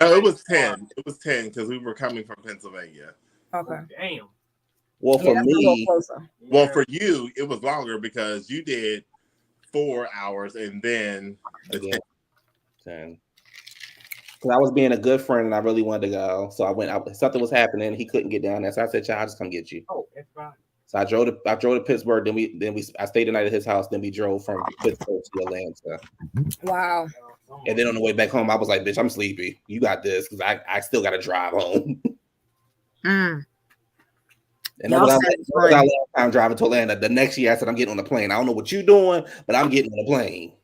It was 10. It was 10 because we were coming from Pennsylvania. Okay. Damn. Well, for me, well, for you, it was longer because you did 4 hours and then 10. Because I was being a good friend and I really wanted to go. So I went out. Something was happening. He couldn't get down there. So I said, "Child, I'll just come get you." Oh, it's fine. So I drove to Pittsburgh. I stayed the night at his house. Then we drove from Pittsburgh to Atlanta. Wow. And then on the way back home, I was like, "Bitch, I'm sleepy. You got this," because I still got to drive home. And that was our last time driving to Atlanta. The next year, I said, "I'm getting on the plane. I don't know what you're doing, but I'm getting on the plane."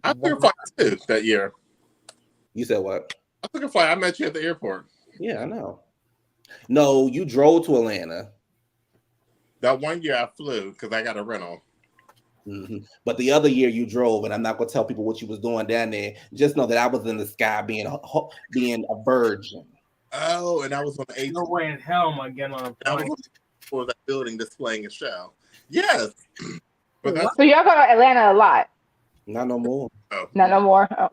I took a flight too that year. You said what? I took a flight. I met you at the airport. Yeah, I know. No, you drove to Atlanta. That one year I flew because I got a rental. Mm-hmm. But the other year you drove, and I'm not going to tell people what you was doing down there. Just know that I was in the sky being a virgin. Oh, and I was on the 18th. No way in hell am I getting on a plane. For that building displaying a show. Yes. So y'all go to Atlanta a lot? Not no more. Oh. Not no more. Oh.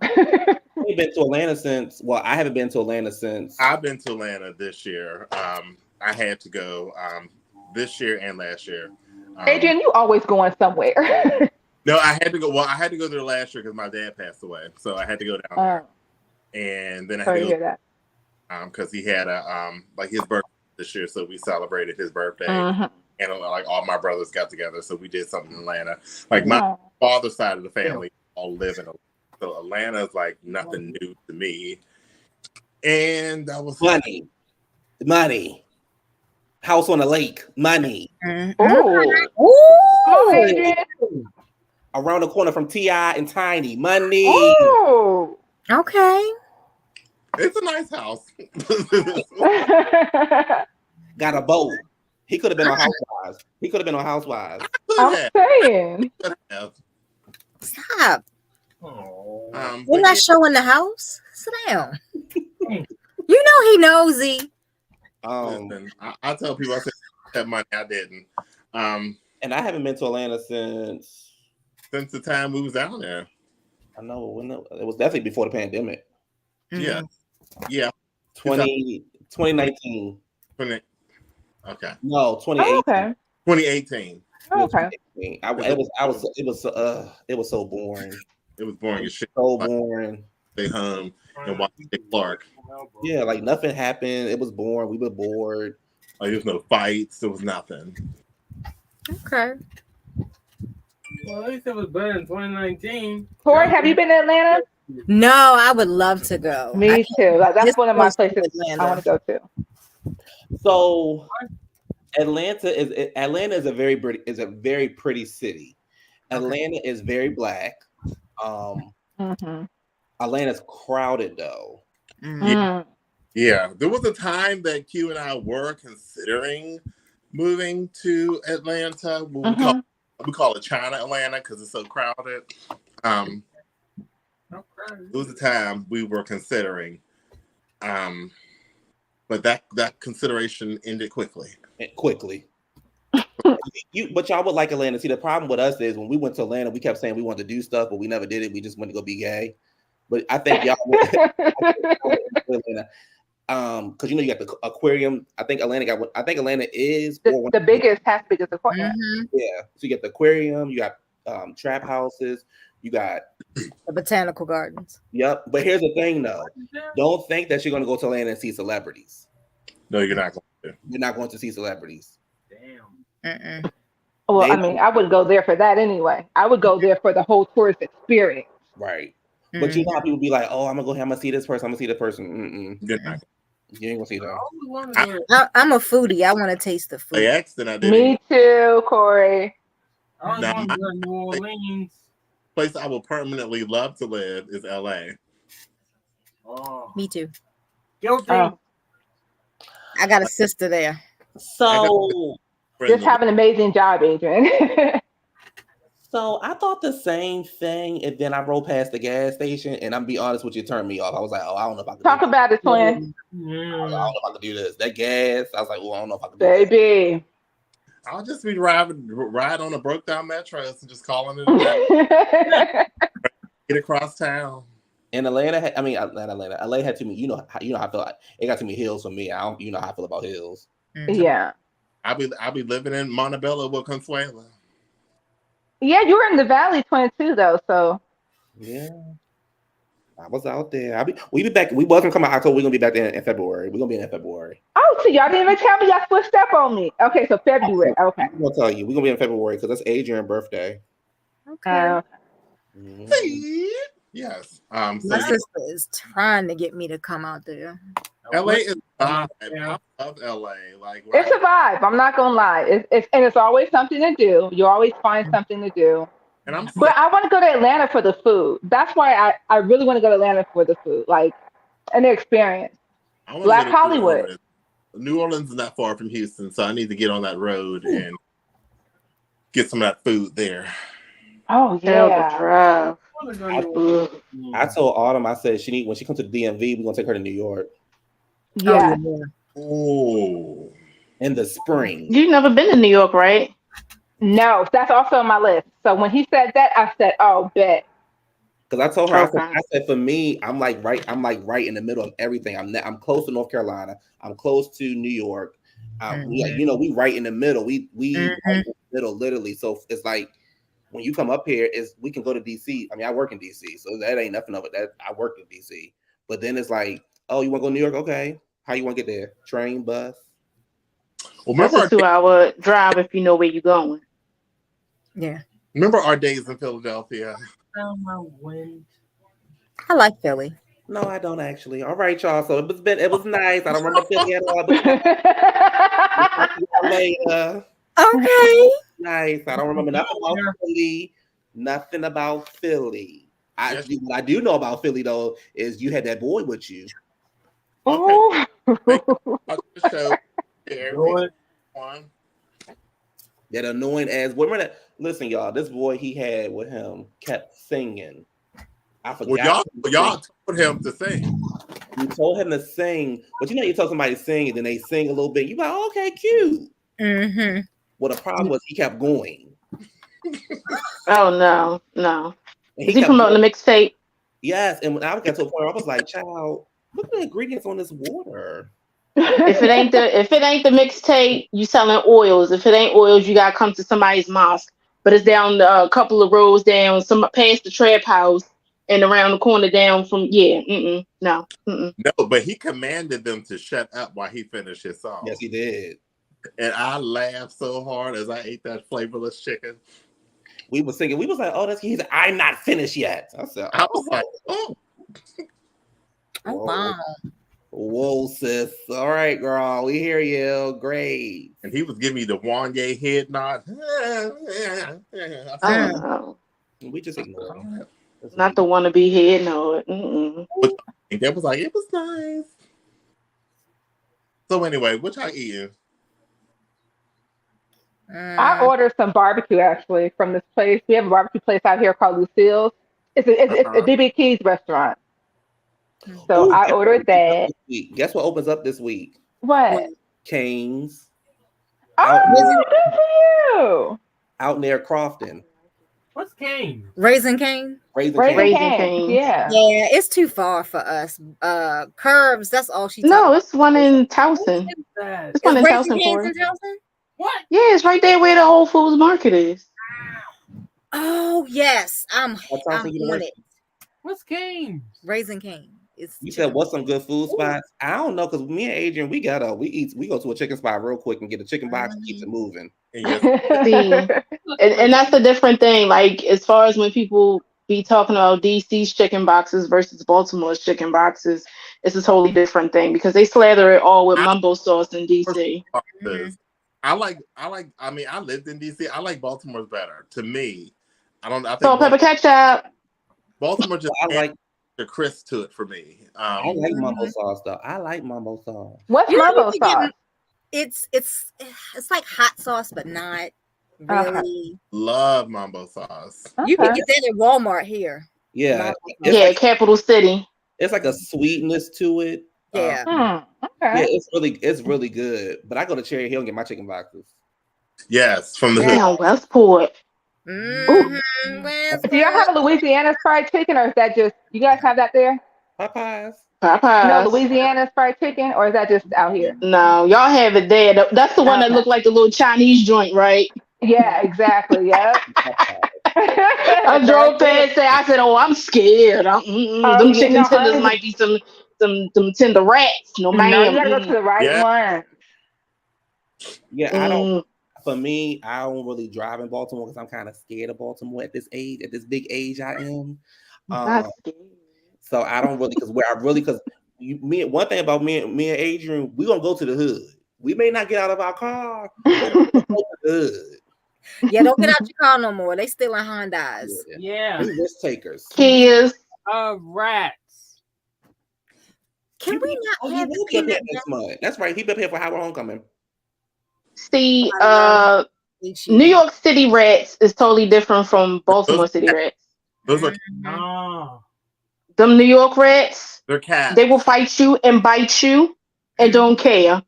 ain't been to Atlanta since. Well, I haven't been to Atlanta since. I've been to Atlanta this year. I had to go this year and last year. Adrian, you always going somewhere. No, I had to go. Well, I had to go there last year because my dad passed away, so I had to go down there. And then I had Sorry to to go hear that. because he had a like his birthday this year, so we celebrated his birthday, Mhm. and like all my brothers got together, so we did something in Atlanta. Like my father's side of the family all live in Atlanta, so Atlanta is like nothing new to me. And that was money, house on the lake, money. Oh, Adrian. Around the corner from T.I. and Tiny, money. Oh, okay. It's a nice house. Got a boat. He could have been on Housewives. I'm saying. Stop. We're not showing the house. Sit down. You know he nosy. Listen, I tell people I said that money. I didn't. And I haven't been to Atlanta since the time we was down there. I know when it was definitely before the pandemic. Yeah. Yeah. 2019. Okay. No, 2018. Okay. 2018. Okay. It was so boring. It was boring as shit. So boring. Stay home and watch Clark. Yeah, like nothing happened. It was boring. We were bored. Like there was no fights. There was nothing. Okay. Well, at least it was better in 2019. Corey, have you been to Atlanta? No, I would love to go. Me too. Like, that's one of my places Atlanta. I want to go to. So Atlanta is a very pretty city. Atlanta is very black. Atlanta's crowded though. Yeah. There was a time that Q and I were considering moving to Atlanta. We call it China Atlanta because it's so crowded. It was a time we were considering, but that consideration ended quickly. But y'all would like Atlanta. See, the problem with us is when we went to Atlanta, we kept saying we wanted to do stuff, but we never did it. We just went to go be gay. But I think y'all would Atlanta. Because you got the aquarium. I think Atlanta is the biggest aquarium. Yeah. So you got the aquarium, you got trap houses, you got the botanical gardens. Yep. But here's the thing though. Don't think that you're gonna go to Atlanta and see celebrities. No, you're not going to. You're not going to see celebrities. Damn. Well, I mean, I would go there for that anyway. I would go there for the whole tourist experience. Right. But you know how people be like, oh, I'm gonna see this person, I'm gonna see the person. You're not. You ain't gonna see them. I'm a foodie. I want to taste the food. Me too, Corey. I want to go to New Orleans. Place I would permanently love to live is LA. Oh. Me too. Guilty. I got a sister there. So just have an amazing job, Adrian. So I thought the same thing, and then I rolled past the gas station, and I'm be honest with you, it turned me off. I was like, oh, I don't know if I can talk about it, twin. I don't know if I can do this. That gas, I was like, well, I don't know if I can do Baby. I'll just be ride on a broke down metro and just calling it get across town. In Atlanta, LA had too many. You know how I feel. It got too many hills for me. You know how I feel about hills. Yeah. I'll be living in Montebello with Consuela. Yeah, you were in the Valley, twin, too, though. So yeah, I was out there. We be back. We wasn't coming October. We're gonna be back there in February. We're gonna be in February. Oh, so y'all didn't even tell me. Y'all switched up on me. Okay, so February. Okay, I'm gonna tell you. We're gonna be in February because that's Adrian's birthday. Okay. Yes. My sister is trying to get me to come out there. LA is a vibe. I love LA. Like it's a vibe. I'm not gonna lie. It's always something to do. You always find something to do. But I want to go to Atlanta for the food. That's why I really want to go to Atlanta for the food, like an experience. Black Hollywood. New Orleans is not far from Houston, so I need to get on that road and get some of that food there. Oh yeah. I told Autumn, I said when she comes to the DMV, we're gonna take her to New York. Yeah. Oh. In the spring. You've never been to New York, right? No, that's also on my list. So when he said that, I said, "Oh, bet." Because I told her, Okay. I said, for me, I'm like right in the middle of everything. I'm close to North Carolina. I'm close to New York. We right in the middle. We right in the middle, literally. So it's like when you come up here, we can go to DC. I mean, I work in DC, so that ain't nothing of it. That I work in DC. But then it's like, oh, you want to go to New York? Okay. How you want to get there? Train, bus? Well, That's a 2-hour drive if you know where you're going. Yeah. remember our days in Philadelphia? I like Philly. No, I don't actually. All right, y'all. So it was nice. I don't remember Philly at all. But talk to y'all later. Okay. Nice. I don't remember nothing about Philly. Nothing about Philly. What I do know about Philly though is you had that boy with you. Okay. The show. That annoying ass boy. Remember that? Listen, y'all. This boy he had with him kept singing. I forgot. Well, y'all told him to sing. You told him to sing, but you told somebody to sing, and then they sing a little bit. You like, oh, okay, cute. Mm-hmm. Well, the problem was he kept going. Oh no. Is he promoting the mixtape? Yes, and when I got to a point where I was like, child, look at the ingredients on this water. If it ain't the mixtape, you selling oils. If it ain't oils, you gotta come to somebody's mosque. But it's down a couple of rows down, past the trap house, and around the corner down from no. No, but he commanded them to shut up while he finished his song. Yes, he did. And I laughed so hard as I ate that flavorless chicken. We were singing. We was like, oh, he said, I'm not finished yet. I was like, oh. Oh, wow. Whoa, sis. All right, girl. We hear you. Great. And he was giving me the Wanye head nod. We just ignored him. Not the wannabe head nod. That was like, it was nice. So anyway, what y'all eating? I ordered some barbecue actually from this place. We have a barbecue place out here called Lucille's. It's a BB Keys restaurant. So I ordered that. Guess what opens up this week? What? Cane's. Oh, good for you. Out near Crofton. What's Cane? Raising Cane? Raising Cane. Yeah. Yeah, it's too far for us. Curves, that's all she No, it's one in Towson. It's one in Towson. What? Yeah, it's right there where the Whole Foods Market is. Oh yes, I'm on it. What's Cane? Raising Cane. You said what's some good food spots? I don't know, because me and Adrian, we go to a chicken spot real quick and get a chicken box and keeps it moving. And that's a different thing. Like as far as when people be talking about DC's chicken boxes versus Baltimore's chicken boxes, it's a totally different thing because they slather it all with mumbo sauce in DC. I lived in DC. I like Baltimore's better. To me, I think salt, pepper, ketchup. Baltimore just like the crisp to it for me. I like mumbo sauce though. I like mumbo sauce. What's mumbo sauce? It's like hot sauce, but not really. Love mumbo sauce. You can get that at Walmart here. Yeah, Capital City. It's like a sweetness to it. Yeah. Yeah, it's really good. But I go to Cherry Hill and get my chicken boxes. Yes, from the hood. Westport. Mm-hmm. Do y'all have a Louisiana fried chicken, or is that just you guys have that there? Popeyes. No, Louisiana fried chicken, or is that just out here? No, y'all have it there. That's the one that looked like the little Chinese joint, right? Yeah, exactly. Yep. I drove past there. I said, "Oh, I'm scared. Them chicken tenders might be some tender rats." No, ma'am. No, you gotta go to the right one. Yeah, I don't. For me, I don't really drive in Baltimore because I'm kind of scared of Baltimore at this age, at this big age I am. So I don't really, one thing about me and Adrian, we gonna go to the hood. We may not get out of our car, but we'll go to the hood. Yeah, don't get out your car no more. They still in Hondas. Yeah. We risk takers. Kids. Rats. Can we not have the peanut next month? That's right. He been here for Howard Homecoming. See, New York City rats is totally different from Baltimore City rats. Those are them New York rats. They're cats. They will fight you and bite you and don't care.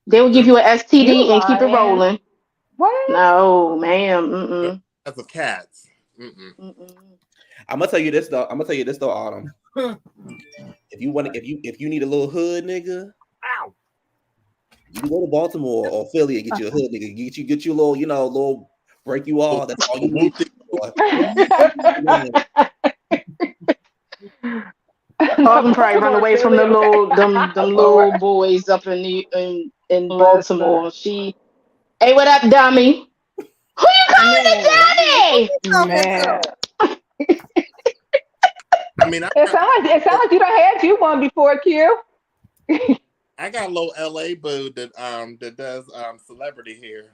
They will give you an STD and keep it rolling. What? No, ma'am. That's of cats. I'm gonna tell you this though. Autumn. If you need a little hood nigga, Ow. you can go to Baltimore or Philly and get you a hood nigga. Get you a little, little break you all. That's all you need. Autumn probably run away from the them little boys up in Baltimore. She, hey, what up, dummy? Who you calling a dummy? Man. I mean, It sounds like you done had you one before, Q. I got a little LA boo that does celebrity hair.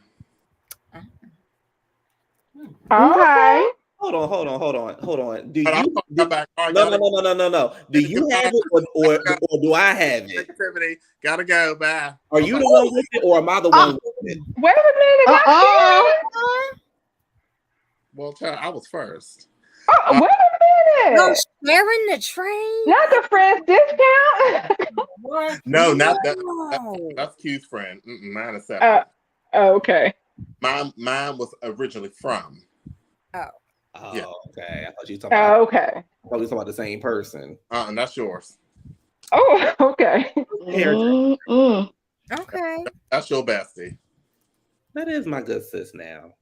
Okay. Hold on. Do But I'm you? talking about No. Do you have it or do I have it? negativity. Gotta go. Bye. Are you the one with it or am I the one with it? Wait a minute. Well, child, I was first. Oh, wait a minute. No, sharing the train. Not the friends discount. What? No, not that. No. That's Q's friend. Mine is separate. Okay. Mine was originally from. Oh, Yeah. okay. I thought you were talking about. Okay. I thought you were talking about the same person. And that's yours. Oh, okay. Okay. That's your bestie. That is my good sis now.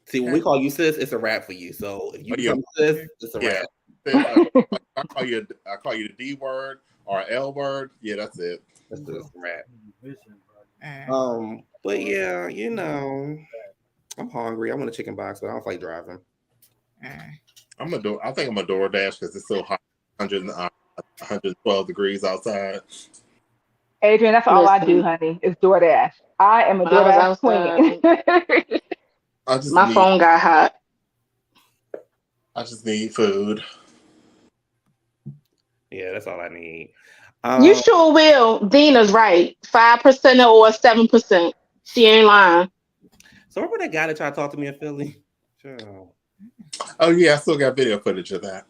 See, when we call you sis, it's a wrap for you. So if you become sis, it's a wrap. I call you the D word or L word. Yeah, that's it. That's a wrap. Mm. But yeah, I'm hungry. I want a chicken box, but I don't feel like driving. Mm. I think I'm a DoorDash because it's so hot, 112 degrees outside. Adrian, that's all I do, honey. Is DoorDash. I am a DoorDash queen. My phone got hot. I just need food. Yeah, that's all I need. You sure will. Dina's right. 5% or 7%. She ain't lying. So remember that guy that tried to talk to me in Philly? Sure. Oh yeah, I still got video footage of that.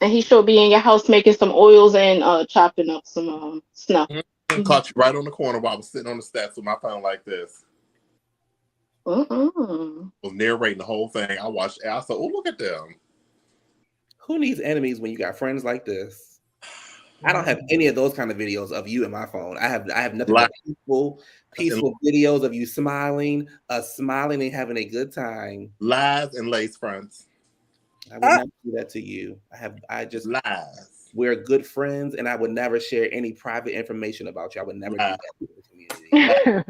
And he should be in your house making some oils and chopping up some snuff. Caught you right on the corner while I was sitting on the steps with my phone like this. Was narrating the whole thing. I watched it. I said, "Oh, look at them." Who needs enemies when you got friends like this? I don't have any of those kind of videos of you in my phone. I have nothing but peaceful videos of you smiling and having a good time. Lies and lace fronts. I would never do that to you. I just lies. We're good friends, and I would never share any private information about you. I would never do that to the community.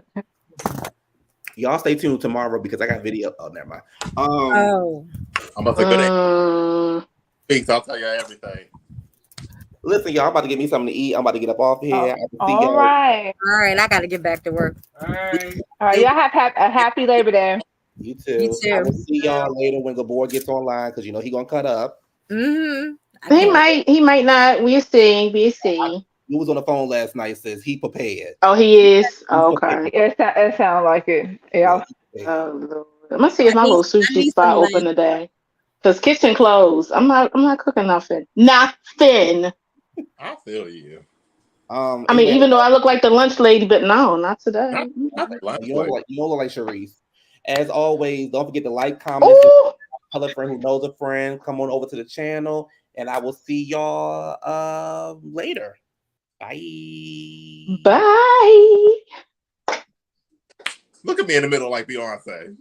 Y'all stay tuned tomorrow because I got video. Oh, never mind. I'm about to go to Speaks. I'll tell you everything. Listen, y'all, I'm about to get me something to eat. I'm about to get up off here. All right. I got to get back to work. All right. Y'all have a happy Labor Day. You too. I will see y'all later when Gabor gets online because he gonna cut up. Mm-hmm. He might not. We'll see. He was on the phone last night. Says he prepared. Oh, he is. Oh, okay. It sounds like it. Yeah. Lord. I'm gonna see if my little sushi spot open today. Cause kitchen closed. I'm not cooking nothing. Nothing. I feel you. I mean, even though I look like the lunch lady, but no, not today. You don't look like Sharice. As always, don't forget to like, comment, tell a friend who knows a friend. Come on over to the channel, and I will see y'all later. Bye. Bye. Look at me in the middle like Beyonce.